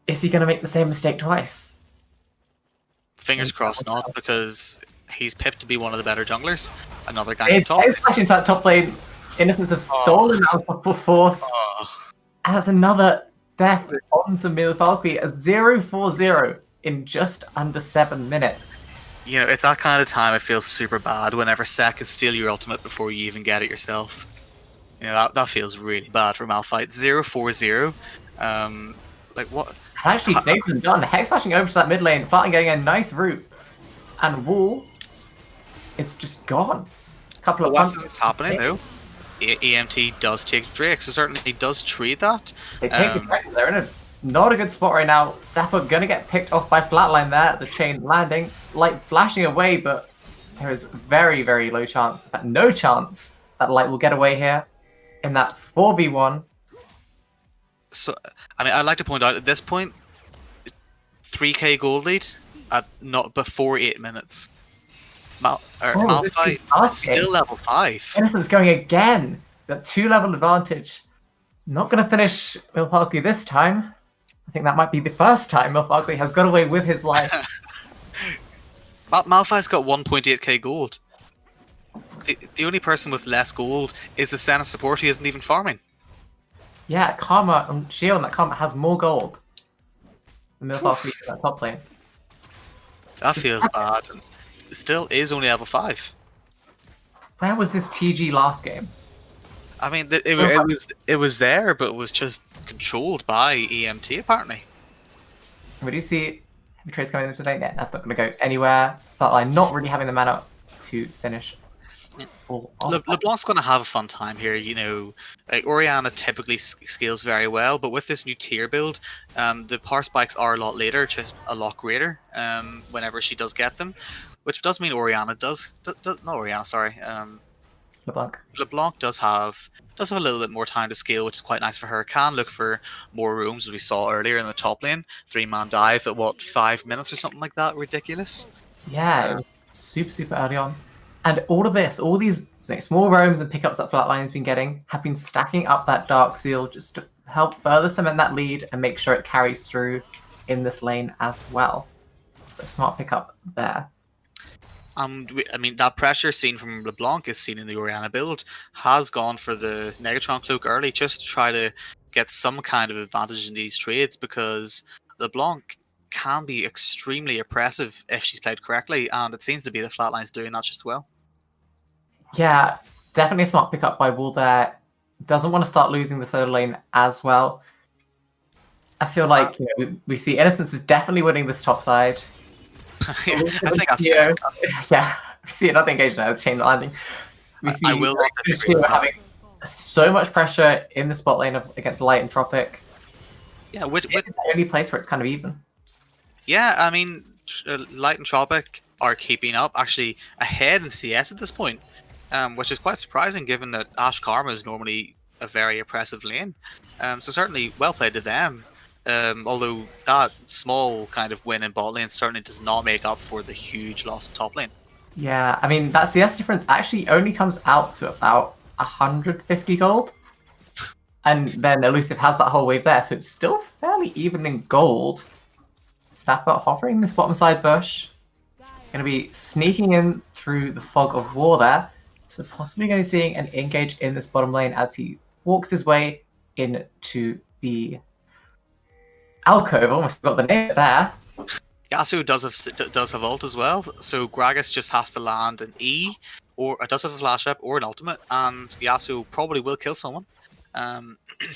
Is he going to make the same mistake twice? Fingers crossed not, because he's pipped to be one of the better junglers. Another guy top. He's flashing into that top lane. Innocence have stolen that full force. And that's another death onto Milfalky. A 0-4-0 in just under 7 minutes. You know, it's that kind of time I feel super bad whenever Sek can steal your ultimate before you even get it yourself. You know, that feels really bad for Malphite. 0-4-0. Like, what? And actually, Snakes is done. Hex flashing over to that mid lane, Flatten getting a nice route. And Wall, it's just gone. A couple of What's this happening, though? EMT does take Drake, so certainly he does trade that. They take the Drake. They're in a not a good spot right now. Stafford gonna get picked off by Flatline there. The chain landing. Light flashing away, but there is very, very low chance, in fact, no chance that Light will get away here in that 4v1. So, I mean, I'd like to point out at this point, 3k gold lead at not before 8 minutes. Malphite still level 5. Innocence going again. That 2-level advantage. Not going to finish Milfalky this time. I think that might be the first time Milfalky has got away with his life. Malphite's got 1.8k gold. The only person with less gold is the Senna support. He isn't even farming. Yeah, Karma and Shield and that Karma has more gold than Milfalky in that top lane. That feels bad. And still is only level 5. Where was this TG last game? I mean, it was there, but it was just controlled by EMT apparently. We do see heavy trades coming in today. Yeah, that's not going to go anywhere. Flatline not really having the mana to finish. LeBlanc's going to have a fun time here. You know, like Orianna typically scales very well, but with this new tier build, the power spikes are a lot later, just a lot greater. Whenever she does get them, which does mean Orianna does not Orianna, sorry. LeBlanc does have a little bit more time to scale, which is quite nice for her. Can look for more rooms, as we saw earlier in the top lane. 3-man dive at what, 5 minutes or something like that? Ridiculous. Yeah, it was super early on. And all of this, all these small roams and pickups that Flatline's been getting have been stacking up that Dark Seal just to help further cement that lead and make sure it carries through in this lane as well. So smart pickup there. I mean, that pressure seen from LeBlanc is seen in the Orianna build, has gone for the Negatron Cloak early just to try to get some kind of advantage in these trades, because LeBlanc can be extremely oppressive if she's played correctly, and it seems to be the Flatline's doing that just well. Yeah, definitely a smart pickup by Wool there. Doesn't want to start losing the solo lane as well. I feel like we see Innocence is definitely winning this top side. Yeah, I think that's fair. Yeah, we see another engagement at the chain landing. We see having so much pressure in the spot lane against Light and Tropic. Yeah, it's the only place where it's kind of even. Yeah, I mean, Light and Tropic are keeping up, actually ahead in CS at this point, which is quite surprising given that Ashe Karma is normally a very oppressive lane. So certainly well played to them. Although that small kind of win in bot lane certainly does not make up for the huge loss in top lane. Yeah, I mean, that CS difference actually only comes out to about 150 gold. And then Elusive has that whole wave there, so it's still fairly even in gold. Snapper hovering this bottom side bush. Going to be sneaking in through the fog of war there. So possibly going to be seeing an engage in this bottom lane as he walks his way into the alcove. Almost got the name there. Yasuo does have ult as well, so Gragas just has to land an E, or it does have a flash up or an ultimate, and Yasuo probably will kill someone. So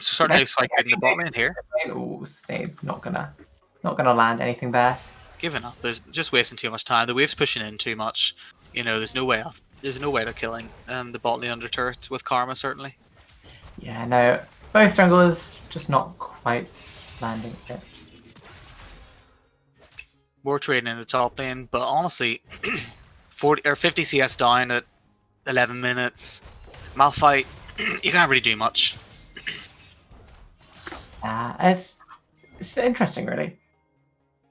certainly looks like in the bot lane here. Oh, Snade's not gonna land anything there. Giving up. There's just wasting too much time. The wave's pushing in too much. You know, there's no way else. There's no way they're killing the bot lane under turret with Karma, certainly. Yeah, no. Both junglers just not quite landing it. More trading in the top lane, but honestly, 40 or 50 CS down at 11 minutes. Malphite, you can't really do much. It's interesting, really.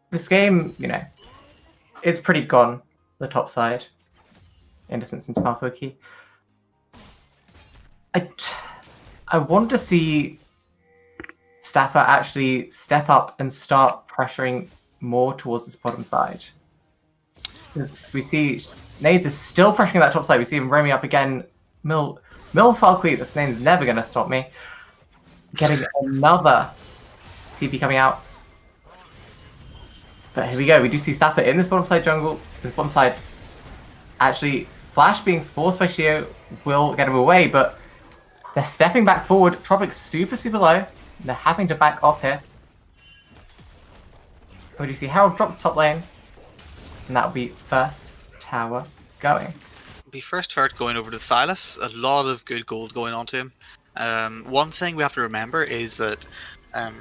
This game, you know, is pretty gone, the top side. Innocence into Malfoki. I want to see Staffer actually step up and start pressuring more towards this bottom side. We see Snades is still pressuring that top side. We see him roaming up again. Falkly, this name's never going to stop me. Getting another TP coming out. But here we go. We do see Staffer in this bottom side jungle. This bottom side. Actually, Flash being forced by Shio will get him away, but they're stepping back forward. Tropic's super low. They're having to back off here. We do see Herald drop top lane. And that'll be first tower going. Be first turret going over to Silas. A lot of good gold going on to him. One thing we have to remember is that I'm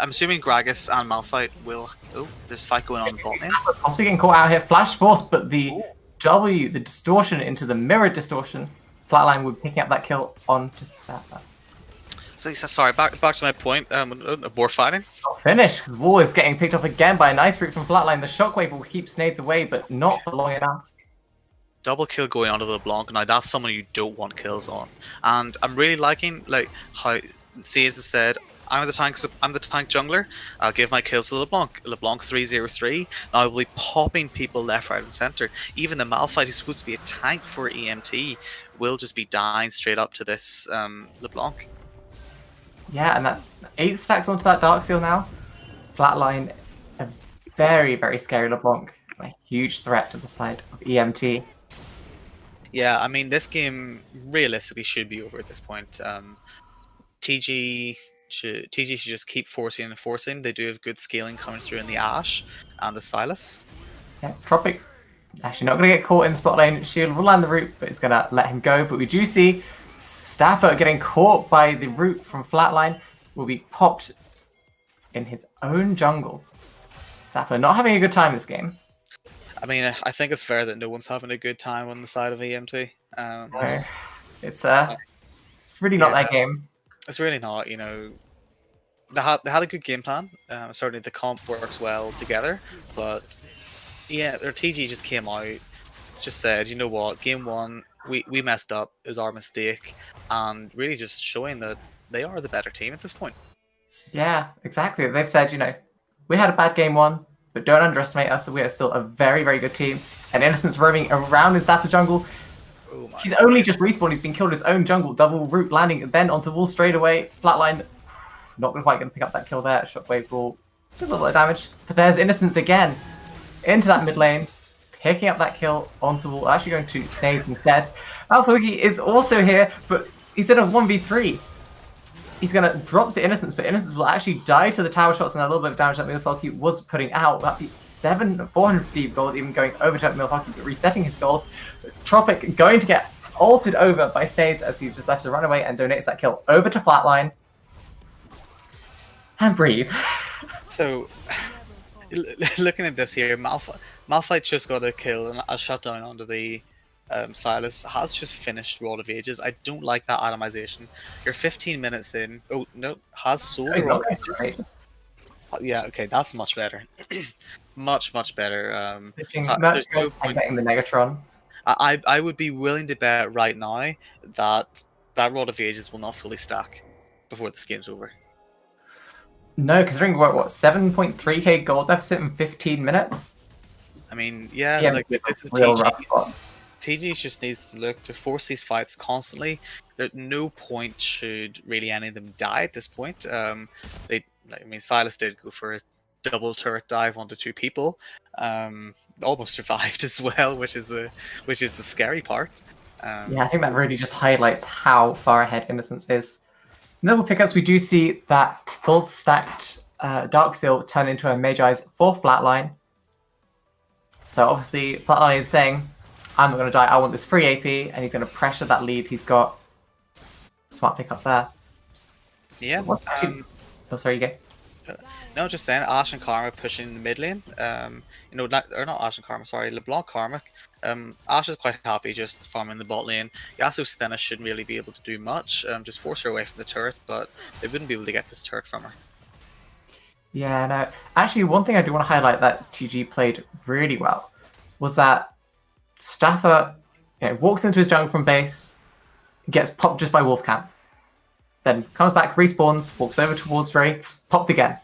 assuming Gragas and Malphite will... Oh, there's a fight going on in bot lane. Also getting caught out here. Flash Force, but the W, the distortion into the mirror distortion. Flatline would be picking up that kill onto Staffer. So, sorry, back to my point. More fighting. Not finished, because Wall is getting picked off again by a nice route from Flatline. The shockwave will keep Snades away, but not for long enough. Double kill going onto the LeBlanc. Now that's someone you don't want kills on. And I'm really liking how Caesar has said, I'm the tank jungler. I'll give my kills to LeBlanc. LeBlanc 303. Now I will be popping people left, right, and center. Even the Malphite, who's supposed to be a tank for EMT, will just be dying straight up to this LeBlanc. Yeah, and that's 8 stacks onto that Dark Seal now. Flatline, a very scary LeBlanc. A huge threat to the side of EMT. Yeah, I mean, this game realistically should be over at this point. TG should just keep forcing and forcing. They do have good scaling coming through in the Ashe and the Silas. Yeah, Tropic actually not going to get caught in the spot lane. Shield will land the root, but it's going to let him go. But we do see Stafford getting caught by the root from Flatline. Will be popped in his own jungle. Stafford not having a good time this game. I mean, I think it's fair that no one's having a good time on the side of EMT. No, it's really not yeah. that game. It's really not, you know. They had a good game plan. Certainly the comp works well together, but yeah, their TG just came out. It's just said, you know what, game one, we messed up. It was our mistake, and really just showing that they are the better team at this point. Yeah, exactly. They've said, we had a bad game one, but don't underestimate us. We are still a very, very good team. And Innocent's roaming around in Zappa's jungle. Oh my He's God. only just respawned. He's been killed in his own jungle. Double root landing, then onto wall straight away. Flatline, not quite going to pick up that kill there. Shockwave will do a little bit of damage. But there's Innocence again into that mid lane, picking up that kill onto wall. Actually going to Snade instead. Alpha Woogie is also here, but he's in a 1v3. He's going to drop to Innocence, but Innocence will actually die to the tower shots and a little bit of damage that Milwaukee was putting out. That'd be 450 gold, even going over to Milwaukee, but resetting his goals. Tropic going to get ulted over by Snades as he's just left to run away and donates that kill over to Flatline. And breathe. So, looking at this here, Malphite just got a kill and a shutdown onto the Silas. Has just finished Rod of Ages. I don't like that itemization. You're 15 minutes in. Oh, no. Has sold the Rod of Ages. Yeah, okay, that's much better. much better. There's no point. Getting the Negatron. I would be willing to bet right now that Rod of Ages will not fully stack before this game's over. No, considering what 7.3k gold deficit in 15 minutes? I mean, yeah like this is TG just needs to look to force these fights constantly. At no point should really any of them die at this point. Silas did go for a double turret dive onto two people. Almost survived as well, which is the scary part. Yeah, I think that really just highlights how far ahead Innocence is. Noble pickups, we do see that full stacked Darksteel turn into a Magi's for Flatline. So obviously Flatline is saying, I'm not going to die, I want this free AP, and he's going to pressure that lead he's got. Smart pickup there. Yeah. Oh, sorry, you go. No, just saying, Ashe and Karma pushing the mid lane. Not Ashe and Karma, sorry, LeBlanc Karma. Ashe is quite happy just farming the bot lane. Yasuo Stena shouldn't really be able to do much, just force her away from the turret, but they wouldn't be able to get this turret from her. Yeah, no. Actually, one thing I do want to highlight that TG played really well was that Staffer walks into his jungle from base, gets popped just by Wolf Camp, then comes back, respawns, walks over towards Wraiths, popped again.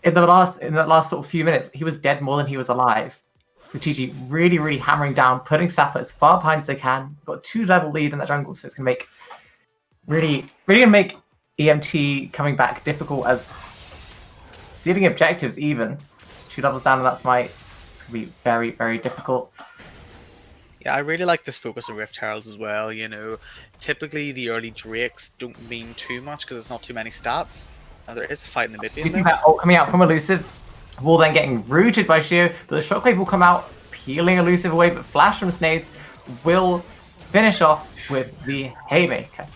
In that last sort of few minutes, he was dead more than he was alive. So TG really, really hammering down, putting Staffer as far behind as they can. Got a 2-level lead in that jungle, so it's gonna make really gonna make EMT coming back difficult as stealing objectives even. 2 levels down on that smite. It's gonna be very, very difficult. Yeah, I really like this focus on Rift Heralds as well. Typically the early Drakes don't mean too much because there's not too many stats. Now there is a fight in the mid lane. We see that ult coming out from Elusive. Wall then getting rooted by Shio, but the Shockwave will come out, peeling Elusive away, but Flash from Snades will finish off with the Haymaker.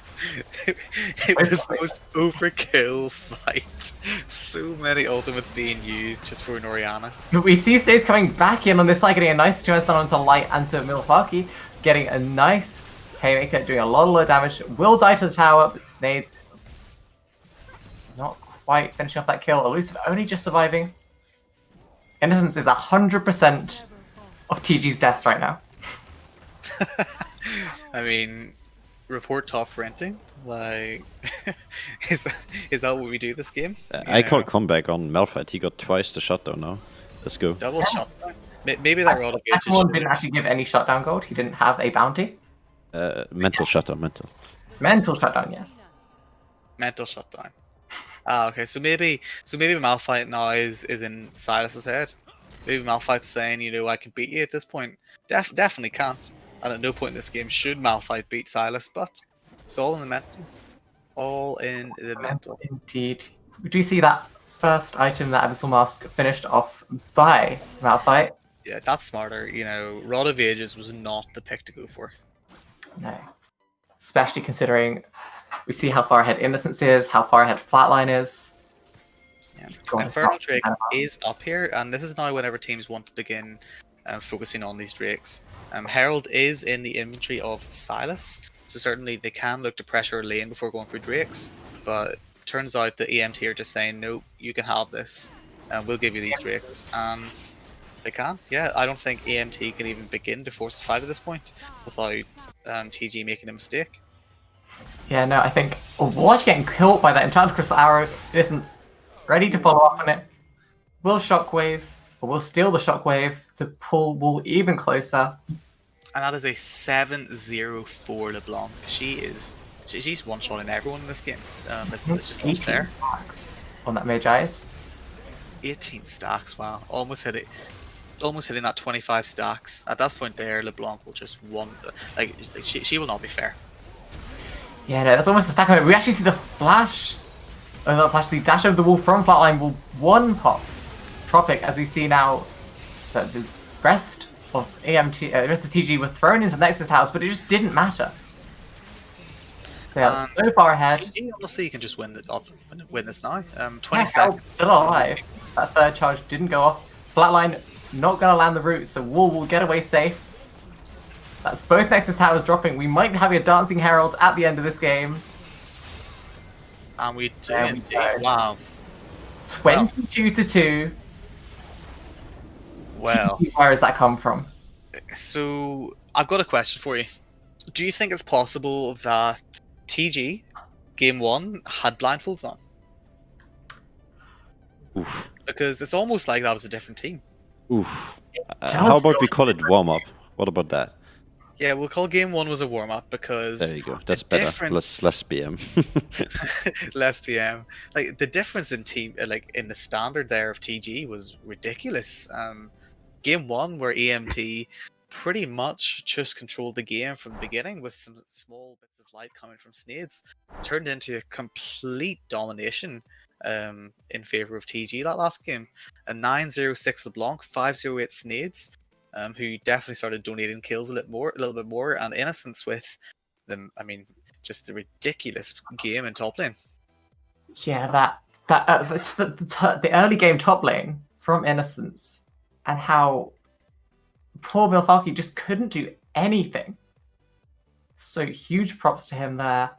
It was the most overkill fight. So many ultimates being used just for an Orianna. But we see Snades coming back in on this side, getting a nice 2 stun onto Light and to Milwaukee, getting a nice Haymaker, doing a lot of low damage. Will die to the tower, but Snades not quite finishing off that kill. Elusive only just surviving. Innocence is 100% of TG's deaths right now. I mean, report tough renting. Like, is that what we do this game? I call comeback on Malphite. He got twice the shutdown now. Let's go. Double shutdown. Maybe that Rod of Ages. One didn't actually give any shutdown gold. He didn't have a bounty. Mental shutdown, Mental shutdown, yes. Mental shutdown. Okay. So maybe Malphite now is in Silas's head. Maybe Malphite's saying, I can beat you at this point. Definitely can't. and at no point in this game should Malphite beat Silas, but it's all in the mental. All in the mental. Indeed. We do see that first item that Abyssal Mask finished off by Malphite. Yeah, that's smarter. Rod of Ages was not the pick to go for. No. Especially considering we see how far ahead Innocence is, how far ahead Flatline is. Yeah. Infernal Drake is up here, and this is now whenever teams want to begin focusing on these Drakes. Herald is in the inventory of Silas, so certainly they can look to pressure a lane before going for Drakes, but turns out that EMT are just saying, no, you can have this, and we'll give you these Drakes, and they can. Yeah, I don't think EMT can even begin to force a fight at this point without TG making a mistake. Yeah, no, I think Watch getting killed by that Enchanted Crystal Arrow. Innocence ready to follow up on it. Will Shockwave, or will steal the Shockwave to pull Wool even closer. And that is a 7-0 for LeBlanc. She's one-shotting everyone in this game. It's just not fair. On that Mage Eyes. 18 stacks, wow. Almost hitting that 25 stacks. At that point there, LeBlanc will just she will not be fair. Yeah, no, that's almost a stack of it. We actually see the flash. Not flash, the dash of the Wolf from Flatline will one pop Tropic, as we see now that the rest of the rest of TG were thrown into the Nexus house, but it just didn't matter. Yeah, so far ahead. Honestly, you can just win this now. 20 yeah, seconds. Still alive. That third charge didn't go off. Flatline not gonna land the root, so Wool will get away safe. That's both Nexus towers dropping. We might have a Dancing Herald at the end of this game. And we do indeed. Wow. 22-2. Well, where does that come from? So I've got a question for you. Do you think it's possible that TG game 1 had blindfolds on? Oof. Because it's almost like that was a different team. Oof. How about we call it warm-up? What about that? Yeah, we'll call game 1 was a warm-up because... There you go. That's better. Less PM. Less PM. Like, the difference in team, in the standard there of TG was ridiculous. Game 1, where EMT pretty much just controlled the game from the beginning with some small bits of light coming from Snades, turned into a complete domination in favor of TG that last game. A 9-0-6 LeBlanc, 5-0-8 Snades, who definitely started donating kills a little bit more, and Innocence with them. I mean, just a ridiculous game in top lane. Yeah, the early game top lane from Innocence, and how poor Milfalky just couldn't do anything. So huge props to him there.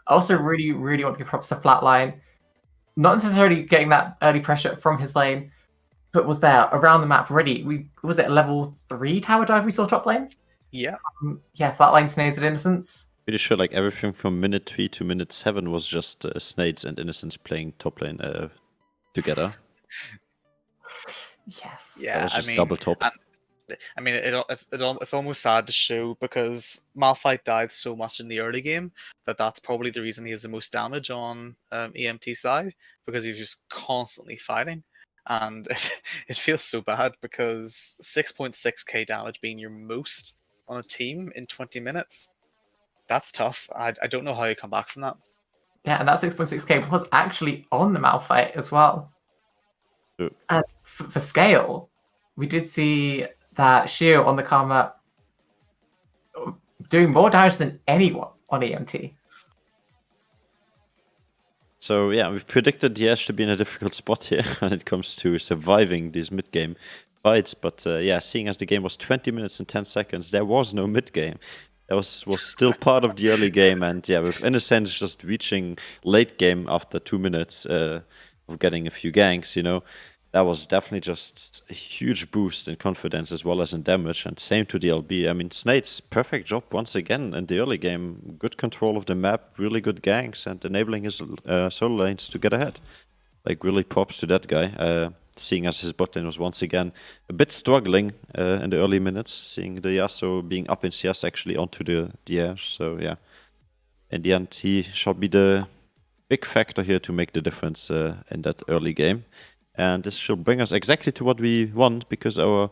Also, really, really want to give props to Flatline. Not necessarily getting that early pressure from his lane, but was there around the map ready. Was it a level 3 tower dive we saw top lane? Yeah. Yeah, Flatline, Snades, and Innocence. Pretty sure like everything from minute 3 to minute 7 was just Snades and Innocence playing top lane together. Yes. Yeah, that was just double top. It's almost sad to show because Malphite died so much in the early game that's probably the reason he has the most damage on EMT side, because he's just constantly fighting. And it feels so bad because 6.6k damage being your most on a team in 20 minutes, that's tough. I don't know how you come back from that. Yeah, and that 6.6k was actually on the Malphite as well. Ooh. And for scale, we did see that Shio on the Karma doing more damage than anyone on EMT. So yeah, we've predicted Yesh to be in a difficult spot here when it comes to surviving these mid-game fights. But yeah, seeing as the game was 20 minutes and 10 seconds, there was no mid-game. That was still part of the early game. And yeah, with Innocence just reaching late game after 2 minutes of getting a few ganks, that was definitely just a huge boost in confidence as well as in damage. And same to the LB. I mean, Snade's perfect job once again in the early game. Good control of the map, really good ganks, and enabling his solo lanes to get ahead. Like, really props to that guy. Seeing as his bot lane was once again a bit struggling in the early minutes. Seeing the Yasuo being up in CS actually onto the Ashe. So yeah, in the end, he shall be the big factor here to make the difference in that early game. And this should bring us exactly to what we want, because our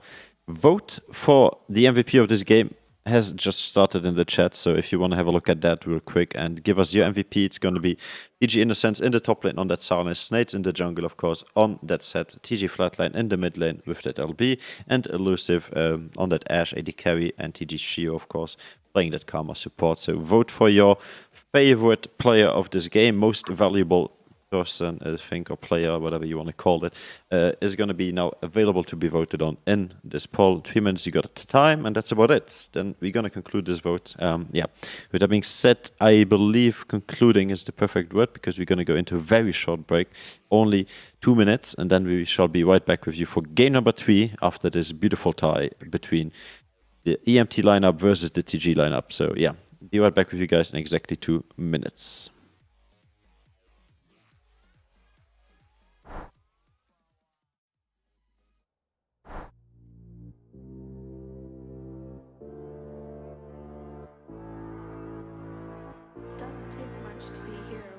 vote for the MVP of this game has just started in the chat, so if you want to have a look at that real quick and give us your MVP, it's going to be TG Innocence in the top lane on that Sarnis, Snades in the jungle, of course, on that set, TG Flatline in the mid lane with that LB, and Elusive on that Ashe AD carry, and TG Shio, of course, playing that Karma support. So vote for your favorite player of this game, most valuable person, I think, or player, whatever you want to call it, is going to be now available to be voted on in this poll. 3 minutes you got time, and that's about it. Then we're going to conclude this vote. Yeah. With that being said, I believe concluding is the perfect word, because we're going to go into a very short break, only 2 minutes, and then we shall be right back with you for game number 3 after this beautiful tie between the EMT lineup versus the TG lineup. So yeah, be right back with you guys in exactly 2 minutes. It doesn't take much to be a hero.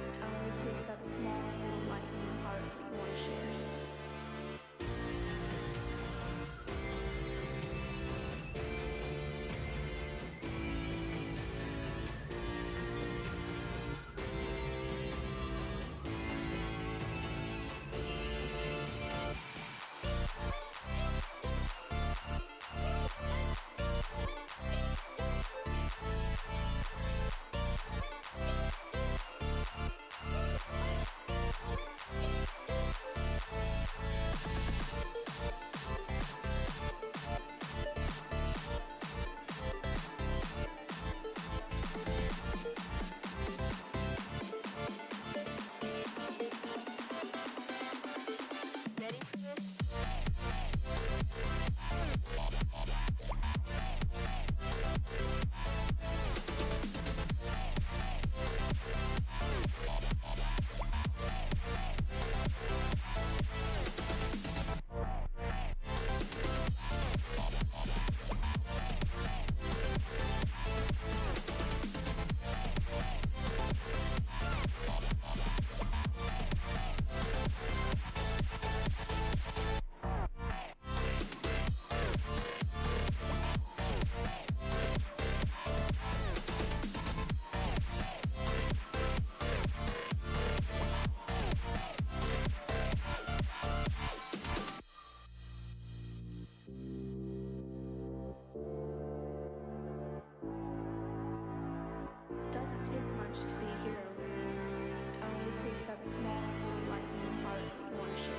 It only takes that small little light in your heart that you want to share. Ready for this? It doesn't take much to be a hero. It only takes that small little light in your heart that you want to share.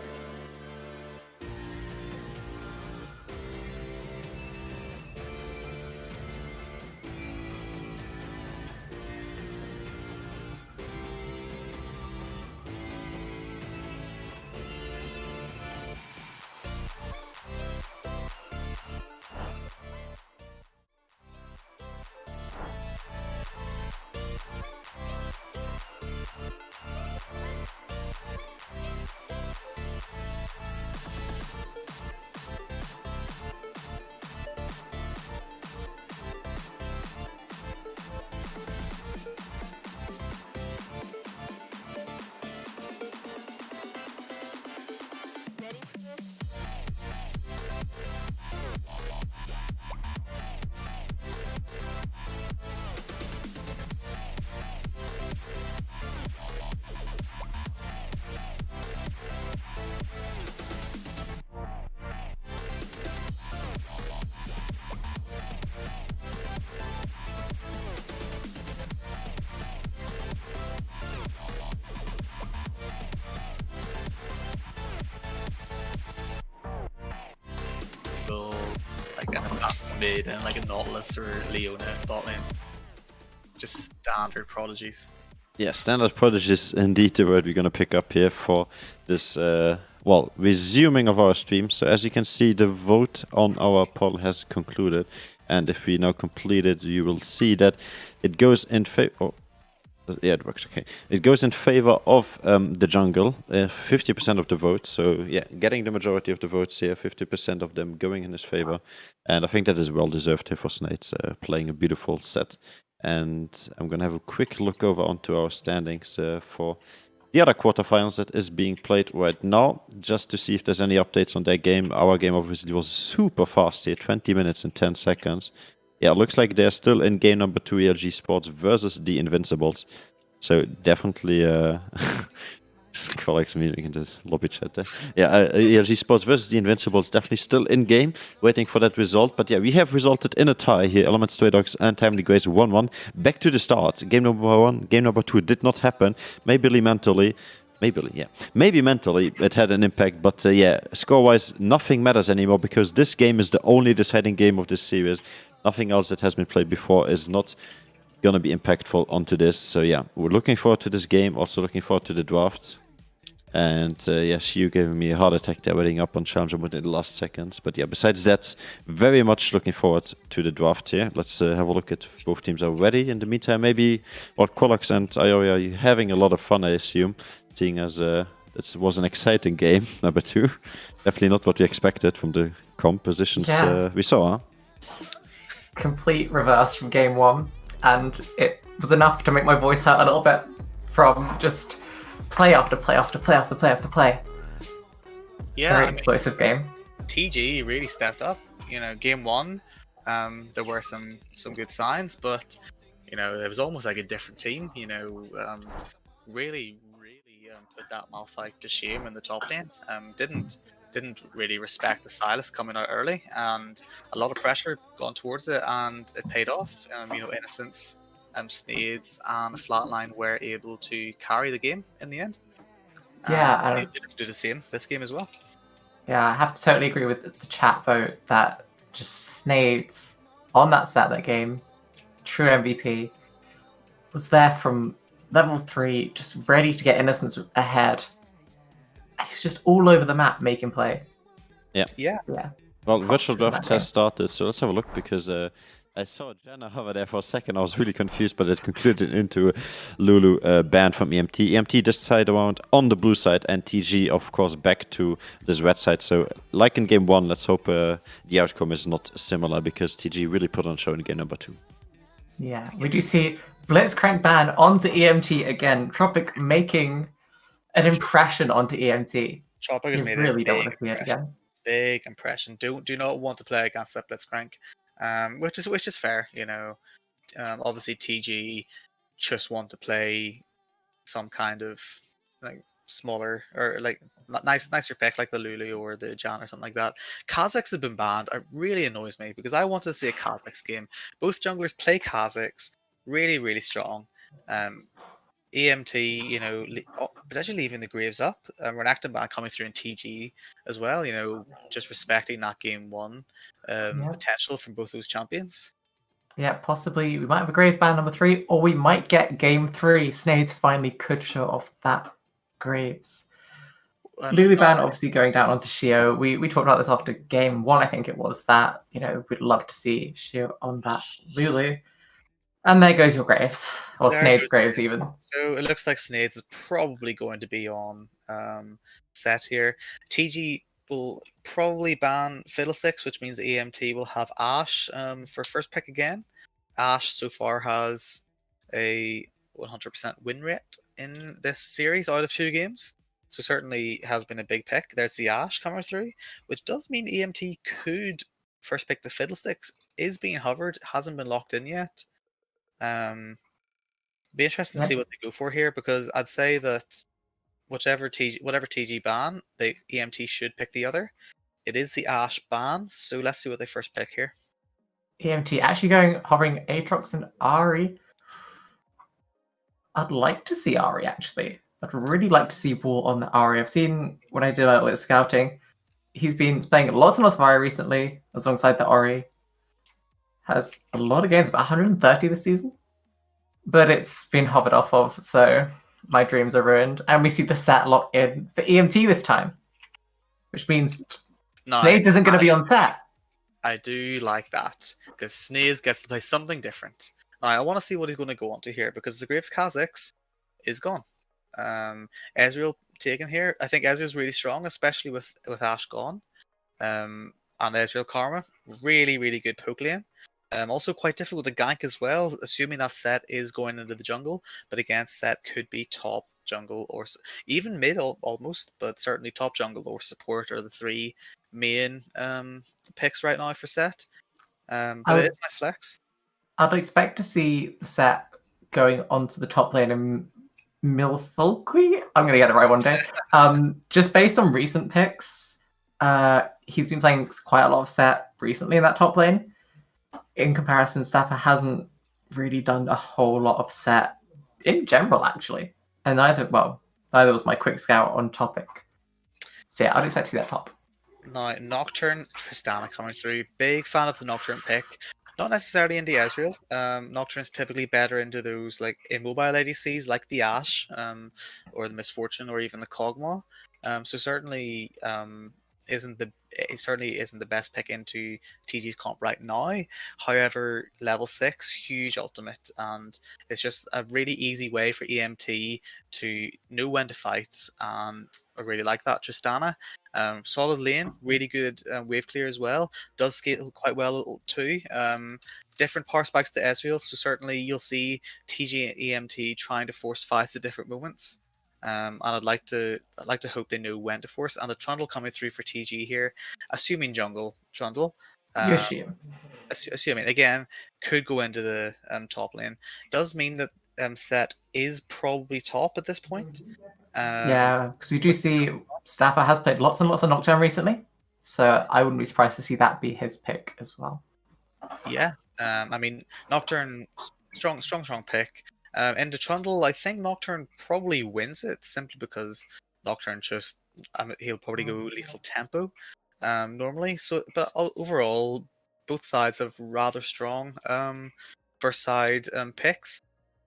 Ready for this? Go like an assassin mid and like a Nautilus or Leona bot lane. Just standard prodigies. Yeah, standard prodigy is indeed the word we're going to pick up here for this, well, resuming of our stream. So as you can see, the vote on our poll has concluded. And if we now complete it, you will see that it goes in favor... Oh, yeah, it works, okay. It goes in favor of the jungle, 50% of the votes. So yeah, getting the majority of the votes here, 50% of them going in his favor. And I think that is well deserved here for Snades, playing a beautiful set. And I'm going to have a quick look over onto our standings for the other quarterfinals that is being played right now, just to see if there's any updates on their game. Our game obviously was super fast here, 20 minutes and 10 seconds. yeah, it looks like they're still in game number 2, ELG Sports versus the Invincibles. So definitely, colleagues meeting in the lobby chat there. Yeah, ELG Sports versus the Invincibles definitely still in game, waiting for that result. But yeah, we have resulted in a tie here. Elements, Stray Dogs, and Timely Grace 1-1. Back to the start. Game number 1, game number 2 did not happen. Maybe mentally it had an impact, but yeah, score-wise, nothing matters anymore because this game is the only deciding game of this series. Nothing else that has been played before is not gonna be impactful onto this. So yeah, we're looking forward to this game. Also looking forward to the draft. And yeah, Shiu giving me a heart attack there, waiting up on Challenger Mode in the last seconds. But yeah, besides that, very much looking forward to the draft here. Let's have a look at if both teams are ready. In the meantime, maybe, well, Qualax and Iori are having a lot of fun, I assume, seeing as it was an exciting game, number 2. Definitely not what we expected from the compositions we saw, huh? Complete reverse from game 1, and it was enough to make my voice hurt a little bit from just play after play after play after play after play. Yeah, Very explosive game. TG really stepped up. You know, game 1, there were some good signs, but you know, it was almost like a different team. You know, really put that Malphite to shame in the top lane. Didn't really respect the Silas coming out early, and a lot of pressure gone towards it, and it paid off. You know, Innocence, Snades, and Flatline were able to carry the game in the end. Yeah, They did do the same this game as well. Yeah, I have to totally agree with the chat vote that just Snades on that set, that game, true MVP, was there from level 3, just ready to get Innocence ahead. And he was just all over the map making play. Yeah. Well, virtual draft has started, so let's have a look because I saw Jenna hover there for a second. I was really confused, but it concluded into Lulu banned from EMT. EMT this side around on the blue side, and TG, of course, back to this red side. So, like in game 1, let's hope the outcome is not similar because TG really put on a show in game number 2. Yeah, we do see Blitzcrank ban onto EMT again. Tropic making an impression onto EMT. Tropic has made really a don't big want to see it impression. again. Big impression. Do not want to play against that Blitzcrank, which is fair. You know, obviously TG just want to play some kind of like smaller or like nicer pick like the Lulu or the Jan or something like that. Kazakhs have been banned. It really annoys me because I wanted to see a Kazakhs game. Both junglers play Kazakhs really strong. EMT, you know, potentially leaving the Graves up. Renekton ban coming through in TG as well. You know, just respecting that game 1 potential from both those champions. Yeah, possibly we might have a Graves ban number 3, or we might get game 3. Snades finally could show off that Graves. Lulu ban obviously going down onto Shio. We talked about this after game 1, I think it was, that, you know, we'd love to see Shio on that Lulu. And there goes your Graves. Or Snade's Graves, even. So it looks like Snade's is probably going to be on set here. TG will probably ban Fiddlesticks, which means EMT will have Ashe for first pick again. Ashe so far has a 100% win rate in this series out of 2 games. So certainly has been a big pick. There's the Ashe coming through, which does mean EMT could first pick the Fiddlesticks. Is being hovered, hasn't been locked in yet. Be interesting to see what they go for here, because I'd say that whatever TG ban, the EMT should pick the other. It is the Ashe ban, so let's see what they first pick here. EMT actually going hovering Aatrox and Ahri. I'd like to see Ahri actually. I'd really like to see Wall on the Ahri. I've seen when I did a little bit of scouting, he's been playing lots and lots of Ahri recently, alongside the Ahri. Has a lot of games, about 130 this season. But it's been hovered off of, so my dreams are ruined. And we see the set lock in for EMT this time, which means Snades isn't going to be on set. I do like that, because Snades gets to play something different. Now, I want to see what he's going to go on to here, because the Graves Kazakhs is gone. Ezreal taken here. I think Ezreal's really strong, especially with Ashe gone. And Ezreal Karma, really good poke lane. Also quite difficult to gank as well, assuming that set is going into the jungle. But again, set could be top jungle or even mid almost, but certainly top jungle or support are the 3 main picks right now for set. But I it would- is nice flex. I'd expect to see the set going onto the top lane in Milfolky. I'm going to get it right one day. Just based on recent picks, he's been playing quite a lot of set recently in that top lane. In comparison, Stapper hasn't really done a whole lot of set in general, actually. And neither was my quick scout on topic. So yeah, I'd expect to see that top. Now, Nocturne, Tristana coming through. Big fan of the Nocturne pick. Not necessarily into Ezreal. Nocturne's typically better into those like immobile ADCs like the Ashe, or the Misfortune, or even the Kog'Maw. So certainly isn't the it certainly isn't the best pick into TG's comp right now. However, level 6, huge ultimate, and it's just a really easy way for EMT to know when to fight, and I really like that. Tristana, solid lane, really good wave clear as well. Does scale quite well too. Different power spikes to Ezreal, so certainly you'll see TG and EMT trying to force fights at different moments. And I'd like to hope they know when to force. And the Trundle coming through for TG here, assuming jungle Trundle. Yoshi. Assuming again could go into the top lane. Does mean that set is probably top at this point. Yeah, because we do see Stapper has played lots and lots of Nocturne recently. So I wouldn't be surprised to see that be his pick as well. Yeah, I mean Nocturne, strong pick. Into Trundle, I think Nocturne probably wins it simply because Nocturne just he'll probably go lethal tempo normally. So, but overall, both sides have rather strong first side picks.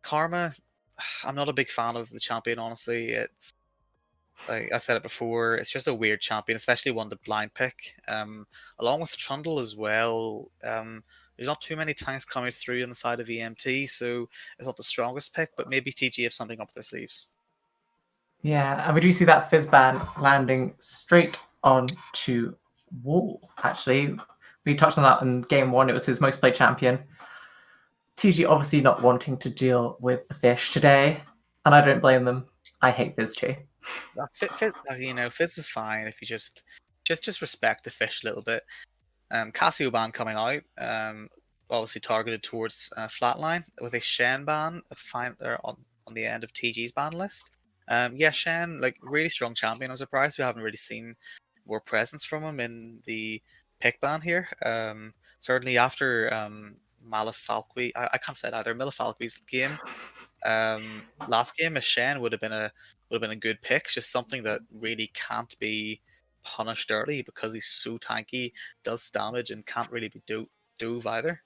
Karma, I'm not a big fan of the champion. Honestly, it's like I said it before, it's just a weird champion, especially one to blind pick. Along with Trundle as well. There's not too many tanks coming through on the side of EMT, so it's not the strongest pick, but maybe TG have something up their sleeves. Yeah, and we do see that Fizzban landing straight onto Wall, actually. We touched on that in game 1, it was his most played champion. TG obviously not wanting to deal with the fish today, and I don't blame them. I hate Fizz too. Fizz, Fizz is fine if you just respect the fish a little bit. Cassio ban coming out, obviously targeted towards Flatline with a Shen ban on the end of TG's ban list. Yeah, Shen, like really strong champion. I'm surprised we haven't really seen more presence from him in the pick ban here. Certainly after Malafalqui, I can't say it either. Malafalqui's game. Last game, a Shen would have been a good pick. Just something that really can't be punished early because he's so tanky, does damage, and can't really be dove either.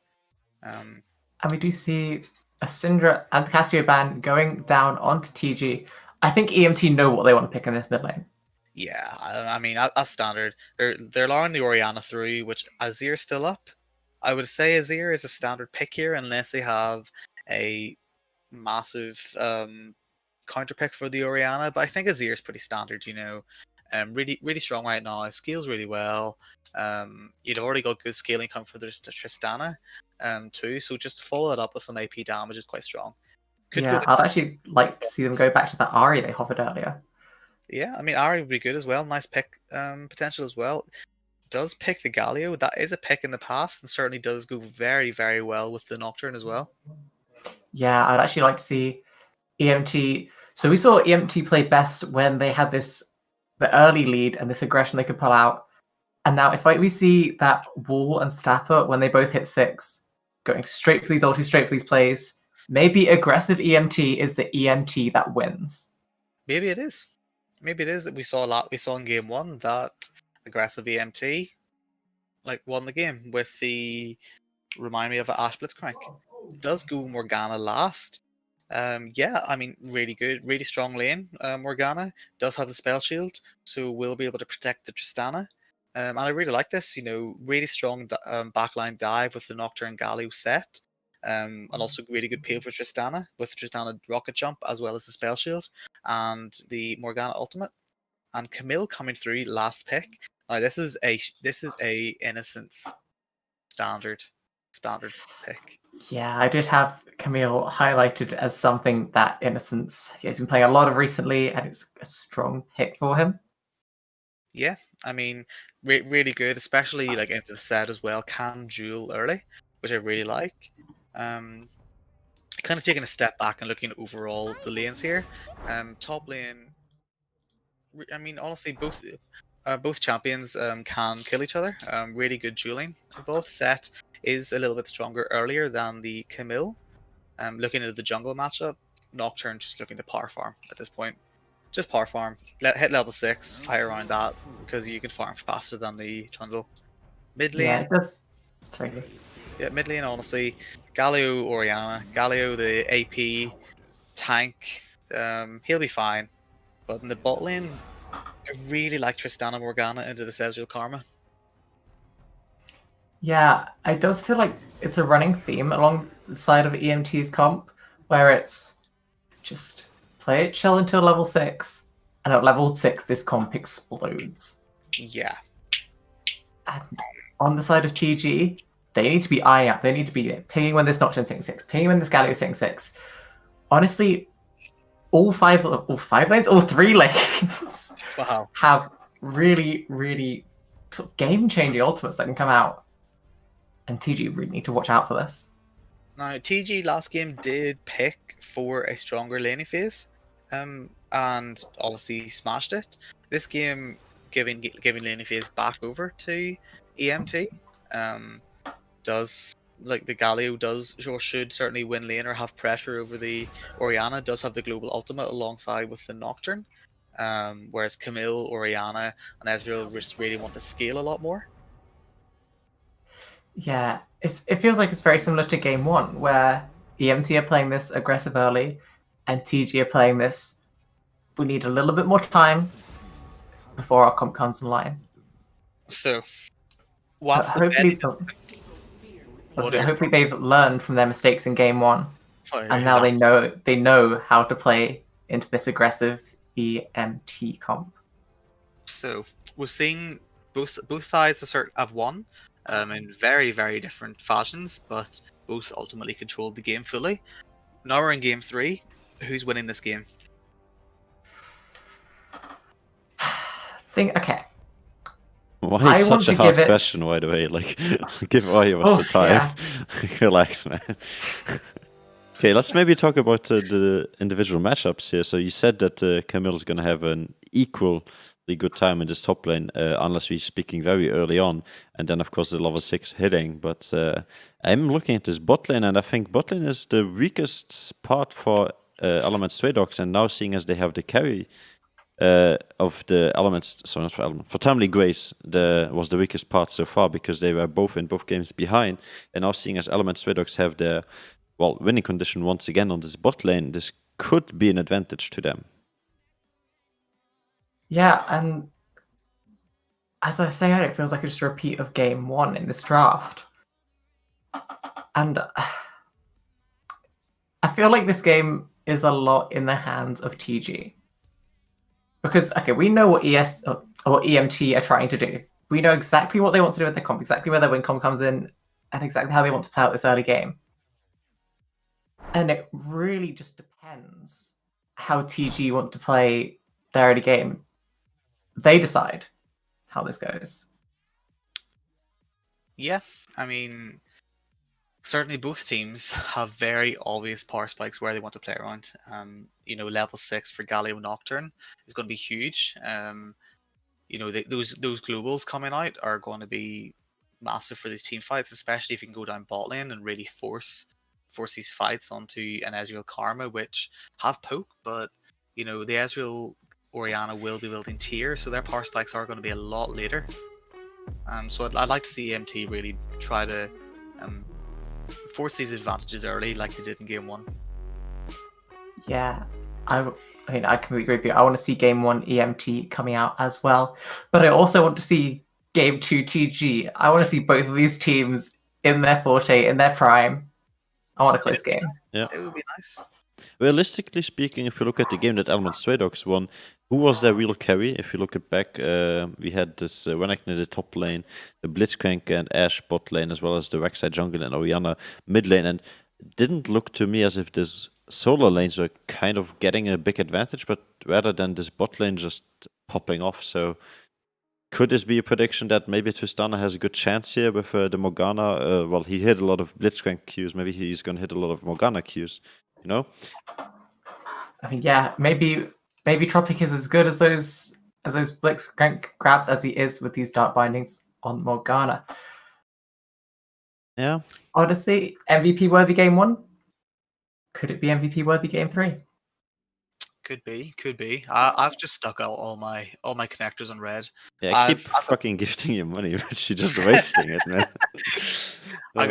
And we do see a Syndra and Cassio ban going down onto TG. I think EMT know what they want to pick in this mid lane. Yeah, I mean that's standard. They're allowing the Orianna through, which Azir's still up. I would say Azir is a standard pick here unless they have a massive counter pick for the Orianna, but I think Azir is pretty standard, really strong right now, scales really well. You'd already got good scaling coming for the Tristana too, so just to follow that up with some AP damage is quite strong. I'd actually like to see them go back to that Ari they hovered earlier. Yeah, I mean Ari would be good as well, nice pick potential as well. Does pick the Galio, that is a pick in the past, and certainly does go very, very well with the Nocturne as well. Yeah, I'd actually like to see EMT. So we saw EMT play best when they had the early lead and this aggression they could pull out. And now if we see that Wall and Stapper, when they both hit 6, going straight for these ultis, straight for these plays, maybe aggressive EMT is the EMT that wins. Maybe it is. We saw in game 1 that aggressive EMT won the game with the remind me of Ashe Blitzcrank. It does go Morgana last. Yeah, I mean, really good, really strong lane. Morgana does have the spell shield, so we'll be able to protect the Tristana. And I really like this, really strong backline dive with the Nocturne Galio set. And also really good peel for Tristana with Tristana rocket jump as well as the spell shield and the Morgana ultimate. And Camille coming through last pick. Now this is a Innocence standard pick. Yeah, I did have Camille highlighted as something that Innocence he's been playing a lot of recently, and it's a strong pick for him. Yeah, I mean, really good, especially like into the set as well. Can duel early, which I really like. Um, Kind of taking a step back and looking at overall the lanes here. Top lane, I mean, honestly, both champions can kill each other. Really good dueling involved. Set is a little bit stronger earlier than the Camille. Looking at the jungle matchup, Nocturne just looking to power farm at this point. Just power farm. Hit level 6, fire around that, because you can farm faster than the jungle. Mid Yeah, lane, it does. Sorry. yeah, mid lane, honestly, Galio, Oriana. Galio, the AP tank, he'll be fine. But in the bot lane, I really like Tristana Morgana into the Ezreal Karma. Yeah, it does feel like it's a running theme along the side of EMT's comp, where it's just play it chill until level 6, and at level 6 this comp explodes. Yeah. And on the side of TG, they need to be eyeing up. They need to be pinging when this Nocturne setting 6, pinging when this Galio setting 6. Honestly, all five lanes, all 3 lanes Wow. have really, really game-changing ultimates that can come out. And TG really need to watch out for this. Now, TG last game did pick for a stronger laning phase, and obviously smashed it. This game, giving laning phase back over to EMT, does like the Galio does or should certainly win lane or have pressure over the Oriana. Does have the global ultimate alongside with the Nocturne, whereas Camille, Oriana, and Ezreal just really want to scale a lot more. Yeah, it feels like it's very similar to game 1, where EMT are playing this aggressive early, and TG are playing this. We need a little bit more time before our comp comes online. So, what's the hopefully, betting? hopefully they've learned from their mistakes in game 1, Oh, and now they know how to play into this aggressive EMT comp. So we're seeing both sides have won in very, very different fashions, but both ultimately controlled the game fully. Now we're in game 3. Who's winning this game? Okay. Why is I want such a to hard give it- question, by the way? Like, give Arya the time. Relax, man. Okay, let's maybe talk about the individual matchups here. So you said that Camille is going to have an equally good time in this top lane, unless we're speaking very early on, and then of course the level 6 hitting. But I'm looking at this bot lane, and I think bot lane is the weakest part for Element Stray Dogs, and now seeing as they have the carry of the Elements, sorry, not for Element, for Timely Grace, was the weakest part so far, because they were both in both games behind, and now seeing as Element Stray Dogs have the winning condition once again on this bot lane, this could be an advantage to them. Yeah, and as I was saying, it feels like just a repeat of game 1 in this draft. And I feel like this game is a lot in the hands of TG. Because, okay, we know what EMT are trying to do. We know exactly what they want to do with their comp, exactly where their win comp comes in, and exactly how they want to play out this early game. And it really just depends how TG want to play their early game. They decide how this goes. Yeah, I mean, certainly both teams have very obvious power spikes where they want to play around. Level 6 for Galio Nocturne is going to be huge. Those globals coming out are going to be massive for these team fights, especially if you can go down bot lane and really force these fights onto an Ezreal Karma, which have poke, but the Ezreal Oriana will be building tier, so their power spikes are going to be a lot later. So I'd like to see EMT really try to force these advantages early, like they did in game 1. Yeah, I completely agree with you. I want to see game 1 EMT coming out as well, but I also want to see game 2 TG. I want to see both of these teams in their forte, in their prime. I want a close game. Yeah, it would be nice. Realistically speaking, if you look at the game that Element Stray Dogs won, who was their real carry? If you look at back, we had this Renekton in the top lane, the Blitzcrank and Ashe bot lane, as well as the Rek'Sai jungle and Oriana mid lane, and it didn't look to me as if this solo lanes were kind of getting a big advantage, but rather than this bot lane just popping off. So Could this be a prediction that maybe Tristana has a good chance here with the Morgana? Well, he hit a lot of Blitzcrank Qs. Maybe he's going to hit a lot of Morgana Qs, you know? I mean, yeah, maybe Tropic is as good as those Blitzcrank grabs as he is with these Dark Bindings on Morgana. Yeah. Honestly, MVP worthy game 1? Could it be MVP worthy game 3? Could be. I've just stuck out all my connectors on red. Yeah, keep I've got- fucking gifting you money, but you're just wasting it, man. I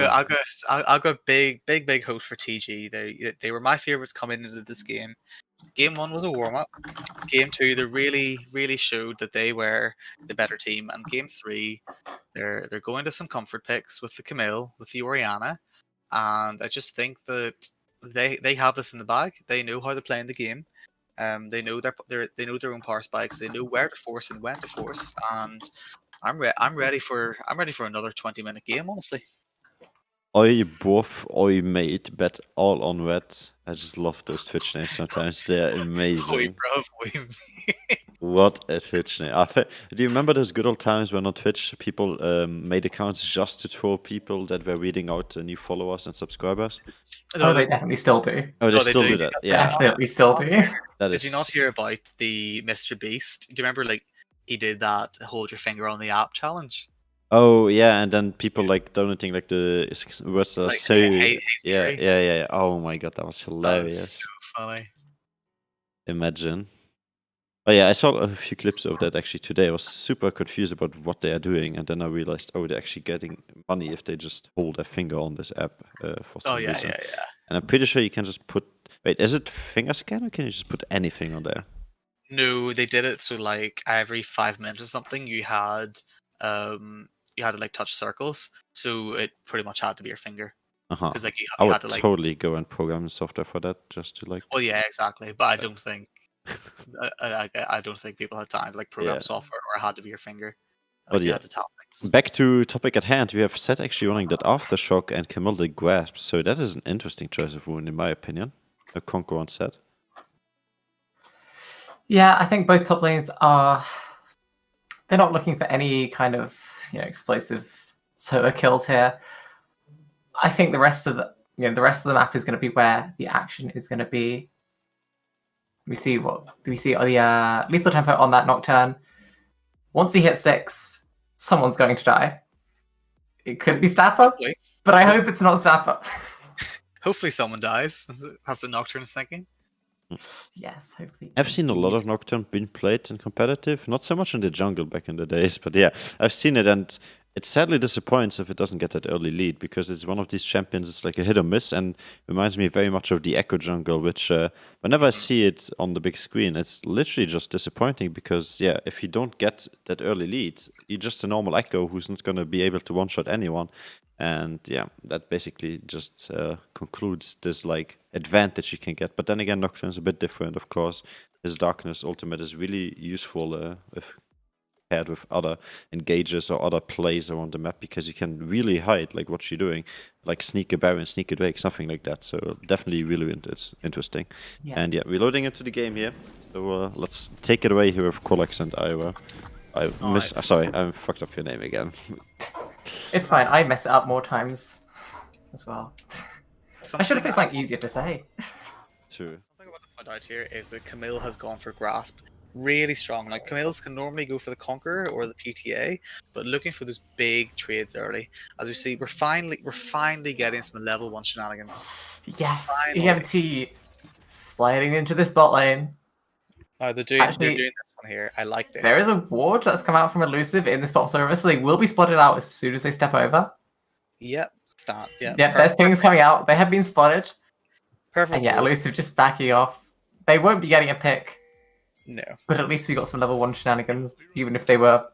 got big hopes for TG. They were my favorites coming into this game. Game 1 was a warm up. Game 2, they really showed that they were the better team. And game 3, they're going to some comfort picks with the Camille, with the Oriana, and I just think that they have this in the bag. They know how they're playing the game. They know they know their own power spikes. They know where to force and when to force. And I'm ready for another 20-minute game. Honestly, Oi Boff, Oi Mate, bet all on red. I just love those Twitch names sometimes. They're Oi, amazing. bruv, oi. What a Twitch name. Do you remember those good old times when on Twitch people made accounts just to troll people that were reading out new followers and subscribers? Oh, they definitely still do. Oh, they No, they still do. do that. Yeah, Definitely still do. that Did you not is. hear about the Mr. Beast? Do you remember, like, he did that hold your finger on the app challenge? Oh yeah, and then people like donating like the words that are Like, so hey yeah, Siri. yeah. Oh my god, that was That was hilarious. so funny. Imagine. Oh yeah, I saw a few clips of that actually today. I was super confused about what they are doing, and then I realized, oh, they're actually getting money if they just hold their finger on this app for some Oh yeah, reason. yeah. And I'm pretty sure you can just put. Wait, is it finger scan or can you just put anything on there? No, they did it so like every 5 minutes or something you had to like touch circles, so it pretty much had to be your finger Uh-huh. because like I you would had to like. totally go and program the software for that just to like. Well, yeah, exactly. But I don't think I don't think people had time to like program Yeah. software, or it had to be your finger. But Like you yeah. had to tap things. Back to topic at hand, we have Set actually running that Aftershock and Camille the Grasp, so that is an interesting choice of rune in my opinion. A Conquer on Set. Yeah, I think both top lanes are. They're not looking for any kind of explosive solo kills here. I think the rest of the map is going to be where the action is going to be. We see the lethal tempo on that Nocturne. Once he hits 6, someone's going to die. It could be Snapper, Hopefully, but I hope it's not Snapper. hopefully someone dies. That's what Nocturne's thinking. Yes, hopefully. I've seen a lot of Nocturne being played in competitive, not so much in the jungle back in the days, but yeah, I've seen it, and it sadly disappoints if it doesn't get that early lead, because it's one of these champions, it's like a hit or miss, and reminds me very much of the Echo jungle, which whenever I see it on the big screen, it's literally just disappointing, because yeah, if you don't get that early lead, you're just a normal Echo who's not going to be able to one-shot anyone. And yeah, that basically just concludes this like advantage you can get. But then again, Nocturne is a bit different, of course. His Darkness ultimate is really useful if paired with other engages or other plays around the map, because you can really hide like what you're doing, like sneak a Baron, sneak a Drake, something like that. So definitely really interesting. Yeah. And yeah, we're loading into the game here. So let's take it away here with Colex and Iowa. Nice. Sorry, I fucked up your name again. It's fine. I mess it up more times as well. I should have Something it's like easier to say. True. Something I want to point out here is that Camille has gone for Grasp really strong. Like Camille's can normally go for the Conqueror or the PTA, but looking for those big trades early. As we see, we're finally getting some level 1 shenanigans. Yes, Finally. EMT sliding into this bot lane. They're doing Actually, this one here. I like this. There is a ward that's come out from Elusive in this bot service, so they will be spotted out as soon as they step over. Yep, start. Yeah, Yep, there's pings coming out. They have been spotted. perfect. And yeah, ward. Elusive just backing off. They won't be getting a pick, No. but at least we got some level 1 shenanigans, even if they were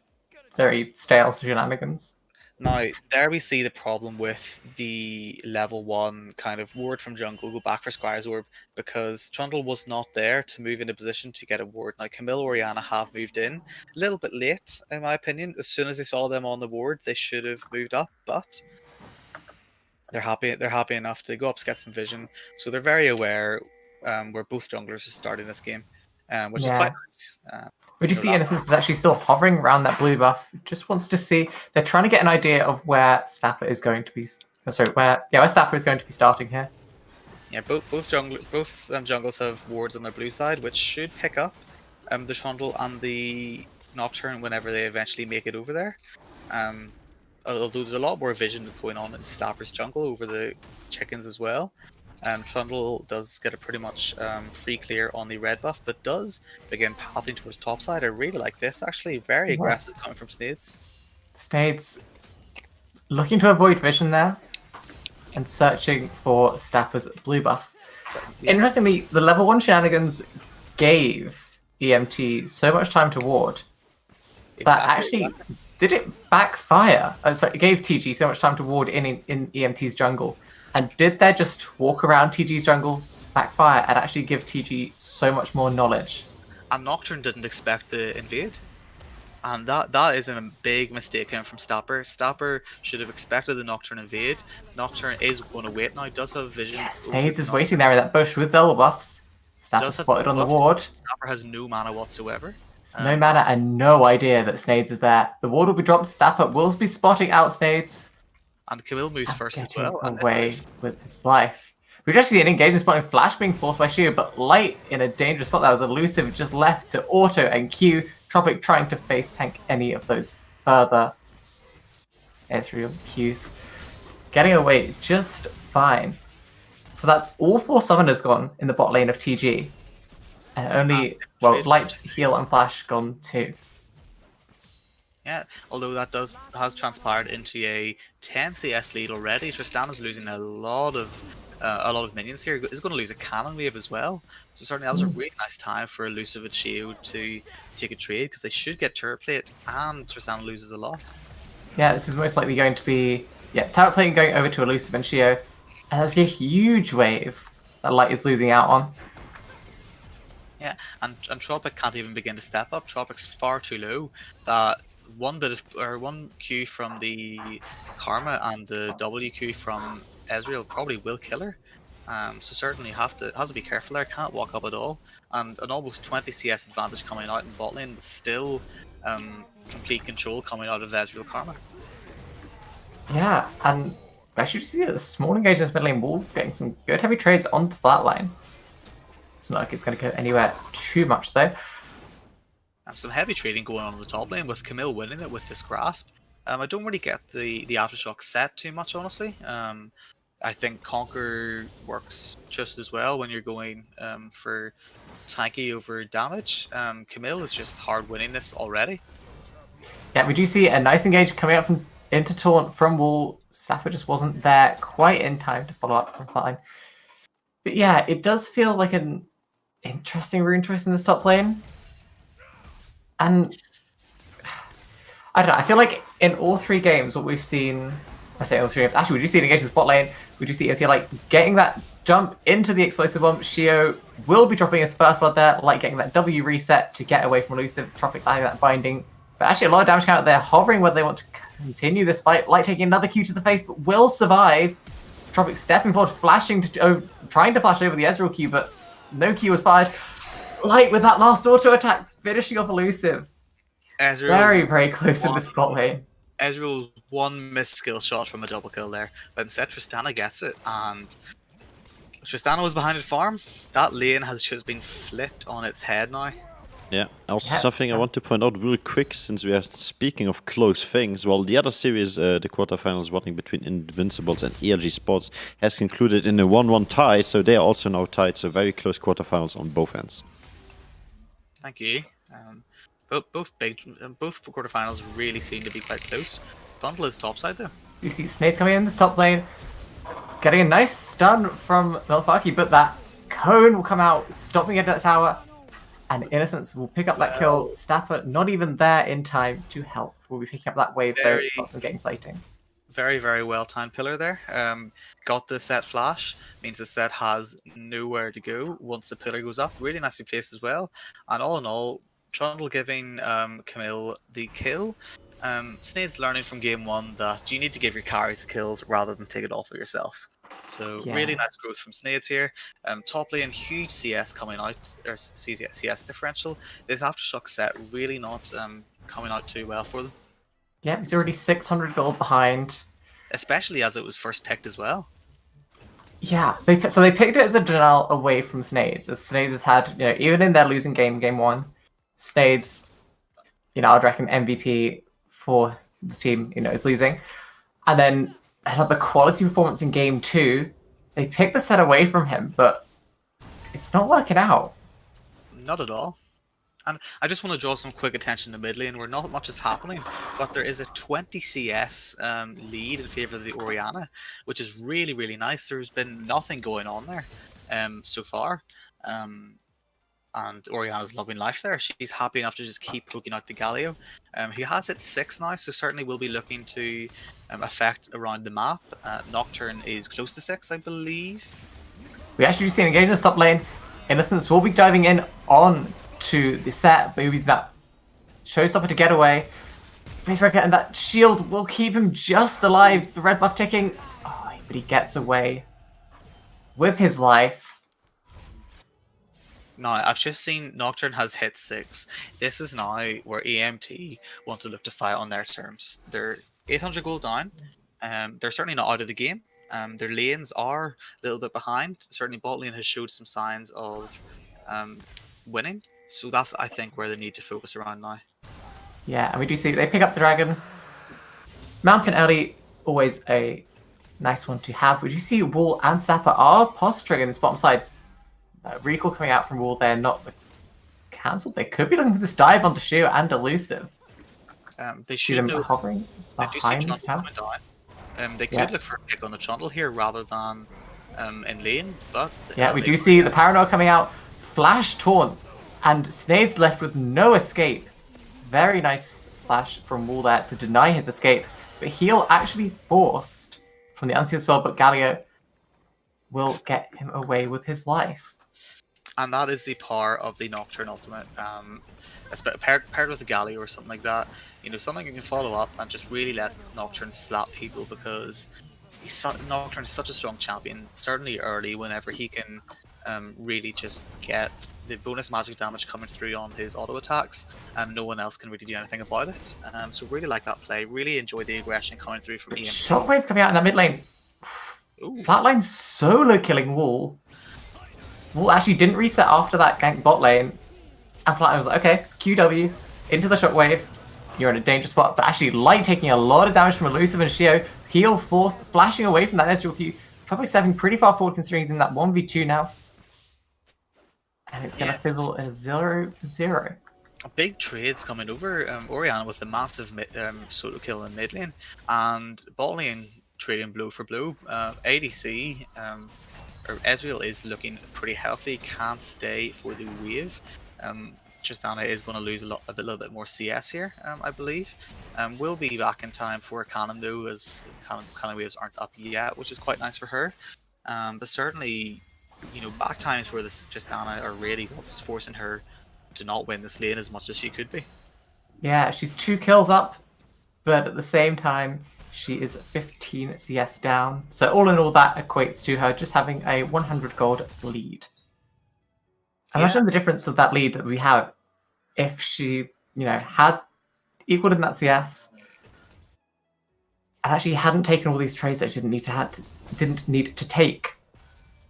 very stale shenanigans. Now, there we see the problem with the level 1 kind of ward from jungle, go back for Squire's Orb, because Trundle was not there to move into position to get a ward. Now, Camille or Oriana have moved in a little bit late, in my opinion. As soon as they saw them on the ward, they should have moved up, but they're happy enough to go up to get some vision. So they're very aware where both junglers are starting this game, which is Yeah. quite nice. We do see Innocence is actually still hovering around that blue buff. Just wants to see. They're trying to get an idea of where Snapper is going to be. Where Snapper is going to be starting here. Yeah, both jungles have wards on their blue side, which should pick up the Trundle and the Nocturne whenever they eventually make it over there. Although there's a lot more vision going on in Snapper's jungle over the chickens as well. Trundle does get a pretty much free clear on the red buff, but does begin pathing towards top side. I really like this, actually. Very aggressive coming from Snades. Snades looking to avoid vision there and searching for Snapper's blue buff. Interestingly, the level 1 shenanigans gave EMT so much time to ward that actually did it backfire. It gave TG so much time to ward in EMT's jungle. And did they just walk around TG's jungle, backfire, and actually give TG so much more knowledge? And Nocturne didn't expect the invade. And that is a big mistake coming from Snapper. Snapper should have expected the Nocturne invade. Nocturne is going to wait now, does have vision. Yes, Snades is waiting there in that bush with double buffs. Snapper spotted on the ward. Snapper has no mana whatsoever. No mana and no idea that Snades is there. The ward will be dropped, Snapper will be spotting out Snades. And Camille moves first as well. Away with his life. We've actually an engagement spot in Flash being forced by Shio, but Light in a dangerous spot that was elusive, just left to auto and Q. Tropic trying to face tank any of those further Ezreal Qs. Getting away just fine. So that's all 4 summoners gone in the bot lane of TG. And only, Light's heal and Flash gone too. Yeah, although that has transpired into a 10 CS lead already. Tristana's losing a lot of minions here. He's going to lose a cannon wave as well. So certainly that was a really nice time for Elusive and Shio to take a trade, because they should get turret plate and Tristana loses a lot. Yeah, this is most likely going to be turret plate going over to Elusive and Shio. And that's a huge wave that Light is losing out on. Yeah, and Tropic can't even begin to step up. Tropic's far too low. That one Q from the Karma and the WQ from Ezreal probably will kill her. So certainly has to be careful there. Can't walk up at all. And an almost 20 CS advantage coming out in bot lane, but still complete control coming out of Ezreal Karma. Yeah, and actually you see that the small engagements mid lane will getting some good heavy trades onto flatline. It's not like it's going to go anywhere too much though. Some heavy trading going on the top lane with Camille winning it with this grasp. I don't really get the Aftershock set too much, honestly. I think Conquer works just as well when you're going for tanky over damage. Camille is just hard winning this already. Yeah, we do see a nice engage coming up into taunt from wall. Snapper just wasn't there quite in time to follow up from flatline. But yeah, it does feel like an interesting rune choice in this top lane. And I don't know, I feel like in all 3 games, what we've seen, I say all 3 games, actually we do see it engage in spot lane, we do see it like getting that jump into the explosive bomb. Shio will be dropping his first blood there, like getting that W reset to get away from Elusive, Tropic like that binding. But actually a lot of damage count there, hovering whether they want to continue this fight. Light taking another Q to the face, but will survive. Tropic stepping forward, flashing trying to flash over the Ezreal Q, but no Q was fired. Light with that last auto attack, finishing off Elusive. Ezreal Very, very close in this bot lane. Ezreal one missed skill shot from a double kill there, but instead Tristana gets it, and Tristana was behind it farm. That lane has just been flipped on its head now. Yeah, also something I want to point out real quick, since we are speaking of close things. Well, the other series, the quarterfinals running between Invincibles and ELG Sports, has concluded in a 1-1 tie, so they are also now tied, so very close quarterfinals on both ends. Thank you. Both quarterfinals really seem to be quite close. Bundle is topside though. You see Snakes coming in this top lane, getting a nice stun from Melfaki, but that cone will come out, stopping at that tower, and Innocence will pick up that kill. Snapper not even there in time to help. We'll be picking up that wave though, and getting platings. Very, very well timed pillar there. Got the set flash, means the set has nowhere to go once the pillar goes up. Really nicely placed as well. And all in all, Trundle giving Camille the kill. Snade's learning from game 1 that you need to give your carries the kills rather than take it off of yourself. So Yeah. really nice growth from Snades here. Top lane, huge CS coming out, or CS differential. This Aftershock set really not coming out too well for them, Yeah, he's already 600 gold behind. especially as it was first picked as well. Yeah, so they picked it as a denial away from Snades, as Snades has had, even in their losing game 1, Snades, I'd reckon MVP for the team, is losing. And then had the quality performance in game 2. They picked the set away from him, but it's not working out. Not at all. And I just want to draw some quick attention to mid lane where not much is happening, but there is a 20 CS lead in favor of the Orianna, which is really, really nice. There's been nothing going on there so far. And Oriana's loving life there. She's happy enough to just keep poking out the Galio. He has hit 6 now, so certainly will be looking to affect around the map. Nocturne is close to 6, I believe. We actually see an engagement in the top lane. Innocence will be diving in on to the set, but he'll be that showstopper to get away. Face breaker, and that shield will keep him just alive. The red buff ticking. Oh, but he gets away with his life. Now, I've just seen Nocturne has hit 6. This is now where EMT want to look to fight on their terms. They're 800 gold down. They're certainly not out of the game. Their lanes are a little bit behind. Certainly bot lane has showed some signs of winning. So that's, I think, where they need to focus around now. Yeah, and we do see they pick up the dragon. Mountain early, always a nice one to have. We do see Wall and Sapper are posturing in this bottom side. Recall coming out from Wall there, not cancelled. They could be looking for this dive onto Shio and Elusive. They See should them know. hovering They do see behind Trundle this tower. coming down. They could Yeah. look for a pick on the Trundle here rather than in lane, but Yeah, we do see the Paranoia coming out, flash taunt, and Snade's left with no escape. Very nice flash from Wall there to deny his escape, but he'll actually forced from the unseen spell, but Galio will get him away with his life. And that is the power of the Nocturne ultimate. Paired with a Galio or something like that, something you can follow up and just really let Nocturne slap people, because Nocturne is such a strong champion, certainly early whenever he can really just get the bonus magic damage coming through on his auto attacks, and no one else can really do anything about it. So really like that play, really enjoy the aggression coming through from EM. Shockwave coming out in that mid lane. Ooh. Flatline solo killing Wall. Wall actually didn't reset after that gank bot lane. And Flatline was like, okay, QW, into the Shockwave. You're in a dangerous spot. But actually, Light taking a lot of damage from Elusive and Shio. Heal Force, flashing away from that Ezreal Q. Probably stepping pretty far forward considering he's in that 1v2 now. And it's going to fizzle a 0-0. Big trades coming over. Orianna with the massive solo kill in mid lane, and bot lane trading blow for blow. ADC, or Ezreal is looking pretty healthy, can't stay for the wave. Tristana is going to lose a little bit more CS here, I believe. Will be back in time for a cannon though, as cannon waves aren't up yet, which is quite nice for her. But certainly, back times where this Tristana are really what's forcing her to not win this lane as much as she could be. Yeah, she's 2 kills up, but at the same time, she is 15 CS down. So all in all, that equates to her just having a 100 gold lead. Imagine the difference of that lead that we have if she, had equaled in that CS and actually hadn't taken all these trades that she didn't need to take.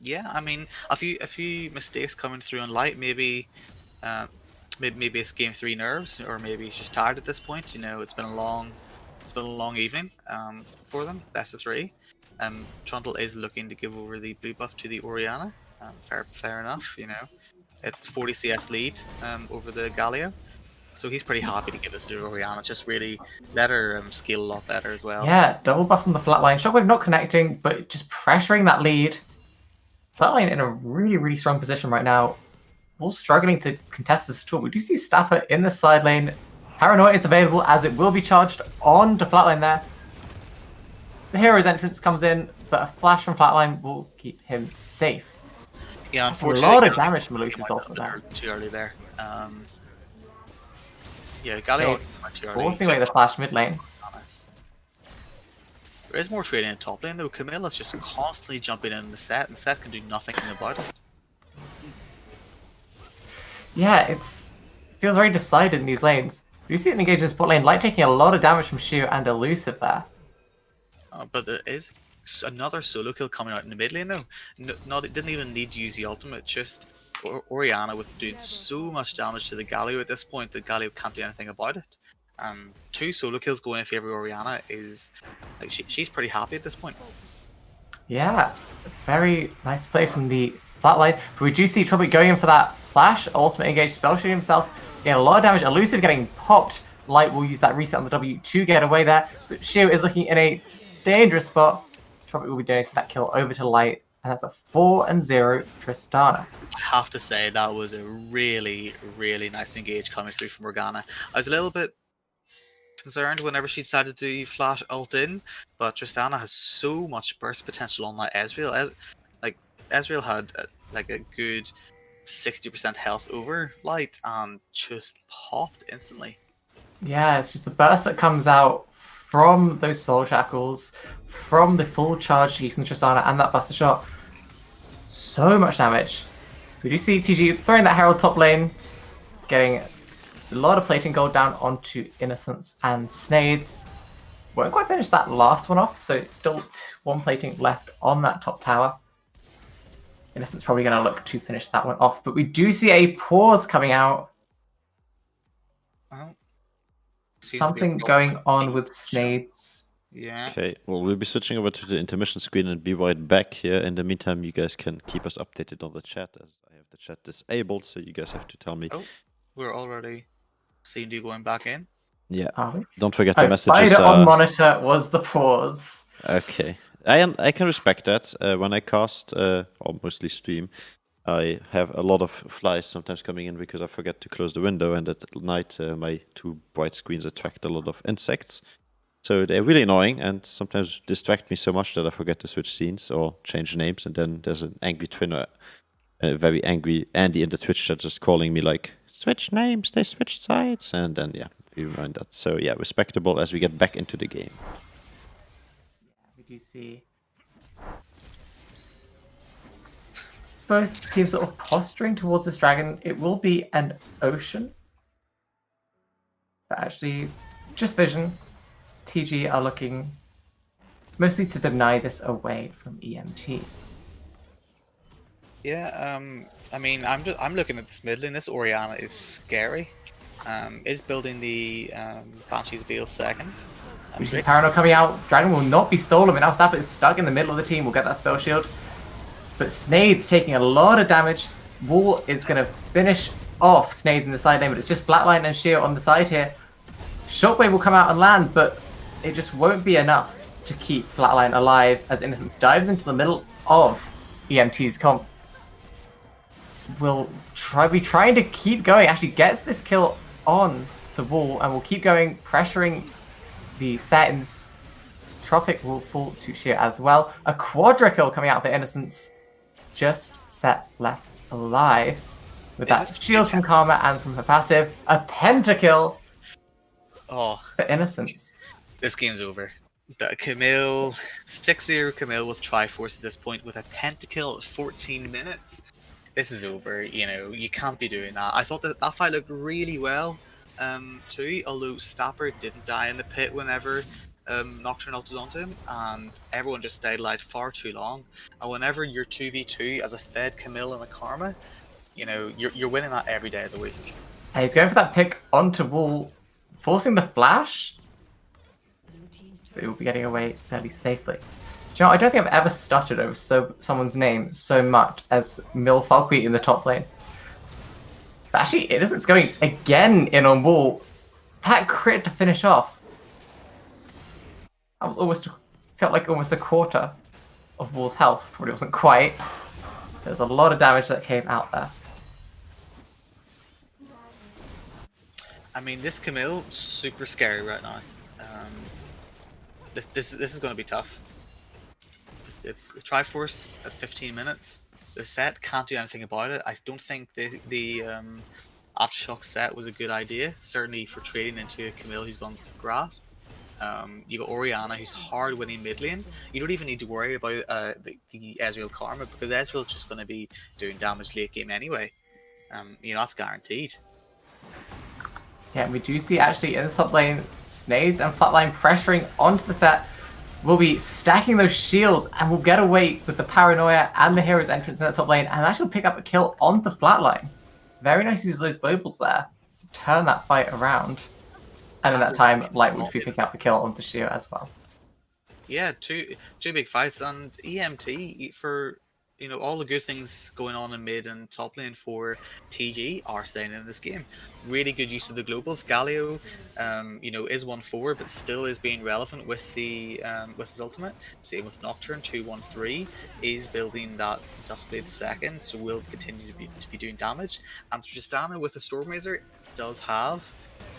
Yeah, I mean, a few mistakes coming through on Light. Maybe it's game 3 nerves, or maybe he's just tired at this point. It's been a long evening for them. Best of 3. Trundle is looking to give over the blue buff to the Orianna. Fair enough. It's 40 CS lead over the Galio, so he's pretty happy to give us to Orianna. Just really let her scale a lot better as well. Yeah, double buff from the flatline. Shockwave not connecting, but just pressuring that lead. Flatline in a really, really strong position right now. All struggling to contest this tool. We do see Stapper in the side lane. Paranoia is available as it will be charged on to flatline there. The hero's entrance comes in, but a flash from flatline will keep him safe. Yeah, That's a unfortunately, lot of damage from Elusive's ultimate there. Too early there. Yeah, Galio went too early. Forcing away the flash mid lane. There is more trading in top lane though. Camilla's just constantly jumping in the set, and Set can do nothing about it. Yeah, feels very decided in these lanes. You see it engage in bot lane, Light taking a lot of damage from Shio and Elusive there. But there is another solo kill coming out in the mid lane though. It didn't even need to use the ultimate, just Orianna with doing so much damage to the Galio at this point that Galio can't do anything about it. 2 solo kills going in favor of Orianna is like she's pretty happy at this point. Yeah, very nice play from the flatline. But we do see Tropic going in for that flash, ultimate engage, spell shooting himself, getting a lot of damage. Elusive getting popped. Light will use that reset on the W to get away there. But Shio is looking in a dangerous spot. Tropic will be donating that kill over to Light. And that's a 4-0 Tristana. I have to say that was a really, really nice engage coming through from Morgana. I was a little bit concerned whenever she decided to flash ult in, but Tristana has so much burst potential on that Ezreal. Ezreal had like a good 60% health over Light and just popped instantly. Yeah, it's just the burst that comes out from those soul shackles, from the full charge from Tristana and that buster shot. So much damage. We do see TG throwing that Herald top lane, getting a lot of plating gold down onto Innocence and Snades. Won't quite finish that last one off, so it's still 1 plating left on that top tower. Innocence probably going to look to finish that one off, but we do see a pause coming out. Well, Something going on with Snades. Yeah. Okay, well, we'll be switching over to the intermission screen and be right back here. In the meantime, you guys can keep us updated on the chat, as I have the chat disabled, so you guys have to tell me. Oh, we're already seeing you going back in. Yeah, Are we? don't forget the messages. Spider on monitor was the pause. Okay, I can respect that. When I cast, or mostly stream, I have a lot of flies sometimes coming in because I forget to close the window, and at night my 2 bright screens attract a lot of insects. So they're really annoying and sometimes distract me so much that I forget to switch scenes or change names. And then there's an angry twinner, a very angry Andy in the Twitch chat just calling me like, switch names, they switched sides. And then, yeah, we remind that. So yeah, respectable as we get back into the game. We do see both teams sort of posturing towards this dragon. It will be an ocean. But actually, just vision. TG are looking mostly to deny this away from EMT. Yeah, I mean, I'm looking at this mid lane. This Orianna is scary. Is building the Banshee's Veil second. We see Parano coming out. Dragon will not be stolen, but now Stafford is stuck in the middle of the team. We'll get that spell shield. But Snade's taking a lot of damage. Wall is going to finish off Snades in the side lane, but it's just Flatline and Sheer on the side here. Shockwave will come out and land, but it just won't be enough to keep Flatline alive as Innocence dives into the middle of EMT's comp. Will be trying to keep going, actually gets this kill on to Wall, and will keep going, pressuring the settings. Tropic will fall to Sheer as well. A quadra kill coming out for Innocence. Just Set left alive. With that shields from Karma and from her passive. A pentakill Oh, for Innocence. this game's over. But Camille, 6-0 Camille with Triforce at this point with a pentakill at 14 minutes. This is over, you know, you can't be doing that. I thought that fight looked really well, too, although Stapper didn't die in the pit whenever Nocturne ulted onto him, and everyone just stayed alive far too long. And whenever you're 2v2 as a Fed, Camille, and a Karma, you know, you're winning that every day of the week. And he's going for that pick onto Wall, forcing the flash. But he will be getting away fairly safely. Do you know, I don't think I've ever stuttered over someone's name so much as Milfalqui in the top lane. But actually, Innocence going again in on Wall. That crit to finish off. That was felt like almost a quarter of Wall's health. Probably wasn't quite. There's a lot of damage that came out there. I mean, this Camille, super scary right now. This is going to be tough. It's Triforce at 15 minutes. The set can't do anything about it. I don't think the Aftershock set was a good idea. Certainly for trading into a Camille who's gone for Grasp. You got Orianna, who's hard winning mid lane. You don't even need to worry about the Ezreal Karma, because Ezreal's just going to be doing damage late game anyway. That's guaranteed. Yeah, we do see actually in the top lane, Snades and Flatline pressuring onto the set. We'll be stacking those shields and we'll get away with the Paranoia and the Hero's entrance in the top lane and actually pick up a kill onto Flatline. Very nice to use those globals there to turn that fight around. And in that time, Light would be picking up the kill onto Shio as well. Yeah, two big fights, and EMT for all the good things going on in mid and top lane for TG are staying in this game. Really good use of the globals. Galio, is 1-4, but still is being relevant with the with his ultimate. Same with Nocturne, 2-1-3 is building that Duskblade second, so will continue to be doing damage. And Tristana with the Stormrazor does have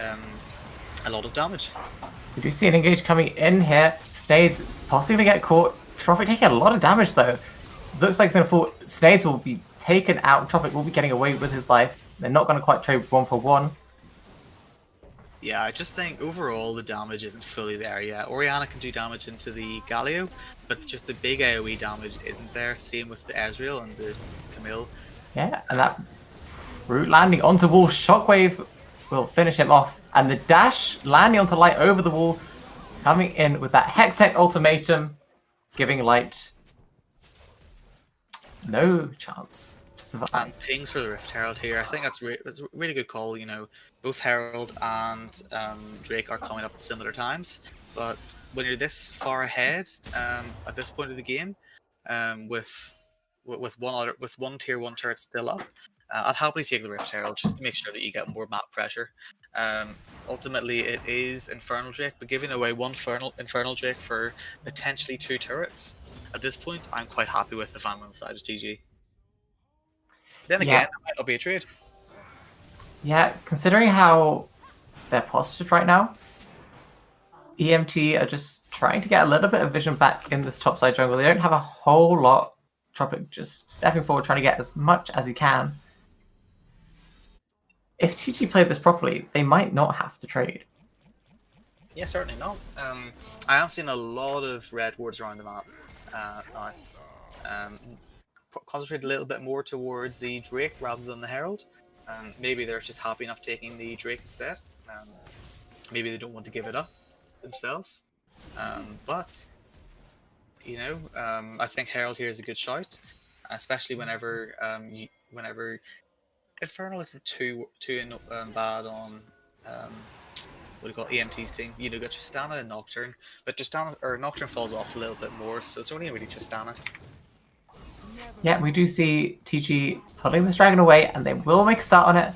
a lot of damage. We do see an engage coming in here. Snades possibly get caught. Trophic taking a lot of damage though. Looks like it's going to fall. Snades will be taken out. Trophic will be getting away with his life. They're not going to quite trade 1-for-1. Yeah, I just think overall the damage isn't fully there yet. Orianna can do damage into the Galio, but just the big AoE damage isn't there. Same with the Ezreal and the Camille. Yeah, and that root landing onto wall. Shockwave will finish him off. And the dash landing onto Light over the wall. Coming in with that Hextech ultimatum. Giving Light no chance to survive. And pings for the Rift Herald here. I think that's a really good call. Both Herald and Drake are coming up at similar times. But when you're this far ahead at this point of the game, with one tier 1 turret still up, I'd happily take the Rift Herald just to make sure that you get more map pressure. Ultimately, it is Infernal Drake, but giving away one Infernal Drake for potentially 2 turrets, at this point, I'm quite happy with if I'm on the side of TG. Then again, it might not be a trade. Yeah, considering how they're postured right now, EMT are just trying to get a little bit of vision back in this topside jungle. They don't have a whole lot. Tropic just stepping forward, trying to get as much as he can. If TG played this properly, they might not have to trade. Yeah, certainly not. I have seen a lot of red wards around the map now. Concentrate a little bit more towards the Drake rather than the Herald. Maybe they're just happy enough taking the Drake instead. Maybe they don't want to give it up themselves. But I think Herald here is a good shout, especially whenever Infernal isn't too bad on what do you call it, EMT's team. You got Tristana and Nocturne, but Nocturne falls off a little bit more, so it's only really Tristana. Yeah, we do see TG pulling this dragon away, and they will make a start on it.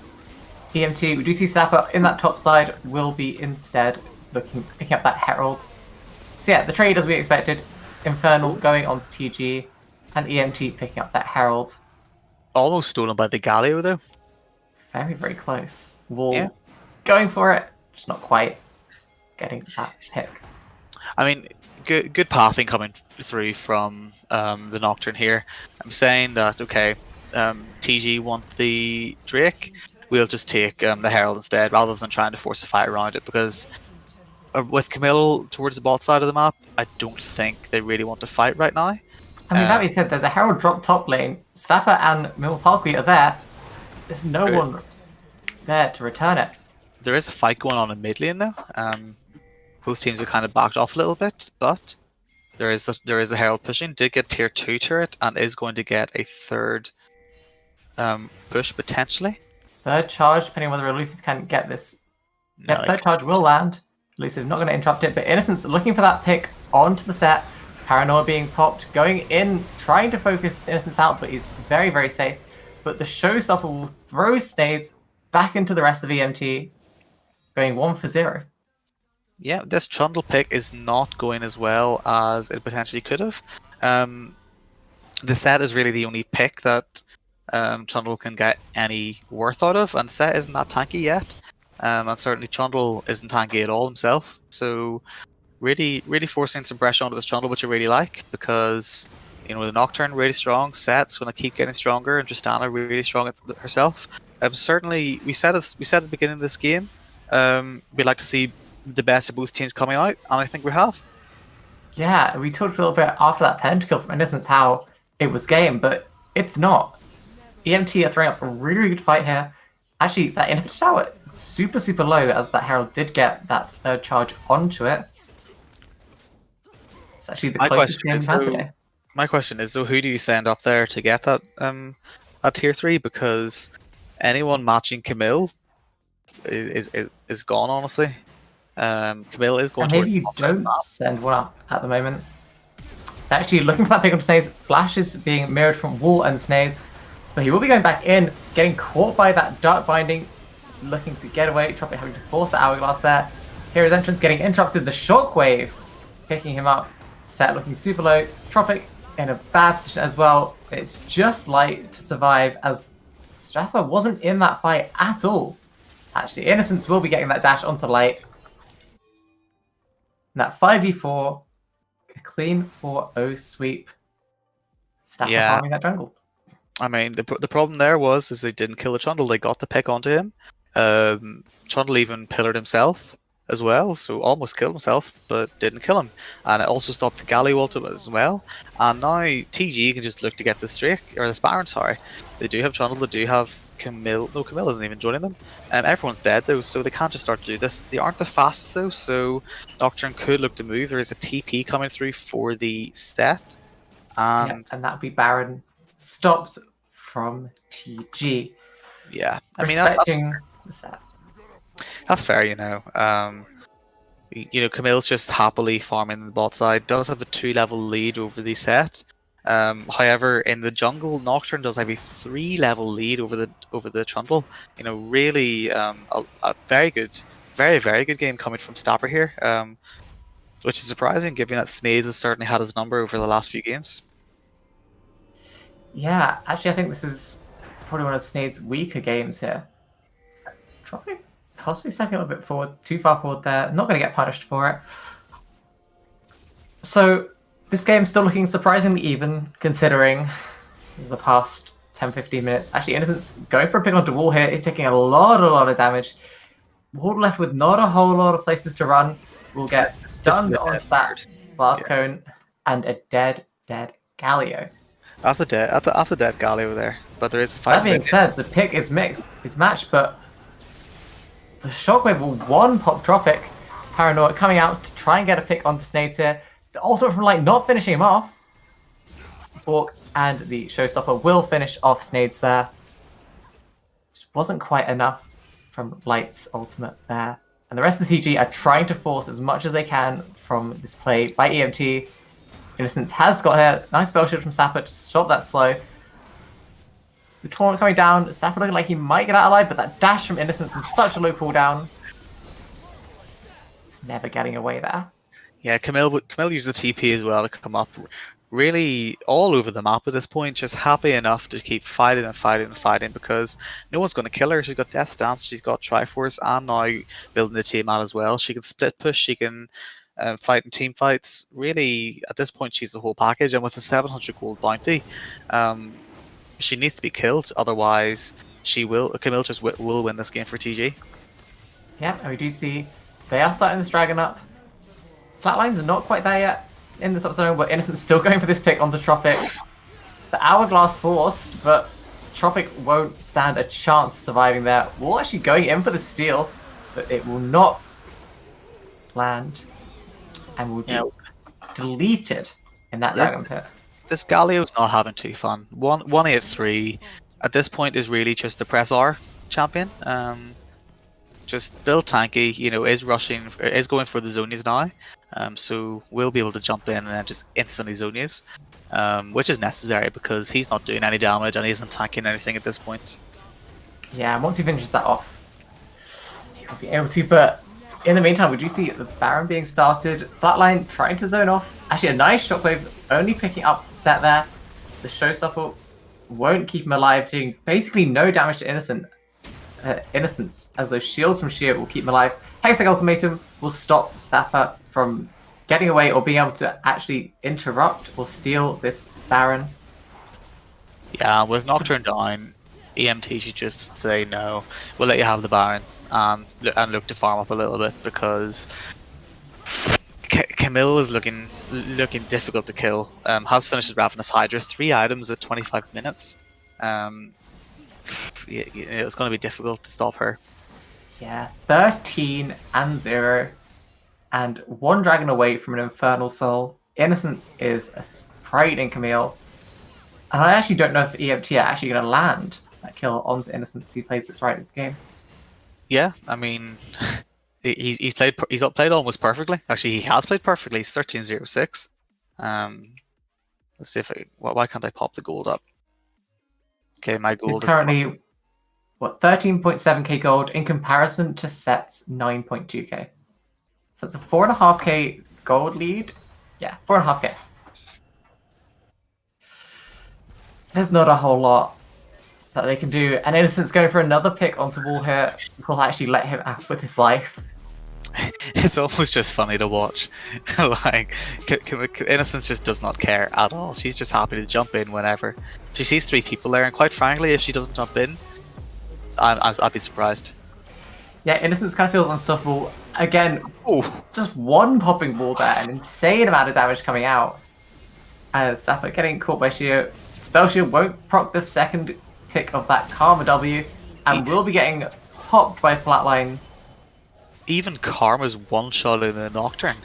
EMT, we do see Sapper in that top side, will be instead picking up that Herald. So yeah, the trade as we expected. Infernal going on to TG, and EMT picking up that Herald. Almost stolen by the Galio though. Very, very close. Wall going for it, just not quite getting that pick. I mean, good pathing coming through from the Nocturne here. I'm saying that, okay, TG want the Drake, we'll just take the Herald instead, rather than trying to force a fight around it, because with Camille towards the bot side of the map, I don't think they really want to fight right now. I mean, that being said, there's a Herald drop top lane. Staffer and Milfalky are there. There's no one there to return it. There is a fight going on in mid lane though. Both teams have kind of backed off a little bit, but there is a Herald pushing. Did get tier 2 turret and is going to get a third push potentially. Third charge, depending on whether Elusive can get this. Yep, third charge will land. Elusive not going to interrupt it, but Innocence looking for that pick onto the set. Paranoia being popped, going in, trying to focus Innocence out, but he's very, very safe. But the Showstopper will throw Snades back into the rest of EMT, going 1-for-0. Yeah, this Trundle pick is not going as well as it potentially could have. The set is really the only pick that Trundle can get any worth out of, and set isn't that tanky yet. And certainly Trundle isn't tanky at all himself. So really forcing some pressure onto this Trundle, which I really like, because the Nocturne really strong, Set's going to keep getting stronger, and Tristana really strong herself. Certainly, we said at the beginning of this game, we'd like to see the best of both teams coming out, and I think we have. Yeah, we talked a little bit after that pentakill from Innocence how it was game, but it's not. EMT are throwing up a really, really good fight here. Actually, that inhibitor tower is super, super low as that Herald did get that third charge onto it. It's actually the My closest question game is, we've had though, today. my question is though, who do you send up there to get that at tier 3? Because anyone matching Camille is gone, honestly. Camille is going And maybe towards you don't send one up at the moment. Actually, looking for that pick on Snades. Flash is being mirrored from Wall and Snades. But he will be going back in, getting caught by that Dark Binding, looking to get away. Tropic having to force the Hourglass there. Hero's entrance getting interrupted. The Shockwave picking him up. Set looking super low. Tropic in a bad position as well. It's just Light to survive as Strapper wasn't in that fight at all. Actually, Innocence will be getting that dash onto Light. And that 5v4, a clean 4-0 sweep. Strapper Yeah. farming that jungle. I mean, the problem there is they didn't kill the Trundle. They got the pick onto him. Trundle even pillared himself as well, so almost killed himself, but didn't kill him. And it also stopped the Galley ultimate as well. And now TG can just look to get the Drake, or the Baron, sorry. They do have Trundle, they do have Camille. No, Camille isn't even joining them. Everyone's dead though, so they can't just start to do this. They aren't the fastest though, so Nocturne could look to move. There is a TP coming through for the set. And that would be Baron stopped from TG. Yeah, I mean Respecting the set. that's fair, you know. Camille's just happily farming the bot side. Does have a 2-level lead over the set. However, in the jungle, Nocturne does have a 3-level lead over the Trundle. You know, really a very good, very very good game coming from Stapper here. Which is surprising, given that Snades has certainly had his number over the last few games. Yeah, actually, I think this is probably one of Snade's weaker games here. Dropping, possibly stepping a little bit forward, too far forward there. Not going to get punished for it. So, this game's still looking surprisingly even, considering the past 10-15 minutes. Actually, Innocence going for a pick onto Wall here, taking a lot of damage. Wall left with not a whole lot of places to run. Will get stunned onto that blast cone, and a dead Galio. That's a dead Galio there, but there is a fight. That being said, the pick is matched, but the Shockwave will one-pop Tropic. Paranoia coming out to try and get a pick onto Snades here. The ultimate from Light not finishing him off. Bork and the Showstopper will finish off Snades there. Just wasn't quite enough from Light's ultimate there. And the rest of the TG are trying to force as much as they can from this play by EMT. Innocence has got her nice spell shield from Sapper to stop that slow. The Torrent coming down, Sapper looking like he might get out alive, but that dash from Innocence is such a low cooldown. It's never getting away there. Yeah, Camille used the TP as well to come up really all over the map at this point, just happy enough to keep fighting because no one's going to kill her. She's got Death Dance, she's got Triforce, and now building the team out as well. She can split push, she can fight in team fights. Really, at this point, she's the whole package, and with a 700 gold bounty, she needs to be killed. Otherwise, Camille just will win this game for TG. Yeah, and we do see they are starting this dragon up. Flatlines are not quite there yet in the top zone, but Innocence still going for this pick on the Tropic. The Hourglass forced, but Tropic won't stand a chance surviving there. Wall actually going in for the steal, but it will not land and will be deleted in that dragon pit. This Galio's not having too fun. 183 at this point is really just a press R champion. Just build tanky, is going for the zonies now. So we'll be able to jump in and then just instantly zonies, which is necessary because he's not doing any damage and he isn't tanking anything at this point. Yeah, and once he finishes that off, he'll be able to, but in the meantime, we do see the Baron being started. Flatline trying to zone off. Actually, a nice Shockwave only picking up the set there. The Showstopper won't keep him alive, doing basically no damage to Innocence, as those shields from Sheer will keep him alive. Hextech Ultimatum will stop Stapper from getting away or being able to actually interrupt or steal this Baron. Yeah, with Nocturne down, EMT should just say no, we'll let you have the Baron. and look to farm up a little bit because Camille is looking difficult to kill. Has finished his Ravenous Hydra, 3 items at 25 minutes. It's going to be difficult to stop her. Yeah, 13 and 0, and 1 dragon away from an Infernal Soul. Innocence is a frightening Camille. And I actually don't know if EMT are actually going to land that kill onto Innocence if he plays this right this game. Yeah, I mean, he's played almost perfectly. Actually, he has played perfectly. He's 13-0-6. Let's see if why can't I pop the gold up? Okay, my He's gold is currently, 13.7k gold in comparison to Set's 9.2k. So it's a 4.5k gold lead. Yeah, 4.5k. There's not a whole lot that they can do. And Innocence going for another pick onto wall here will actually let him out with his life. It's almost just funny to watch. Like, Innocence just does not care at all. She's just happy to jump in whenever. She sees 3 people there, and quite frankly, if she doesn't jump in, I'd be surprised. Yeah, Innocence kind of feels unstoppable. Again, Oh, just 1 popping wall there, an insane amount of damage coming out. And Sapper getting caught by Shield. Spell Shield won't proc the second tick of that Karma W, and will be getting popped by Flatline. even Karma's one-shot in the Nocturne.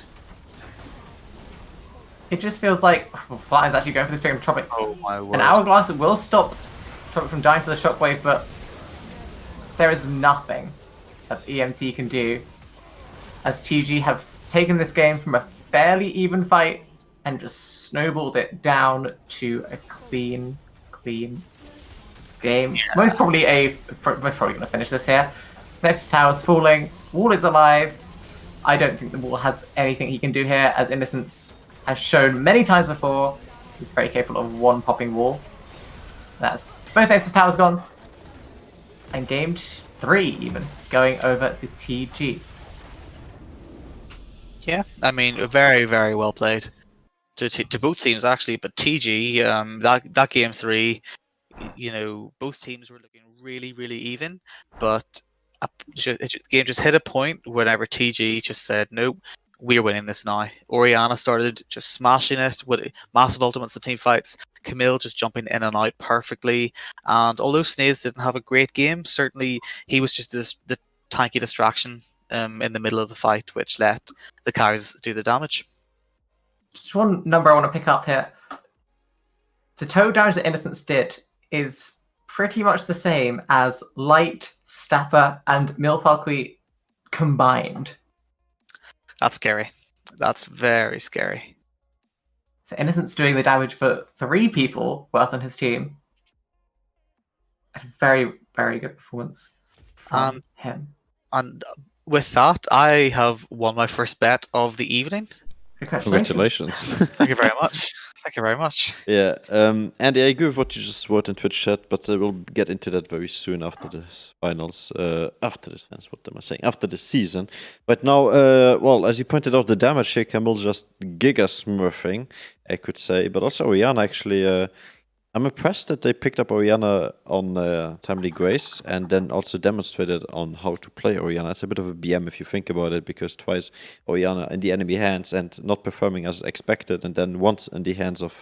It just feels like Flatline's actually going for this pick of Tropic. Oh my word. An Hourglass will stop Tropic from dying to the Shockwave, but there is nothing that EMT can do, as TG have taken this game from a fairly even fight and just snowballed it down to a clean game. Yeah. Most probably going to finish this here. Next tower's falling. Wall is alive. I don't think the Wall has anything he can do here, as Innocence has shown many times before. He's very capable of 1 popping Wall. That's both Nexus towers gone. And game 3 even going over to TG. Yeah, I mean, very, very well played to both teams actually. But TG, that game 3, both teams were looking really, really even. But the game just hit a point whenever TG just said, "Nope, we're winning this now." Orianna started just smashing it with massive ultimates and team fights. Camille just jumping in and out perfectly. And although Snaze didn't have a great game, certainly he was just the tanky distraction in the middle of the fight, which let the carries do the damage. Just one number I want to pick up here. The total damage that Innocence did is pretty much the same as Light, Stapper, and Milfalqui combined. That's scary. That's very scary. So Innocence doing the damage for 3 people worth on his team. A very, very good performance from him. And with that, I have won my first bet of the evening. Congratulations. Thank you very much. Thank you very much. Yeah, Andy, I agree with what you just wrote in Twitch chat, but we'll get into that very soon after the finals. After the season. But now, well, as you pointed out, the damage here, Camille just giga smurfing, I could say. But also Orianna, actually, I'm impressed that they picked up Orianna on Timely Grace and then also demonstrated on how to play Orianna. It's a bit of a BM if you think about it, because twice Orianna in the enemy hands and not performing as expected, and then once in the hands of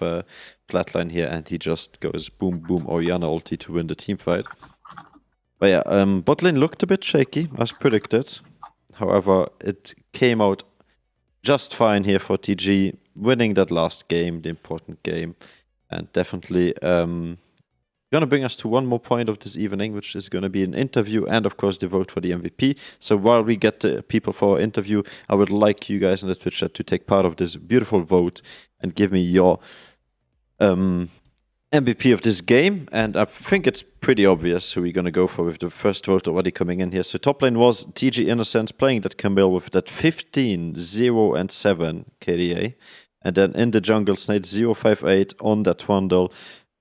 Flatline here, and he just goes boom, boom, Orianna ulti to win the team fight. But yeah, bot lane looked a bit shaky, as predicted. However, it came out just fine here for TG, winning that last game, the important game. And definitely gonna bring us to one more point of this evening, which is gonna be an interview and of course the vote for the MVP. So while we get the people for our interview, I would like you guys in the Twitch chat to take part of this beautiful vote and give me your MVP of this game. And I think it's pretty obvious who we're gonna go for with the first vote already coming in here. So top lane was TG Innocence playing that Camille with that 15, 0 and 7 KDA. And then in the jungle, Snake 058 on that Twandle,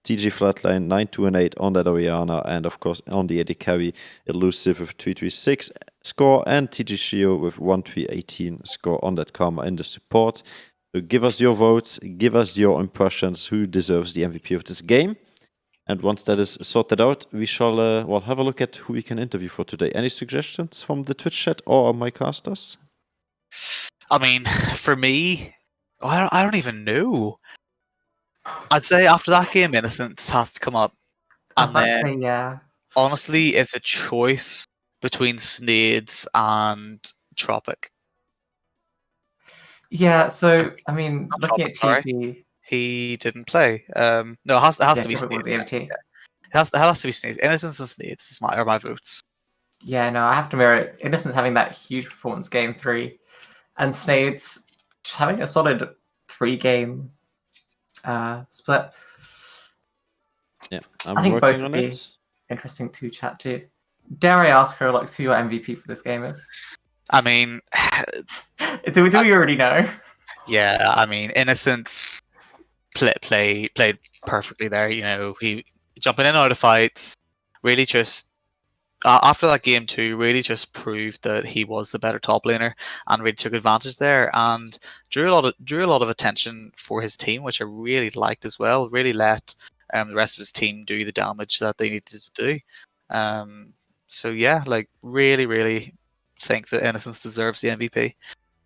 TG Flatline 92 and 8 on that Orianna, and of course on the AD carry, Elusive with 336 score, and TG Shio with 1318 score on that Karma in the support. So give us your votes, give us your impressions, who deserves the MVP of this game. And once that is sorted out, we shall well have a look at who we can interview for today. Any suggestions from the Twitch chat or my casters? I mean, for me, I don't even know. I'd say after that game, Innocence has to come up. I was And about to then, say, yeah. honestly, it's a choice between Snades and Tropic. Yeah, so, I mean, Not looking at Tropic, sorry. TG... He didn't play. No, it has Yeah, to be Tropic was Snades. EMT. It has to be Snades. Innocence and Snades are my votes. Yeah, no, I have to mirror it. Innocence having that huge performance game 3, and Snades just having a solid 3-game split. Yeah, I I'm think both working would on be it. interesting to chat to. Dare I ask her, like, who your MVP for this game is? I mean, Do we already know? yeah, I mean, Innocence played perfectly there. You know, he jumping in and out of fights, really just after that game too, really just proved that he was the better top laner and really took advantage there and drew a lot of attention for his team, which I really liked as well. Really let the rest of his team do the damage that they needed to do. So yeah, like really think that Innocence deserves the MVP.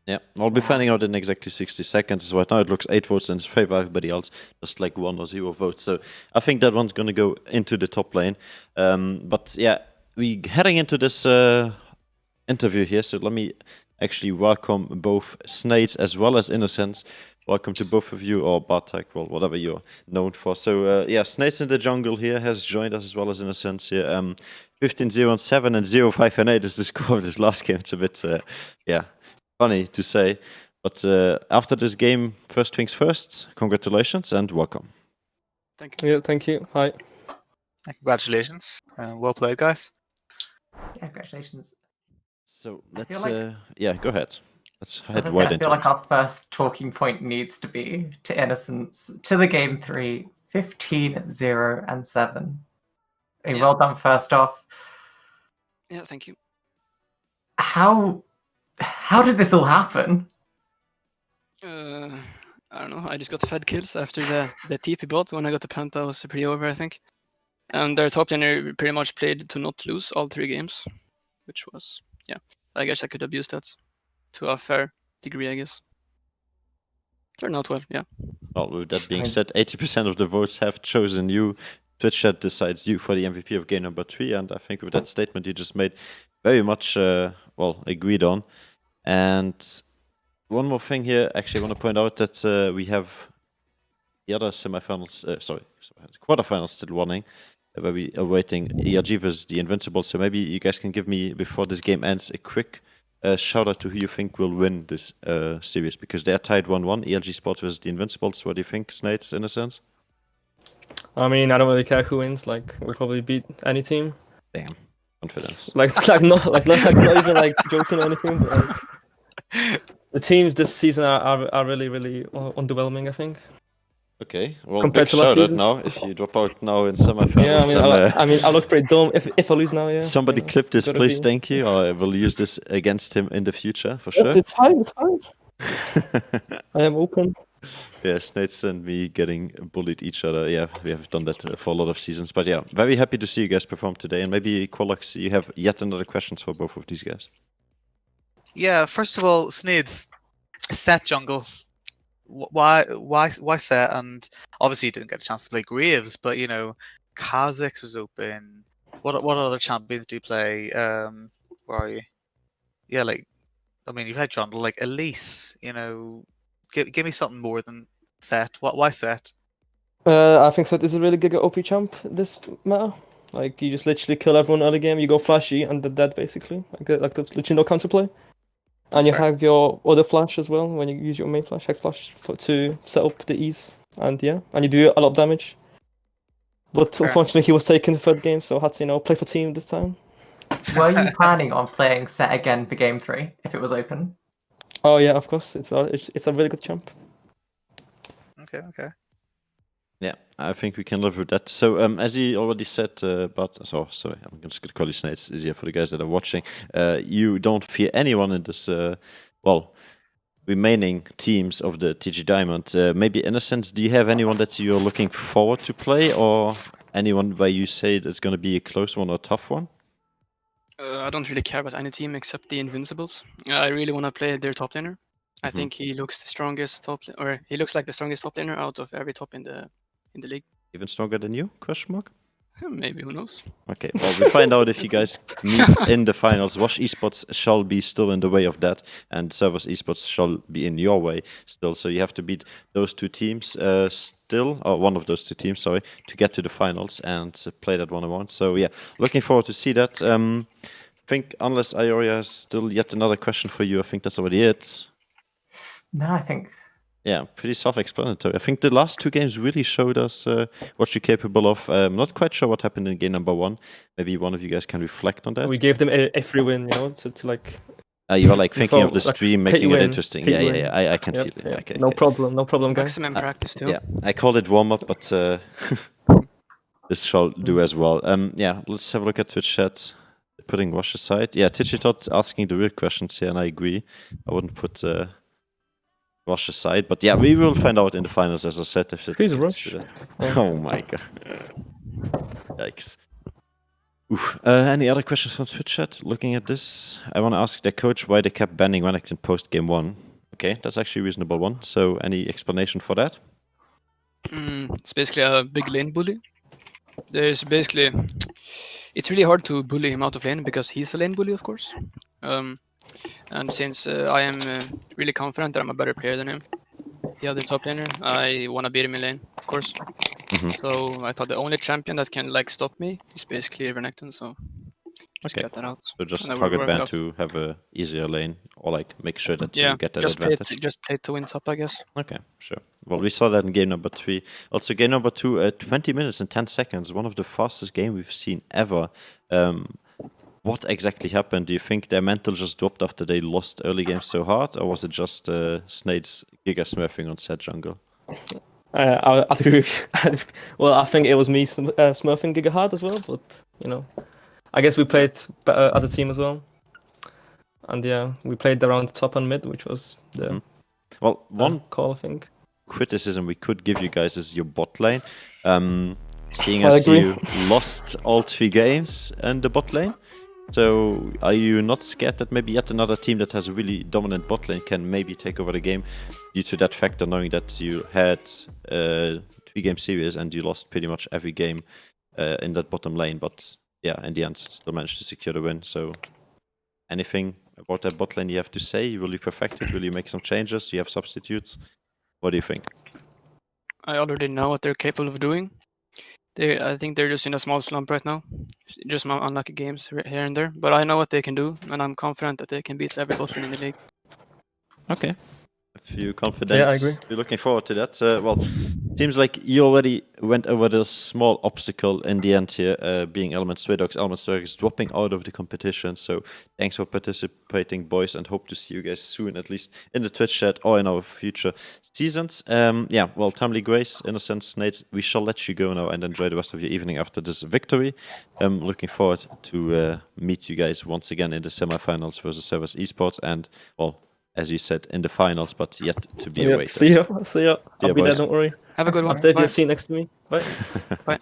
Yeah, I'll be finding out in exactly 60 seconds. Right now it looks 8 votes in his favor, everybody else just like 1 or 0 votes. So I think that one's going to go into the top lane. But yeah, we heading into this interview here. So let me actually welcome both Snades as well as Innocence. Welcome to both of you, or Bartek, well, whatever you're known for. So yeah, Snades in the jungle here has joined us as well as Innocence here. 15-0-7 and 0-5-8 is the score of this last game. It's a bit, yeah, funny to say. But after this game, first things first, congratulations and welcome. Thank you. Yeah, thank you. Hi. Congratulations. Well played, guys. Yeah, congratulations. So I let's, feel like- yeah, go ahead. Let's head I right feel into like it. our first talking point needs to be to Innocence, to the game 3, 15-0-7. Yeah. Well done first off. Yeah, thank you. How did this all happen? I don't know. I just got fed kills after the TP bot. When I got the Penta, was pretty over, I think. And their top laner pretty much played to not lose all 3 games, which was, yeah. I guess I could have used that to a fair degree, I guess. Turned out well, yeah. Well, with that being said, 80% of the votes have chosen you. Twitch chat decides you for the MVP of game number 3, and I think with that statement you just made, very much, well, agreed on. And one more thing here, actually, I want to point out that we have the other semifinals, quarterfinals still running, where we are waiting ERG versus the Invincibles. So maybe you guys can give me, before this game ends, a quick shout out to who you think will win this series, because they are tied 1-1. ERG Sports versus the Invincibles. What do you think, Snades, in a sense? I mean, I don't really care who wins. Like, we'll probably beat any team. Damn, confidence. Not even like joking or anything. But like, the teams this season are really underwhelming, I think. Okay, well, Compared big to last shout out seasons. now if you drop out now in semifinals. Yeah, I mean, I look pretty dumb if I lose now. Yeah. Somebody yeah, clip this, gotta please. be- Thank you. I will use this against him in the future for sure. It's fine. It's fine. I am open. Yeah, Snades and me getting bullied each other. Yeah, we have done that for a lot of seasons. But yeah, very happy to see you guys perform today. And maybe, Qualax, you have yet another questions for both of these guys. Yeah, first of all, Snades, set jungle. Why set? And obviously you didn't get a chance to play Graves, but you know, Kha'Zix was open. What other champions do you play? Where are you? Yeah, like, I mean, you've had jungle, like Elise. You know, give me something more than set. Why set? I think that is a really good OP champ this meta. Like, you just literally kill everyone early game. You go flashy and they're dead basically. Like there's literally no counterplay. And That's you fair. have your other flash as well when you use your main flash, hex flash, to set up the ease. And yeah, and you do a lot of damage. But Fair. unfortunately, he was taken the third game, so I had to, play for team this time. Were you planning on playing set again for game 3 if it was open? Oh yeah, of course, it's a really good champ. Okay. Yeah, I think we can live with that. So, as he already said, sorry, I'm just going to call you Snades. It's easier for the guys that are watching. You don't fear anyone in this, remaining teams of the TG Diamond. Maybe Innocence, do you have anyone that you're looking forward to play, or anyone where you say it's going to be a close one or a tough one? I don't really care about any team except the Invincibles. I really want to play their top laner. I Mhm. think he looks the strongest or he looks like the strongest top laner out of every top in the league. Even stronger than you? Question mark. Maybe, who knows? Okay, well, we find out if you guys meet in the finals. Wash Esports shall be still in the way of that, and Servus Esports shall be in your way still. So you have to beat those two teams still, or one of those two teams, sorry, to get to the finals and play that 1-on-1. So yeah, looking forward to see that. I think unless Ioria has still yet another question for you, I think that's already it. No, I think Yeah, pretty self-explanatory. I think the last two games really showed us what you're capable of. I'm not quite sure what happened in game number 1. Maybe one of you guys can reflect on that. We gave them a free win, you know, to like. You were like thinking of the Like, stream, pay making to it win, interesting. pay Yeah, to yeah, win. yeah. I can Yep, feel it. yeah. Okay, No okay. problem, guys. Maximum practice too. Yeah, I called it warm-up, but this shall do as well. Yeah, let's have a look at Twitch chat. Putting Wash aside. Yeah, Tichitot asking the real questions here, and I agree. I wouldn't put Wash aside, but yeah, we will find out in the finals, as I said. If it Who's gets Rush? to that. Oh my god. Yikes. Oof. Any other questions from Twitch chat? Looking at this, I want to ask the coach why they kept banning Renekton post game 1. Okay, that's actually a reasonable one. So, any explanation for that? It's basically a big lane bully. It's really hard to bully him out of lane because he's a lane bully, of course. And since I am really confident that I'm a better player than him, the other top laner, I want to beat him in lane, of course. Mhm. So I thought the only champion that can like stop me is basically Renekton. So just Okay. get that out. So just And I will target work it ban out. to have a easier lane, or like make sure that Yeah, you get that just advantage. play to win top, I guess. Okay, sure. Well, we saw that in game number 3. Also, game number 2, 20 minutes and 10 seconds, one of the fastest game we've seen ever. What exactly happened? Do you think their mental just dropped after they lost early games so hard, or was it just Snade's giga smurfing on said jungle? I agree with you. Well, I think it was me smurfing Giga hard as well, but you know, I guess we played better as a team as well. And yeah, we played around top and mid, which was the Well, one call, I think. criticism we could give you guys is your bot lane. Seeing I as agree. you lost all 3 games in the bot lane, so are you not scared that maybe yet another team that has a really dominant bot lane can maybe take over the game due to that factor, knowing that you had a 3-game series and you lost pretty much every game in that bottom lane, but yeah, in the end still managed to secure the win. So anything about that bot lane you have to say? Will you perfect it? Will you make some changes? Do you have substitutes? What do you think? I already know what they're capable of doing. I think they're just in a small slump right now. Just unlucky games here and there. But I know what they can do, and I'm confident that they can beat every bot lane in the league. Okay. If you're confident, Yeah, I agree. we're looking forward to that. Well, seems like you already went over the small obstacle in the end here, being Element Stray Dogs. Element Stray Dogs dropping out of the competition. So thanks for participating, boys, and hope to see you guys soon, at least in the Twitch chat or in our future seasons. Yeah, well, Timely Grace, Innocence, Nate, we shall let you go now and enjoy the rest of your evening after this victory. Looking forward to meet you guys once again in the semifinals versus Servus Esports, and, well, as you said, in the finals, but yet to be Yeah, awaited. see ya. I'll be there, boys. don't worry. Have a good one. I'll save Bye. your seat next to me. Bye. Bye.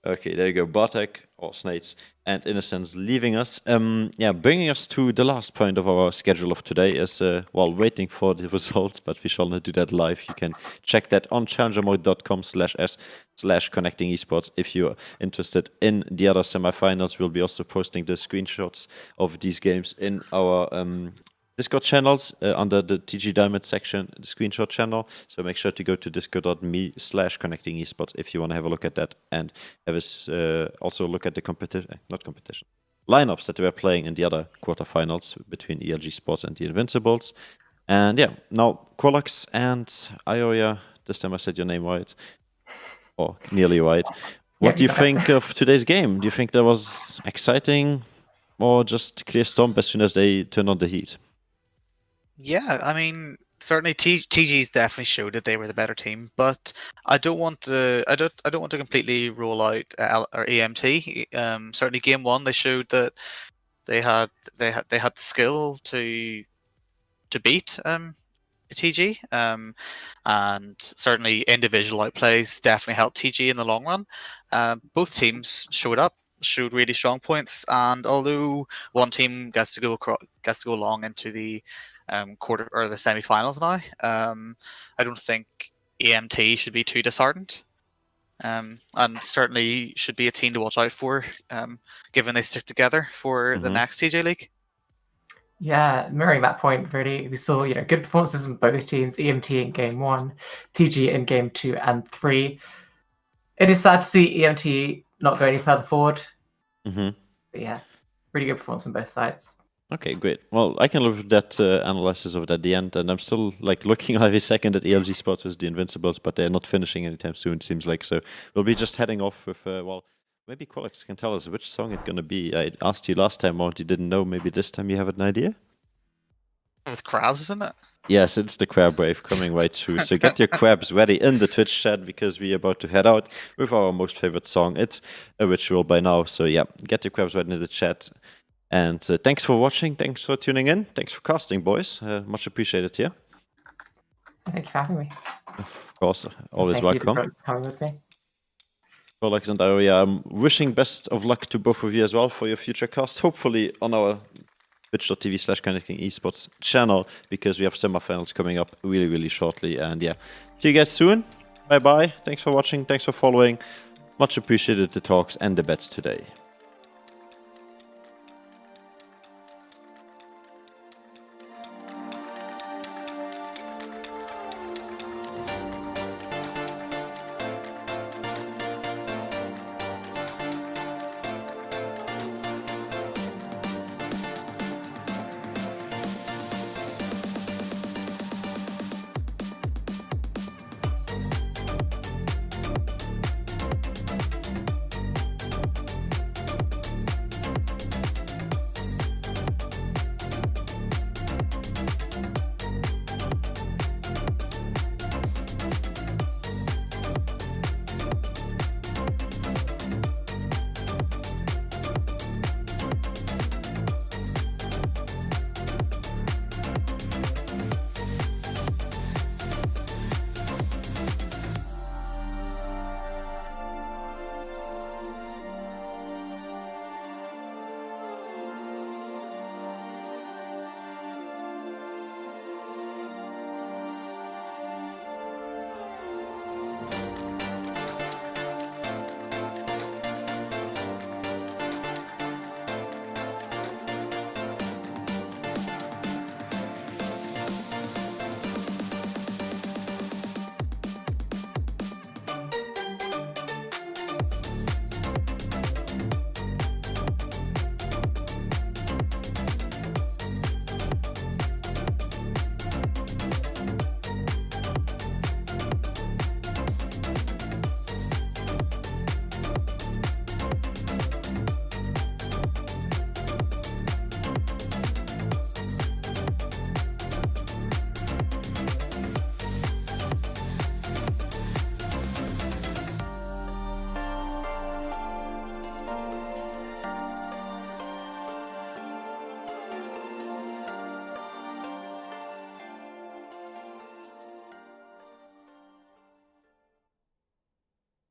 Okay, there you go. Bartek, or Snades, and Innocence leaving us. Yeah, bringing us to the last point of our schedule of today is, while waiting for the results, but we shall not do that live. You can check that on challengermode.com/s/connecting esports if you're interested in the other semifinals. We'll be also posting the screenshots of these games in our Discord channels under the TG Diamond section, the screenshot channel. So make sure to go to discord.me/connecting esports if you want to have a look at that and have us also look at the lineups that we are playing in the other quarterfinals between ELG Sports and the Invincibles. And yeah, now Qualax and Ioria, this time I said your name right, or nearly right. What do you think of today's game? Do you think that was exciting or just clear stomp as soon as they turned on the heat? Yeah, I mean, certainly TG's definitely showed that they were the better team, but I don't want to. I don't want to completely rule out or EMT. Certainly, game 1 they showed that they had the skill to beat TG, and certainly individual outplays definitely helped TG in the long run. Both teams showed really strong points, and although one team gets to go long into the quarter or the semi-finals now, I don't think EMT should be too disheartened. And certainly should be a team to watch out for, given they stick together for the next TJ League. Yeah, mirroring that point, really, we saw good performances from both teams. EMT in game 1, TG in game 2 and 3. It is sad to see EMT not go any further forward. But yeah, really good performance on both sides. Okay, great. Well, I can live with that analysis of it at the end, and I'm still like looking every second at ELG spots with the Invincibles, but they're not finishing anytime soon, it seems like. So we'll be just heading off with, well, maybe Qualex can tell us which song it's gonna be. I asked you last time, or you didn't know. Maybe this time you have an idea? With crabs, isn't it? Yes, it's the crab wave coming right through. So get your crabs ready in the Twitch chat, because we're about to head out with our most favorite song. It's a ritual by now. So yeah, get your crabs ready in the chat. And thanks for watching. Thanks for tuning in. Thanks for casting, boys. Much appreciated here. Thank you for having me. Of course, always Thank you welcome. for coming with me. Alex and Aria, I'm wishing best of luck to both of you as well for your future cast. Hopefully on our twitch.tv/Connecting Esports channel, because we have semifinals coming up really, really shortly. And yeah, see you guys soon. Bye bye. Thanks for watching. Thanks for following. Much appreciated the talks and the bets today.